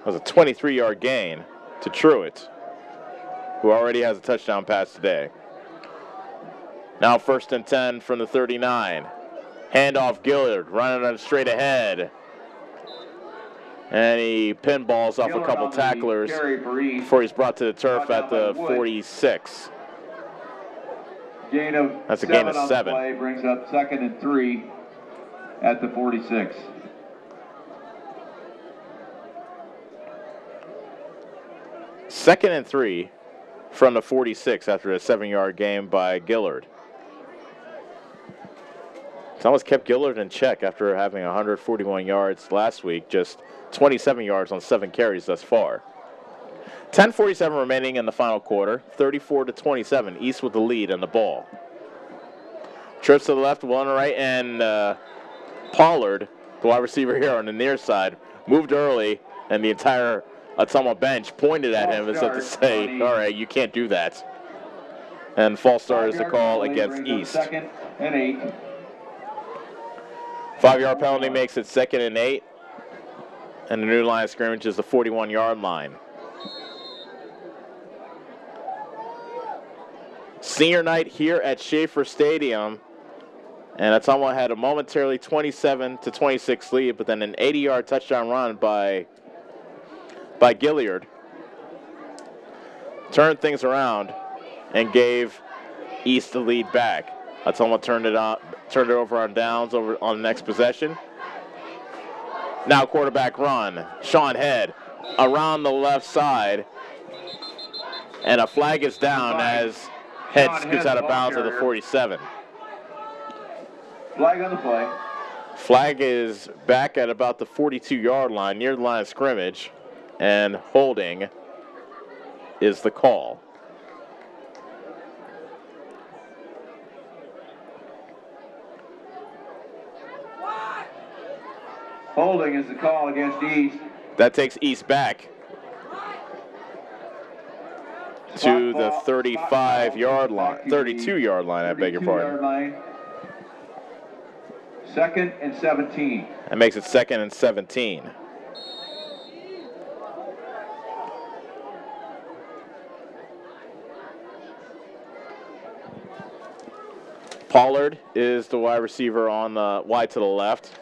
It was a 23-yard gain to Truitt, who already has a touchdown pass today. Now 1st and 10 from the 39. Handoff Gillard, running on straight ahead. And he pinballs off a couple tacklers before he's brought to the turf at the 46. That's a gain of 7. Play brings up 2nd and 3 at the 46. Second and 3 from the 46 after a 7-yard gain by Gillard. Thomas kept Gillard in check after having 141 yards last week, just 27 yards on 7 carries thus far. 10:47 remaining in the final quarter, 34-27, East with the lead and the ball. Trips to the left, one to the right, and Pollard, the wide receiver here on the near side, moved early, and the entire Ottumwa bench pointed at him as if to say, all right, you can't do that. And false start is the call against East. 2nd and 8. 5-yard penalty makes it 2nd and 8. And the new line of scrimmage is the 41-yard line. Senior night here at Schaefer Stadium. And Ottumwa had a momentarily 27-26 lead, but then an 80-yard touchdown run by Gilliard turned things around and gave East the lead back. Ottumwa turned it over on downs over on the next possession. Now quarterback run. Sean Head around the left side. And a flag is down as Head scoots out of bounds at the 47. Flag on the play. Flag is back at about the 42-yard line, near the line of scrimmage. And holding is the call. Holding is the call against East. That takes East back to the 35-yard line, 32-yard line, I beg your pardon. Line. 2nd and 17. That makes it 2nd and 17. Pollard is the wide receiver on the wide to the left.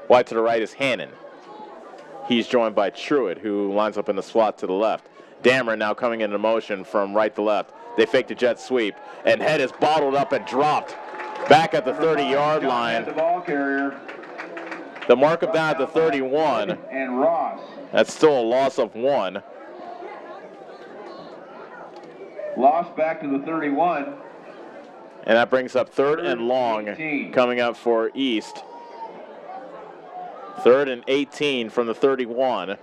Wide to the right is Hannon. He's joined by Truitt, who lines up in the slot to the left. Dameron now coming into motion from right to left. They fake the jet sweep, and Head is bottled up and dropped back at the 30-yard line. The ball carrier. The markup down at the 31. And Ross. That's still a loss of 1. Lost back to the 31. And that brings up 3rd and long 18. Coming up for East. 3rd and 18 from the 31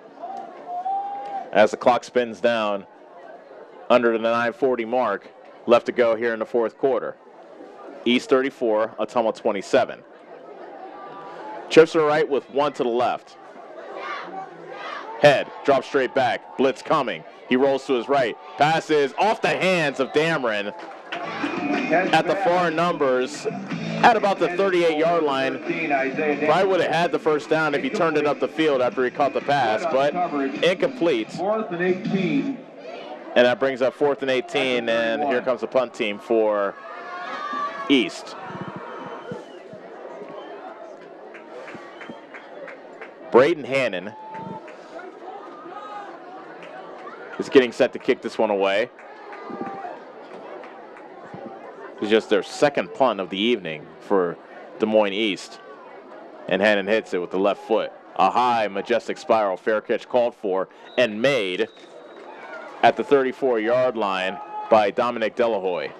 as the clock spins down under the 9:40 mark. Left to go here in the 4th quarter. East 34, Ottumwa 27. Trips to the right with 1 to the left. Head drops straight back. Blitz coming. He rolls to his right. Passes off the hands of Dameron at the far numbers at about the 38-yard line. Probably would have had the first down if he turned it up the field after he caught the pass, but incomplete. 4th and 18. And that brings up 4th and 18, and here comes the punt team for East. Braden Hannon is getting set to kick this one away. It's just their second punt of the evening for Des Moines East. And Hannon hits it with the left foot. A high, majestic spiral, fair catch called for and made at the 34-yard line by Dominic Delahoy.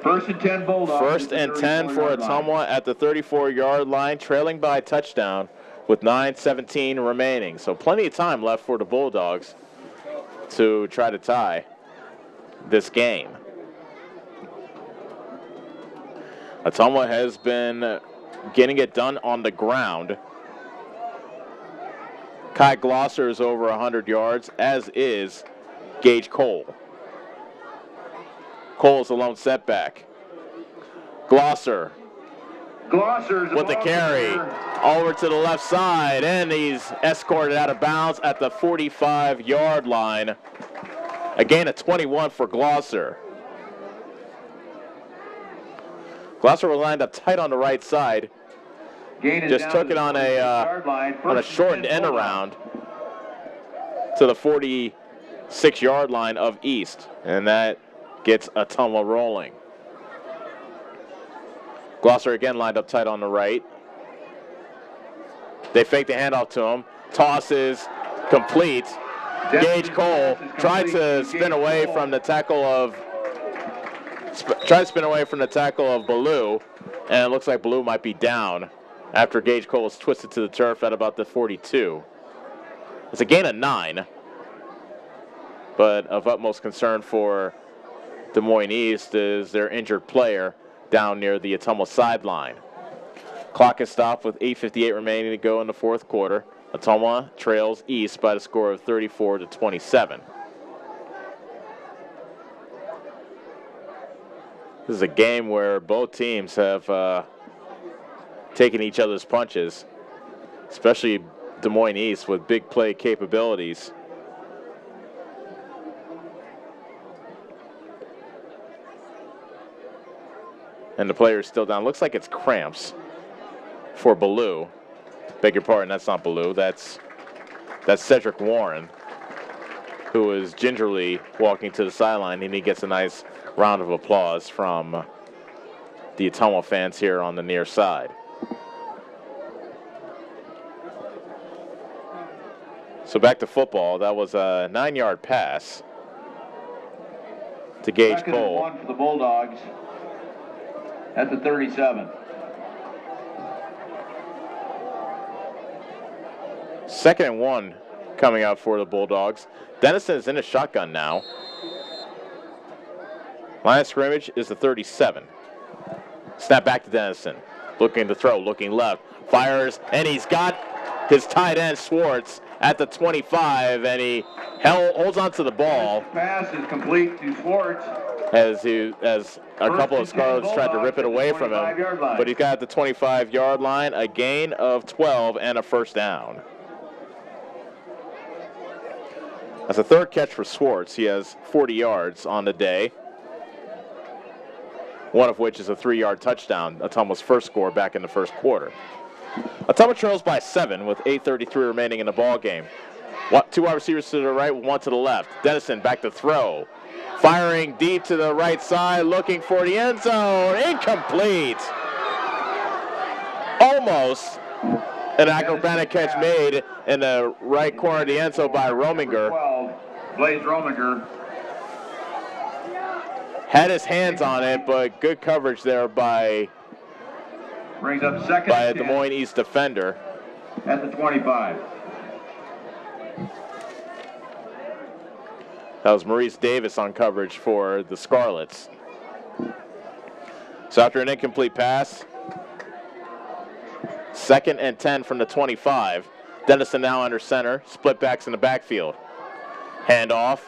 First and 10 Bulldogs. First and 10 for Ottumwa at the 34-yard line, trailing by a touchdown with 9:17 remaining. So plenty of time left for the Bulldogs to try to tie this game. Ottumwa has been getting it done on the ground. Kai Glosser is over 100 yards, as is Gage Cole. Cole's the lone setback. Glosser with the carry over to the left side, and he's escorted out of bounds at the 45-yard line. A gain of 21 for Glosser. Glosser was lined up tight on the right side. Just took it on a shortened end around to the 46-yard line of East, and that gets Ottumwa rolling. Glosser again lined up tight on the right. They fake the handoff to him. Toss is complete. Gage Cole tried to spin away from the tackle of Ballou, and it looks like Ballou might be down after Gage Cole was twisted to the turf at about the 42. It's a gain of 9, but of utmost concern for Des Moines East is their injured player down near the Ottumwa sideline. Clock is stopped with 8:58 remaining to go in the fourth quarter. Ottumwa trails East by the score of 34-27. This is a game where both teams have taken each other's punches, especially Des Moines East with big play capabilities. And the player is still down. Looks like it's cramps for Ballou. Beg your pardon, that's not Ballou. That's Cedric Warren, who is gingerly walking to the sideline, and he gets a nice round of applause from the Ottumwa fans here on the near side. So back to football. That was a 9-yard pass to Gage Second Cole. and 1 for the Bulldogs at the 37. Second and 1 coming out for the Bulldogs. Dennison is in a shotgun now. Line of scrimmage is the 37. Snap back to Dennison. Looking to throw, looking left. Fires, and he's got his tight end, Schwartz, at the 25, and he holds on to the ball. Pass is complete to Schwartz. As a couple of Scarlets tried to rip it away from him. But he's got the 25-yard line, a gain of 12, and a first down. That's a third catch for Schwartz. He has 40 yards on the day, one of which is a 3-yard touchdown, Ottumwa's first score back in the first quarter. Ottumwa trails by 7 with 8:33 remaining in the ball game. 2 wide receivers to the right, 1 to the left. Dennison back to throw. Firing deep to the right side, looking for the end zone. Incomplete. Almost an acrobatic catch made in the right corner of the end zone by Rominger. 12, Blaze Rominger. Had his hands on it, but good coverage there by Brings up second a Des Moines East defender. At the 25. That was Maurice Davis on coverage for the Scarlets. So after an incomplete pass, second and 10 from the 25. Dennison now under center, split backs in the backfield. Handoff,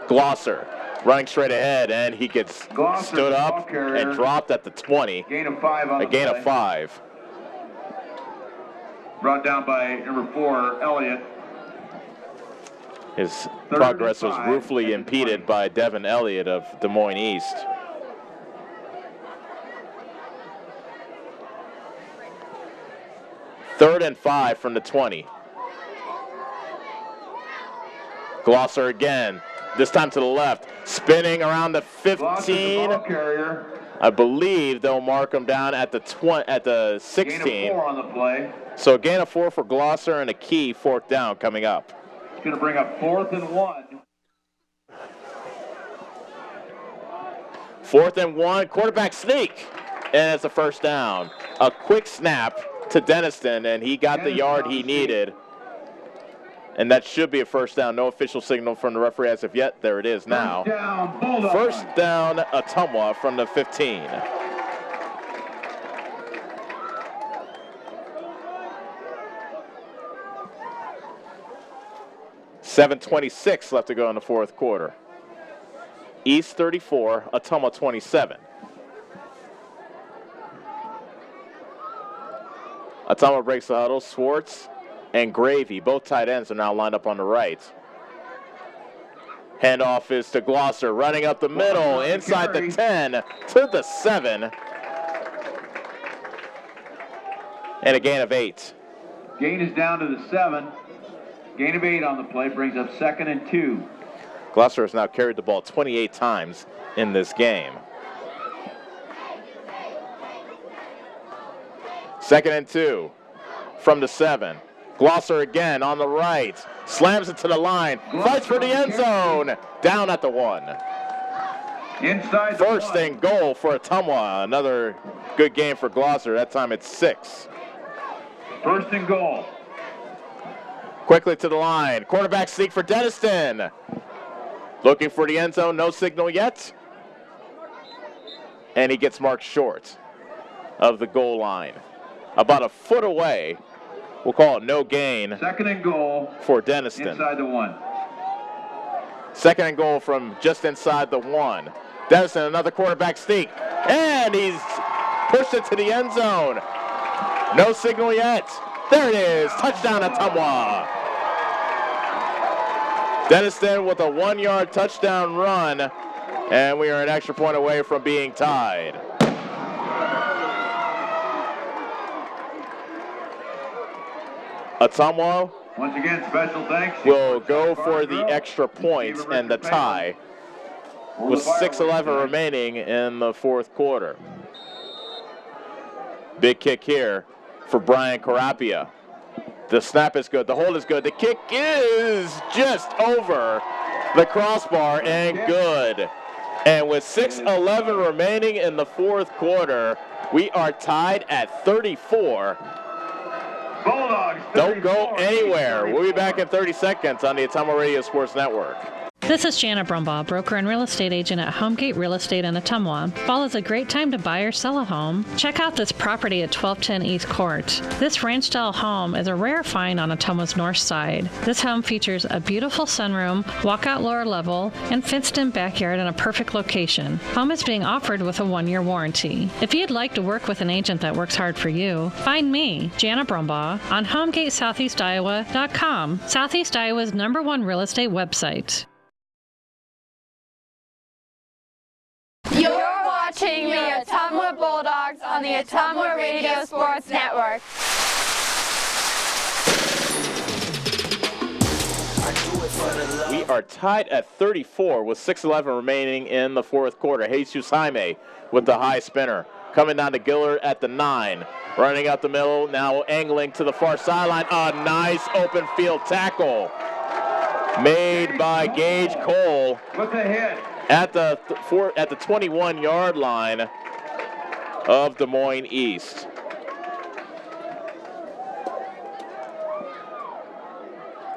Glosser running straight ahead, and he gets stood up and dropped at the 20. Gain of 5 on a gain of 5. brought down by number 4, Elliott. His progress was ruefully impeded by Devin Elliott of Des Moines East. Third and 5 from the 20. Glosser again, this time to the left, spinning around the 15. I believe they'll mark him down at the 16. Gain of 4 on the play. So a gain of 4 for Glosser and a key fourth down coming up. It's going to bring up 4th and 1. 4th and 1, quarterback sneak, and it's a first down. A quick snap to Denniston, and he got the yard he needed. And that should be a first down. No official signal from the referee as of yet. There it is now. First down, Ottumwa from the 15. .7:26 left to go in the fourth quarter. East 34, Ottumwa 27. Ottumwa breaks the huddle. Swartz and Gravy, both tight ends, are now lined up on the right. Handoff is to Glosser, running up the middle, inside the 10 to the 7. And a gain of 8. Gain is down to the 7. Gain of 8 on the play brings up 2nd and 2. Glosser has now carried the ball 28 times in this game. 2nd and 2 from the 7. Glosser again on the right, slams it to the line, fights for the end zone, down at the 1. Inside First and goal for Ottumwa. Another good game for Glosser. That time it's 6. First and goal. Quickly to the line. Quarterback sneak for Denniston. Looking for the end zone. No signal yet. And he gets marked short of the goal line. About a foot away. We'll call it no gain. 2nd and goal for Denniston. Inside the 1. 2nd and goal from just inside the 1. Denniston, another quarterback sneak. And he's pushed it to the end zone. No signal yet. There it is. Touchdown Ottumwa. Denniston with a 1-yard touchdown run. And we are an extra point away from being tied. Ottumwa once again, special thanks. Will go for the extra point and the tie with 6:11 remaining in the fourth quarter. Big kick here for Brian Carapia. The snap is good. The hold is good. The kick is just over the crossbar and good. And with 6:11 remaining in the fourth quarter, we are tied at 34. Bulldogs. Don't go anywhere. We'll be back in 30 seconds on the Ottumwa Radio Sports Network. This is Janet Brumbaugh, broker and real estate agent at Homegate Real Estate in Ottumwa. Fall is a great time to buy or sell a home. Check out this property at 1210 East Court. This ranch-style home is a rare find on Ottumwa's north side. This home features a beautiful sunroom, walkout lower level, and fenced-in backyard in a perfect location. Home is being offered with a 1-year warranty. If you'd like to work with an agent that works hard for you, find me, Janet Brumbaugh, on HomegateSoutheastIowa.com, Southeast Iowa's #1 real estate website. You're watching the Ottumwa Bulldogs on the Ottumwa Radio Sports Network. We are tied at 34 with 6:11 remaining in the fourth quarter. Jesus Jaime with the high spinner. Coming down to Gillard at the 9. Running out the middle, now angling to the far sideline. A nice open field tackle made by Gage Cole. With the hit. At the 21-yard line of Des Moines East.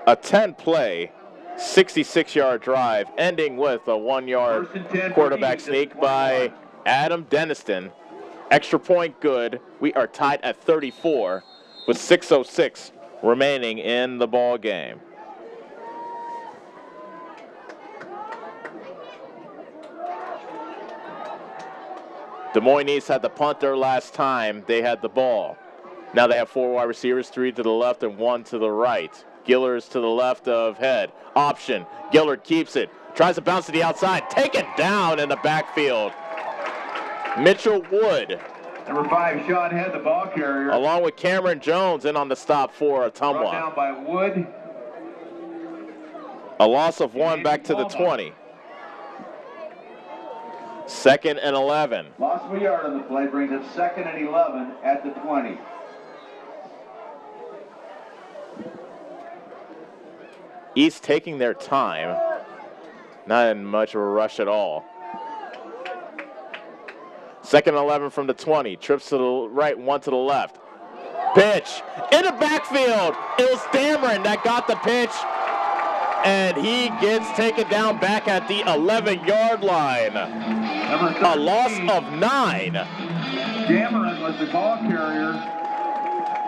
A 10-play, 66-yard drive, ending with a 1-yard quarterback sneak by Adam Denniston. Extra point good. We are tied at 34 with 6:06 remaining in the ball game. Des Moines East had the punter last time they had the ball. Now they have 4 wide receivers, 3 to the left and 1 to the right. Gillard's to the left of Head. Option. Gillard keeps it. Tries to bounce to the outside. Taken down in the backfield. Mitchell Wood. Number 5, Sean Head, the ball carrier. Along with Cameron Jones in on the stop for Ottumwa. Brought down by Wood. A loss of 1 back to the 20. 2nd and 11. Loss of a yard on the play brings it 2nd and 11 at the 20. East taking their time. Not in much of a rush at all. 2nd and 11 from the 20. Trips to the right, 1 to the left. Pitch in the backfield. It was Dameron that got the pitch. And he gets taken down back at the 11-yard line. A loss of 9. Dameron was the ball carrier.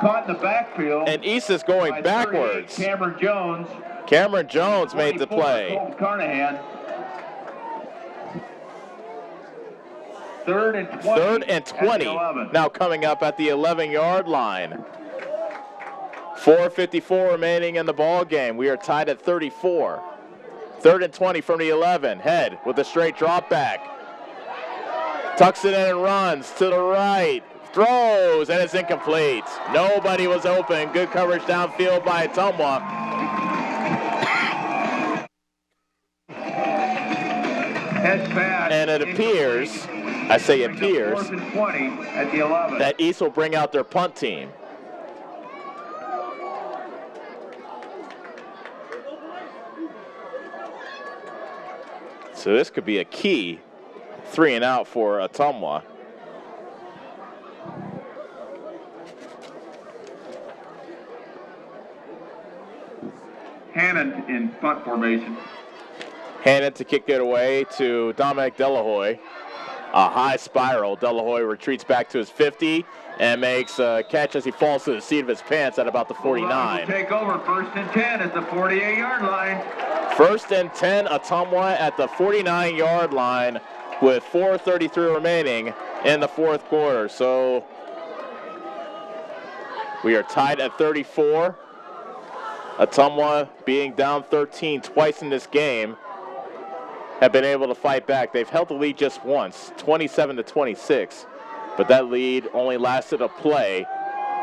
Caught in the backfield. And East is going backwards. Cameron Jones. Cameron Jones made the play. Carnahan. 3rd and 20. 3rd and 20. Now coming up at the 11-yard line. 4:54 remaining in the ball game. We are tied at 34. 3rd and 20 from the 11. Head with a straight drop back. Tucks it in and runs to the right. Throws, and it's incomplete. Nobody was open. Good coverage downfield by Ottumwa. And it appears, I say appears, 4th and 20 at the 11. that East will bring out their punt team. So this could be a key 3 and out for Ottumwa. Hannon in punt formation. Hannon to kick it away to Dominic Delahoy. A high spiral. Delahoy retreats back to his 50 and makes a catch as he falls to the seat of his pants at about the 49. Take over 1st and 10 at the 48-yard line. 1st and 10, Ottumwa at the 49-yard line with 4:33 remaining in the 4th quarter. So we are tied at 34. Ottumwa, being down 13 twice in this game, have been able to fight back. They've held the lead just once, 27-26, but that lead only lasted a play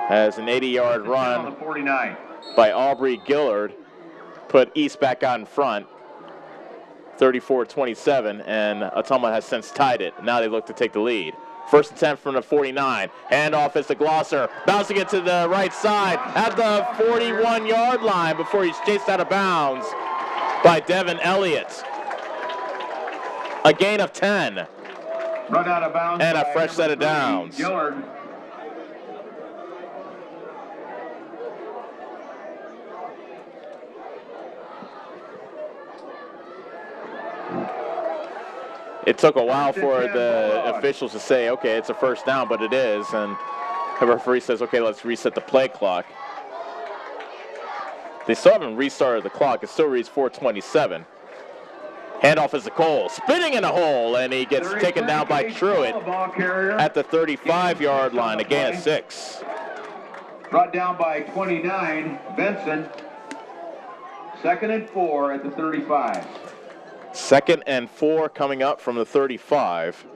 as an 80-yard run on the 49 by Aubrey Gillard put East back out in front, 34-27, and Ottumwa has since tied it. Now they look to take the lead. 1st and 10 from the 49. Handoff is to Glosser, bouncing it to the right side at the 41-yard line before he's chased out of bounds by Devin Elliott. A gain of 10. Run out of bounds. And a fresh set of downs. Gillard. It took a while for the officials to say, okay, it's a first down, but it is. And the referee says, okay, let's reset the play clock. They still haven't restarted the clock. It still reads 4:27. Handoff is to Cole, spinning in a hole, and he gets taken down by Truitt at the 35-yard line, a gain of 6. Brought down by 29, Benson. 2nd and 4 at the 35. 2nd and 4 coming up from the 35.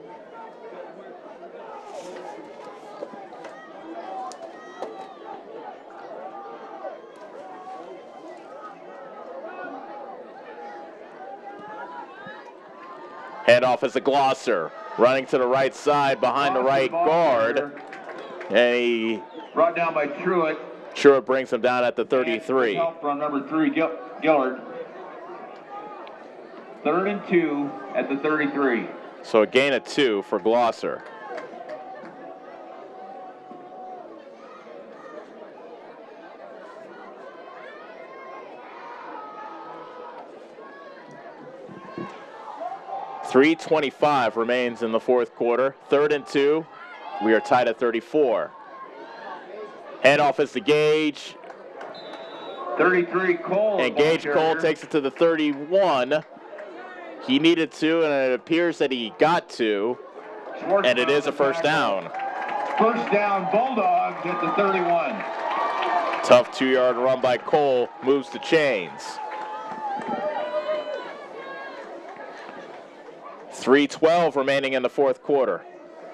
Handoff is a Glosser, running to the right side behind the right guard. And he brought down by Truitt. Truitt brings him down at the 33. Help from number 3, Gillard. 3rd and 2 at the 33. So a gain of 2 for Glosser. .325 remains in the 4th quarter. 3rd and 2. We are tied at 34. Handoff is to Gage. 33, Cole. And Gage Cole takes it to the 31. He needed to, and it appears that he got to. And it is a first down. First down, Bulldogs at the 31. Tough 2-yard run by Cole, moves the chains. 3:12 remaining in the fourth quarter.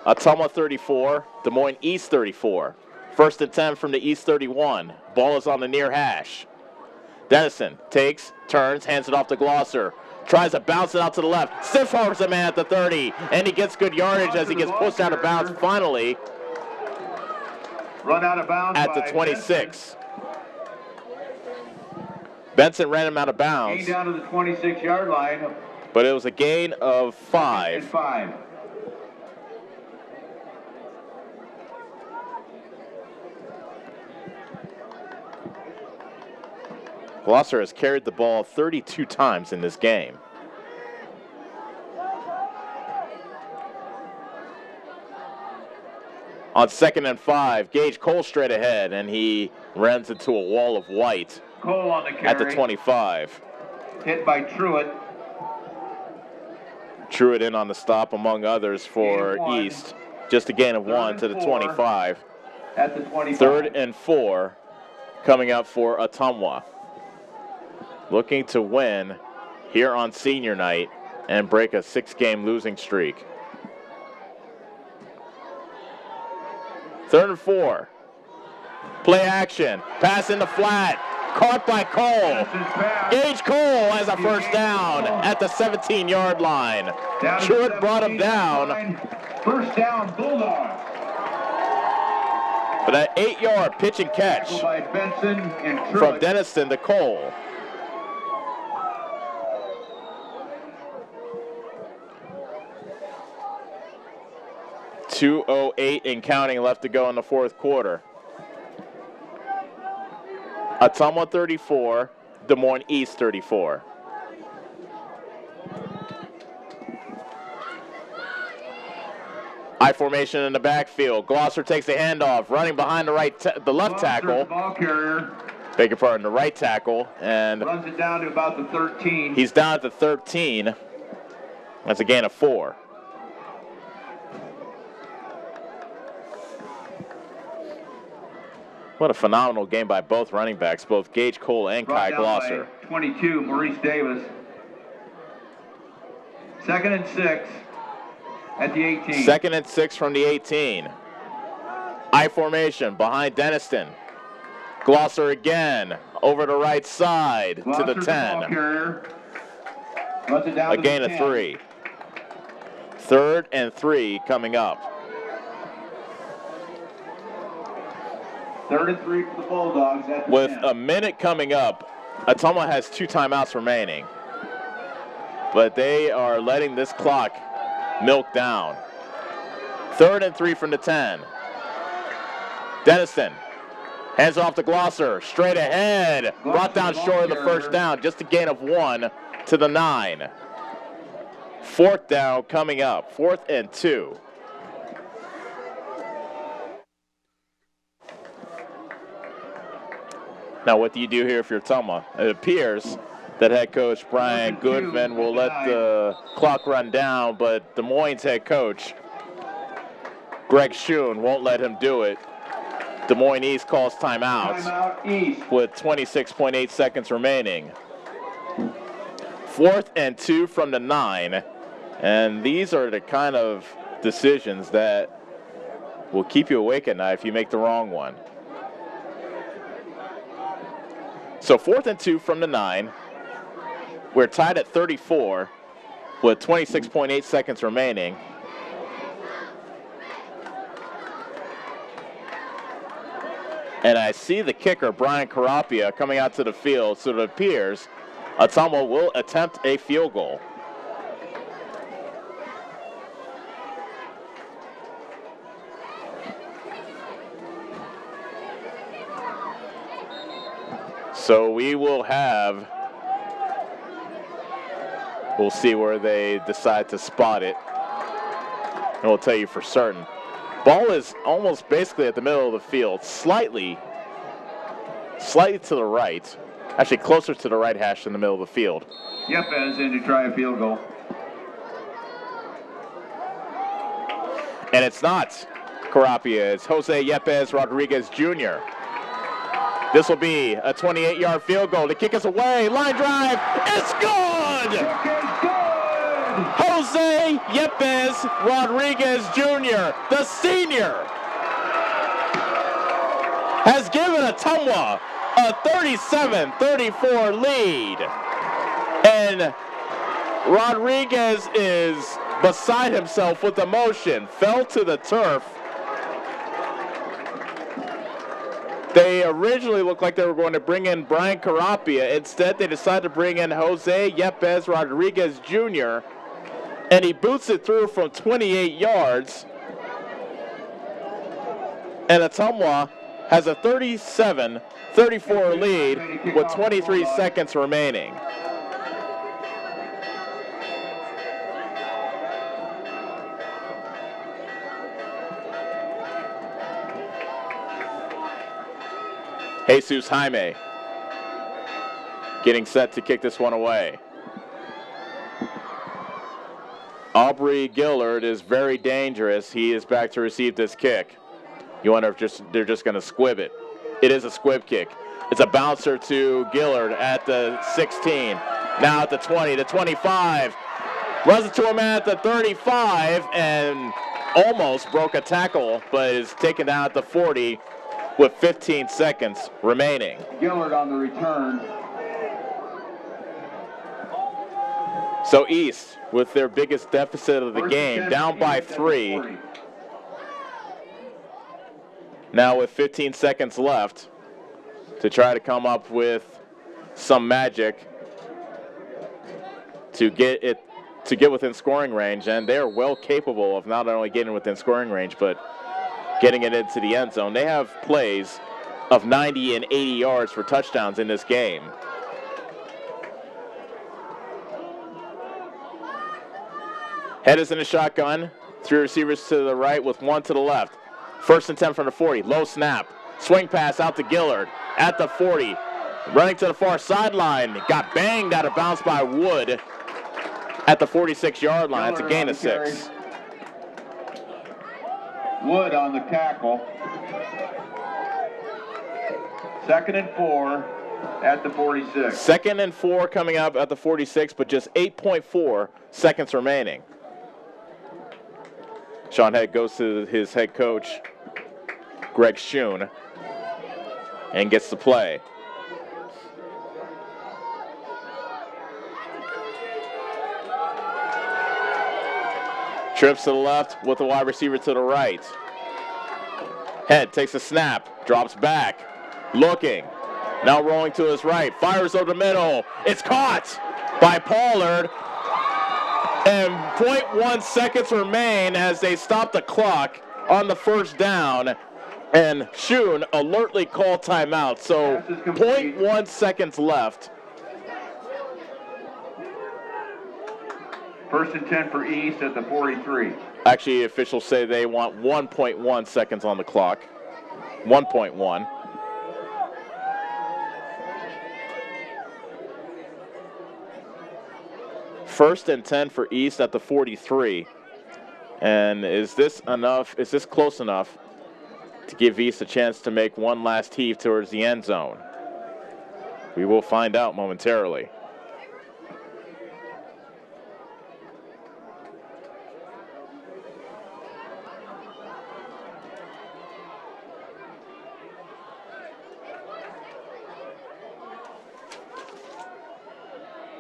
Ottumwa 34, Des Moines East 34. First and 10 from the East 31. Ball is on the near hash. Dennison takes, turns, hands it off to Glosser. Tries to bounce it out to the left. Stiff arms a man at the 30, and he gets good yardage as he gets pushed out of bounds finally. Run out of bounds at the 26. Benson ran him out of bounds. Gain down to the 26-yard line. But it was a gain of 5. And 5. Glosser has carried the ball 32 times in this game. On 2nd and 5, Gage Cole straight ahead, and he runs into a wall of white Cole on the carry. At the 25. Hit by Truitt. Truitt in on the stop, among others, for East. Just a gain of 1 to the 25. At the 25. 3rd and 4 coming up for Ottumwa. Looking to win here on senior night and break a 6-game losing streak. 3rd and 4. Play action. Pass in the flat. Caught by Cole. Gage Cole has a first down at the 17-yard line. Truitt brought him down. First down, Bulldogs. But an 8-yard pitch and catch by Benson and Truitt. From Dennison to Cole. .208 and counting left to go in the fourth quarter. Ottumwa 34, Des Moines East 34. I formation in the backfield. Glosser takes the handoff, running behind the left tackle. Ball carrier. Beg your pardon, the right tackle, and runs it down to about the 13. He's down at the 13. That's a gain of 4. What a phenomenal game by both running backs, both Gage Cole and Kai Glosser. 22, Maurice Davis. 2nd and 6 at the 18. 2nd and 6 from the 18. I formation behind Denniston. Glosser again over the right side to the 10. A gain of 3. 3rd and 3 coming up. 3rd and 3 for the Bulldogs. With a minute coming up, Ottumwa has 2 timeouts remaining. But they are letting this clock milk down. 3rd and 3 from the 10. Dennison hands off to Glosser. Straight ahead. Brought down short of the first down. Just a gain of 1 to the 9. 4th down coming up. 4th and 2. Now, what do you do here if you're Ottumwa? It appears that head coach Brian Goodman will let the clock run down, but Des Moines head coach Greg Schoen won't let him do it. Des Moines East calls timeouts with 26.8 seconds remaining. 4th and 2 from the 9, and these are the kind of decisions that will keep you awake at night if you make the wrong one. So 4th and 2 from the 9. We're tied at 34 with 26.8 seconds remaining. And I see the kicker, Brian Carapia, coming out to the field, so it appears Ottumwa will attempt a field goal. So we will have, we'll see where they decide to spot it, and we'll tell you for certain. Ball is almost basically at the middle of the field, slightly to the right, actually closer to the right hash in the middle of the field. Yepes in to try a field goal. And it's not. Carapia. It's Jose Yepes Rodriguez Jr. This will be a 28-yard field goal to kick us away. Line drive. It's good! Jose Yepes Rodriguez Jr., the senior, has given Ottumwa a 37-34 lead. And Rodriguez is beside himself with emotion. Fell to the turf. They originally looked like they were going to bring in Brian Carapia. Instead, they decided to bring in Jose Yepes Rodriguez Jr., and he boots it through from 28 yards. And Ottumwa has a 37-34 lead with 23 seconds remaining. Jesus Jaime getting set to kick this one away. Aubrey Gillard is very dangerous. He is back to receive this kick. You wonder if they're just going to squib it. It is a squib kick. It's a bouncer to Gillard at the 16. Now at the 20, the 25. Runs it to him at the 35 and almost broke a tackle, but is taken down at the 40 with 15 seconds remaining. Gillard on the return. So East, with their biggest deficit of the game, down by 3. Now with 15 seconds left to try to come up with some magic to get within scoring range, and they are well capable of not only getting within scoring range, but getting it into the end zone. They have plays of 90 and 80 yards for touchdowns in this game. Head is in a shotgun. 3 receivers to the right with 1 to the left. 1st and 10 from the 40. Low snap. Swing pass out to Gillard at the 40. Running to the far sideline. Got banged out of bounds by Wood at the 46-yard line. It's a gain of 6. Wood on the tackle. 2nd and 4 at the 46. 2nd and 4 coming up at the 46, but just 8.4 seconds remaining. Sean Head goes to his head coach, Greg Schoen, and gets the play. Trips to the left with the wide receiver to the right. Head takes a snap, drops back, looking. Now rolling to his right, fires over the middle. It's caught by Pollard. And 0.1 seconds remain as they stop the clock on the 1st down. And Schoen alertly called timeout. So 0.1 seconds left. 1st and 10 for East at the 43. Actually, officials say they want 1.1 seconds on the clock. 1.1. First and 10 for East at the 43. And is this enough? Is this close enough to give East a chance to make one last heave towards the end zone? We will find out momentarily.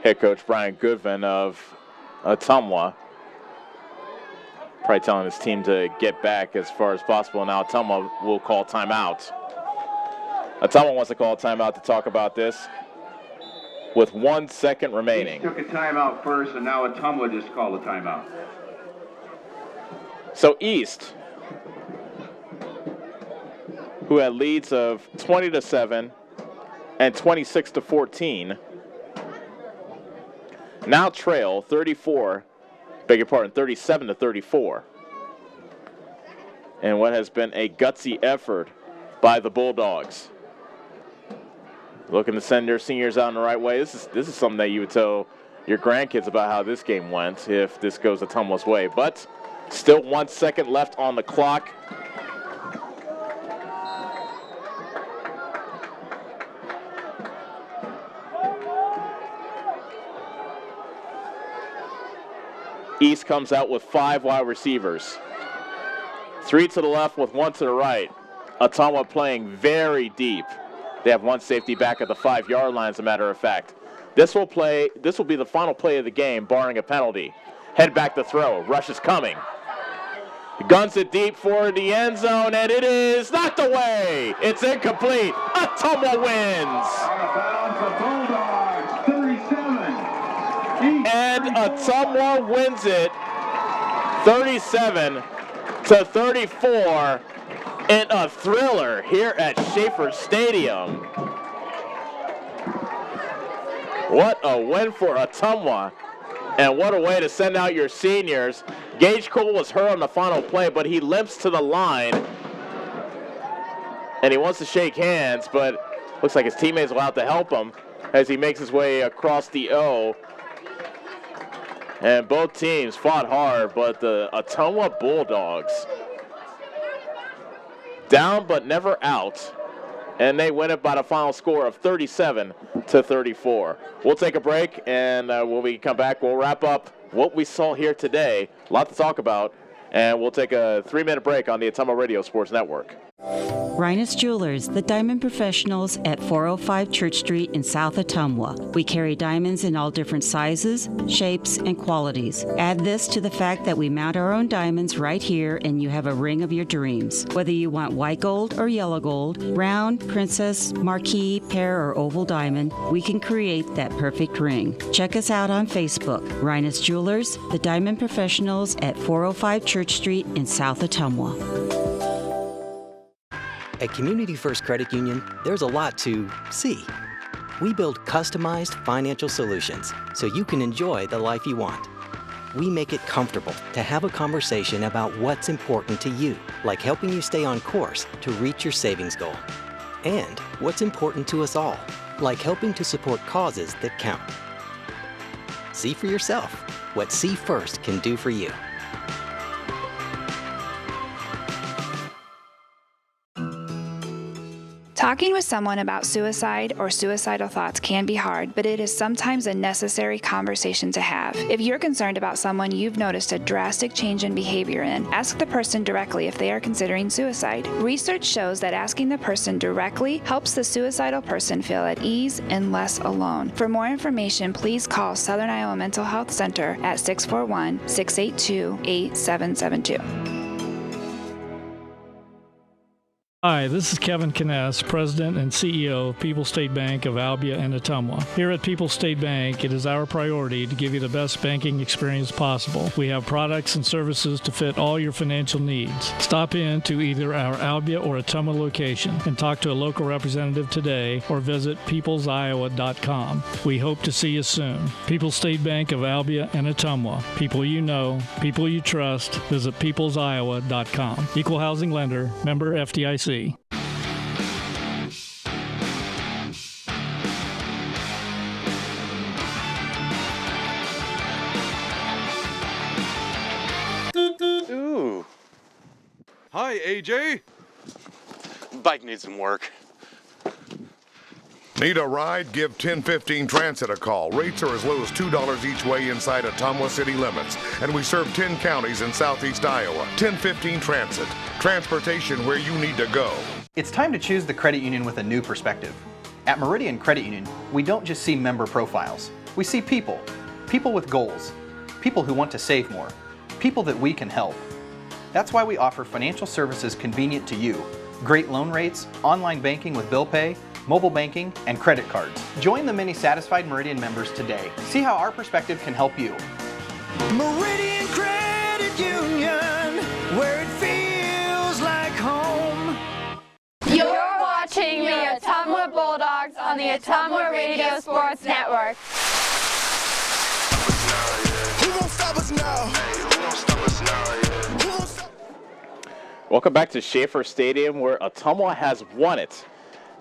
Head coach Brian Goodvin of Ottumwa probably telling his team to get back as far as possible. Now Ottumwa will call timeout. Ottumwa wants to call a timeout to talk about this with 1 second remaining. He took a timeout first, and now Ottumwa just called a timeout. So East, who had leads of 20-7 and 26-14, now trail 37-34. And what has been a gutsy effort by the Bulldogs. Looking to send their seniors out in the right way. This is something that you would tell your grandkids about how this game went if this goes Ottumwa's way. But still 1 second left on the clock. East comes out with 5 wide receivers. 3 to the left with 1 to the right. Ottumwa playing very deep. They have 1 safety back at the 5-yard line, as a matter of fact. This will be the final play of the game, barring a penalty. Head back to throw. Rush is coming. Guns it deep for the end zone, and it is knocked away. It's incomplete. Ottumwa wins. And Ottumwa wins it 37-34 in a thriller here at Schaefer Stadium. What a win for Ottumwa. And what a way to send out your seniors. Gage Cole was hurt on the final play, but he limps to the line. And he wants to shake hands, but looks like his teammates will have to help him as he makes his way across the O. And both teams fought hard, but the Ottumwa Bulldogs down but never out. And they win it by the final score of 37-34. We'll take a break, and when we come back, we'll wrap up what we saw here today. A lot to talk about, and we'll take a 3-minute break on the Ottumwa Radio Sports Network. Rhinus Jewelers, the diamond professionals at 405 Church Street in South Ottumwa. We carry diamonds in all different sizes, shapes, and qualities. Add this to the fact that we mount our own diamonds right here, and you have a ring of your dreams. Whether you want white gold or yellow gold, round, princess, marquise, pear, or oval diamond, we can create that perfect ring. Check us out on Facebook. Rhinus Jewelers, the diamond professionals at 405 Church Street in South Ottumwa. At Community First Credit Union, there's a lot to see. We build customized financial solutions so you can enjoy the life you want. We make it comfortable to have a conversation about what's important to you, like helping you stay on course to reach your savings goal. And what's important to us all, like helping to support causes that count. See for yourself what See First can do for you. Talking with someone about suicide or suicidal thoughts can be hard, but it is sometimes a necessary conversation to have. If you're concerned about someone you've noticed a drastic change in behavior in, ask the person directly if they are considering suicide. Research shows that asking the person directly helps the suicidal person feel at ease and less alone. For more information, please call Southern Iowa Mental Health Center at 641-682-8772. Hi, this is Kevin Kness, President and CEO of People's State Bank of Albia and Ottumwa. Here at People's State Bank, it is our priority to give you the best banking experience possible. We have products and services to fit all your financial needs. Stop in to either our Albia or Ottumwa location and talk to a local representative today or visit peoplesiowa.com. We hope to see you soon. People's State Bank of Albia and Ottumwa. People you know, people you trust. Visit peoplesiowa.com. Equal housing lender, member FDIC. Ooh. Hi, AJ. Bike needs some work. Need a ride? Give 1015 Transit a call. Rates are as low as $2 each way inside Ottumwa city limits. And we serve 10 counties in southeast Iowa. 1015 Transit. Transportation where you need to go. It's time to choose the credit union with a new perspective. At Meridian Credit Union, we don't just see member profiles. We see people. People with goals. People who want to save more. People that we can help. That's why we offer financial services convenient to you. Great loan rates, online banking with bill pay, mobile banking, and credit cards. Join the many satisfied Meridian members today. See how our perspective can help you. Meridian Credit Union, where it feels like home. You're watching the Ottumwa Bulldogs on the Ottumwa Radio Sports Network. Who won't stop us now? Who won't stop us now? Welcome back to Schaefer Stadium, where Ottumwa has won it.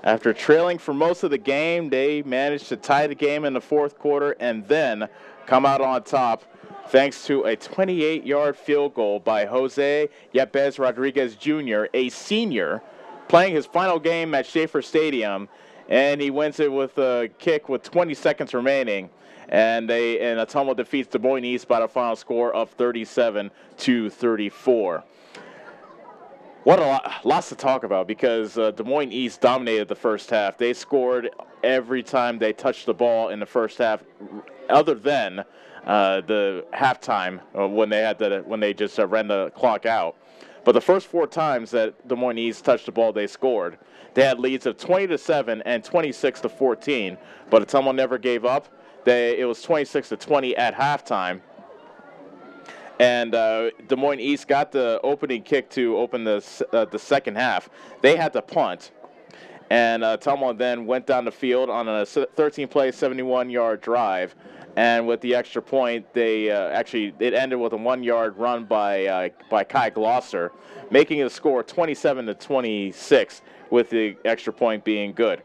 After trailing for most of the game, they managed to tie the game in the fourth quarter and then come out on top thanks to a 28-yard field goal by Jose Yepes Rodriguez Jr., a senior, playing his final game at Schaefer Stadium, and he wins it with a kick with 20 seconds remaining. and Ottumwa defeats Des Moines East by the final score of 37-34. What lots to talk about because Des Moines East dominated the first half. They scored every time they touched the ball in the first half, other than the halftime when they just ran the clock out. But the first 4 times that Des Moines East touched the ball, they scored. They had leads of 20-7 and 26-14, but Ottumwa never gave up. It was 26-20 at halftime. And Des Moines East got the opening kick to open the second half. They had to punt. And Ottumwa then went down the field on a 13-play, 71-yard drive. And with the extra point, it ended with a 1-yard run by Kai Glosser, making the score 27-26 with the extra point being good.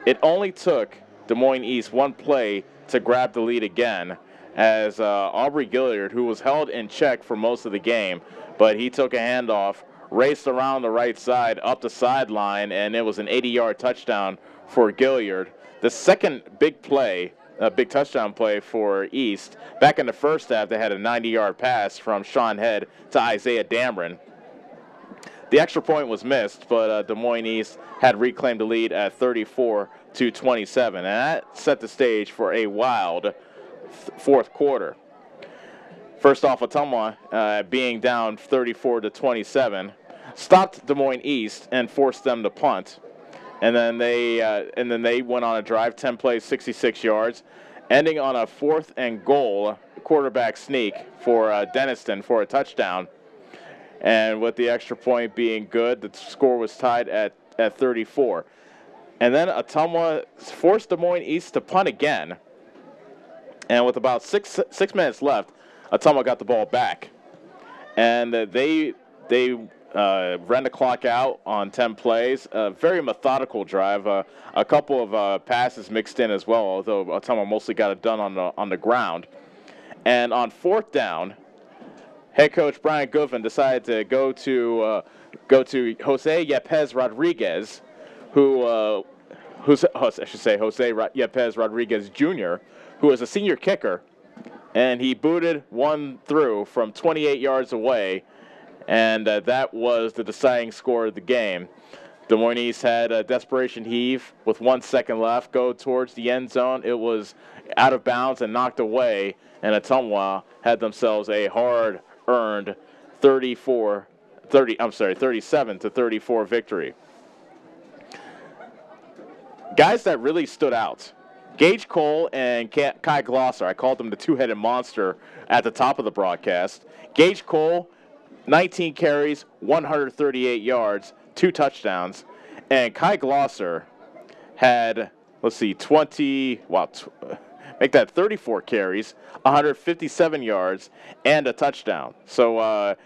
It only took Des Moines East 1 play to grab the lead again, as Aubrey Gilliard, who was held in check for most of the game, but he took a handoff, raced around the right side, up the sideline, and it was an 80-yard touchdown for Gilliard. The second big touchdown play for East. Back in the first half, they had a 90-yard pass from Sean Head to Isaiah Dameron. The extra point was missed, but Des Moines East had reclaimed the lead at 34-27, and that set the stage for a wild fourth quarter. First off, Ottumwa, being down 34-27, stopped Des Moines East and forced them to punt. And then they went on a drive, 10 plays, 66 yards, ending on a 4th and goal quarterback sneak for Denniston for a touchdown. And with the extra point being good, the score was tied at 34. And then Ottumwa forced Des Moines East to punt again. And with about six minutes left, Ottumwa got the ball back. And they ran the clock out on 10 plays. A very methodical drive. A couple of passes mixed in as well, although Ottumwa mostly got it done on the ground. And on 4th down, head coach Brian Goodwin decided to go to Jose Yepez Rodriguez, Jose Yepez Rodriguez Jr., who is a senior kicker, and he booted one through from 28 yards away, and that was the deciding score of the game. Des Moines East had a desperation heave with 1 second left, go towards the end zone. It was out of bounds and knocked away, and Ottumwa had themselves a hard-earned 37-34 victory. Guys that really stood out: Gage Cole and Kai Glosser. I called them the two-headed monster at the top of the broadcast. Gage Cole, 19 carries, 138 yards, 2 touchdowns. And Kai Glosser had, 34 carries, 157 yards, and a touchdown. So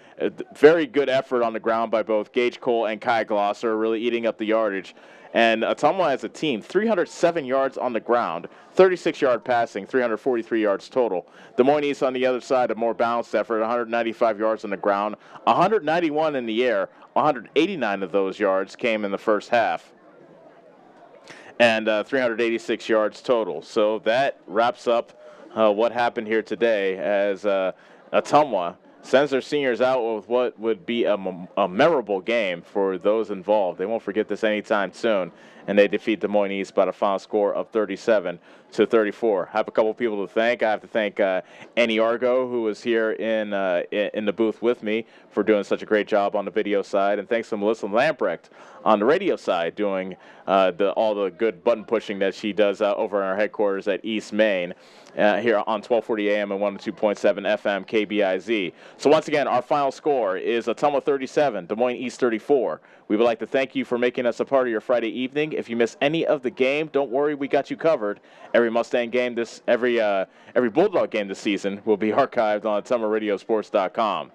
very good effort on the ground by both Gage Cole and Kai Glosser, really eating up the yardage. And Ottumwa as a team, 307 yards on the ground, 36-yard passing, 343 yards total. Des Moines East on the other side, a more balanced effort, 195 yards on the ground, 191 in the air, 189 of those yards came in the first half, and 386 yards total. So that wraps up what happened here today as Ottumwa sends their seniors out with what would be a memorable game for those involved. They won't forget this anytime soon, and they defeat Des Moines East by the final score of 37-34. I have a couple people to thank. I have to thank Annie Argo, who was here in the booth with me, for doing such a great job on the video side, and thanks to Melissa Lamprecht on the radio side, doing all the good button pushing that she does over in our headquarters at East Main. Here on 1240 AM and 102.7 FM KBIZ. So once again, our final score is Ottumwa 37, Des Moines East 34. We would like to thank you for making us a part of your Friday evening. If you miss any of the game, don't worry, we got you covered. Every Mustang game, every Bulldog game this season will be archived on OttumwaRadioSports.com.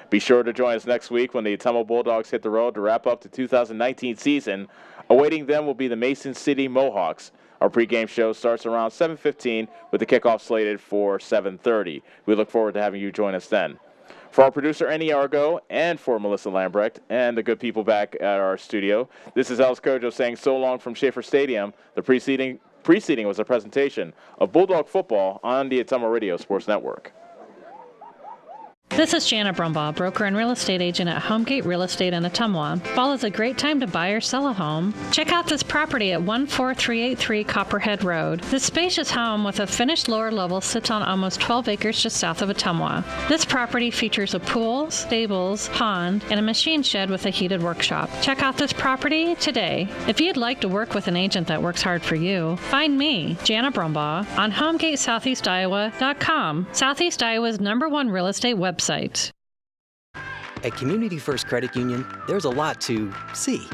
Be sure to join us next week when the Ottumwa Bulldogs hit the road to wrap up the 2019 season. Awaiting them will be the Mason City Mohawks. Our pregame show starts around 7:15 with the kickoff slated for 7:30. We look forward to having you join us then. For our producer, Annie Argo, and for Melissa Lambrecht and the good people back at our studio, this is Els Kojo saying so long from Schaefer Stadium. The preceding Preceding was a presentation of Bulldog football on the Ottumwa Radio Sports Network. This is Jana Brumbaugh, broker and real estate agent at Homegate Real Estate in Ottumwa. Fall is a great time to buy or sell a home. Check out this property at 14383 Copperhead Road. This spacious home with a finished lower level sits on almost 12 acres just south of Ottumwa. This property features a pool, stables, pond, and a machine shed with a heated workshop. Check out this property today. If you'd like to work with an agent that works hard for you, find me, Jana Brumbaugh, on HomegateSoutheastIowa.com, Southeast Iowa's #1 real estate website. At Community First Credit Union, there's a lot to see.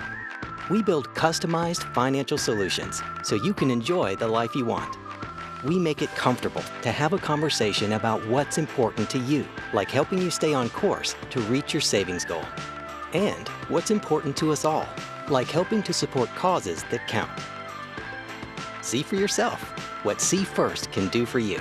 We build customized financial solutions so you can enjoy the life you want. We make it comfortable to have a conversation about what's important to you, like helping you stay on course to reach your savings goal. And what's important to us all, like helping to support causes that count. See for yourself what See First can do for you.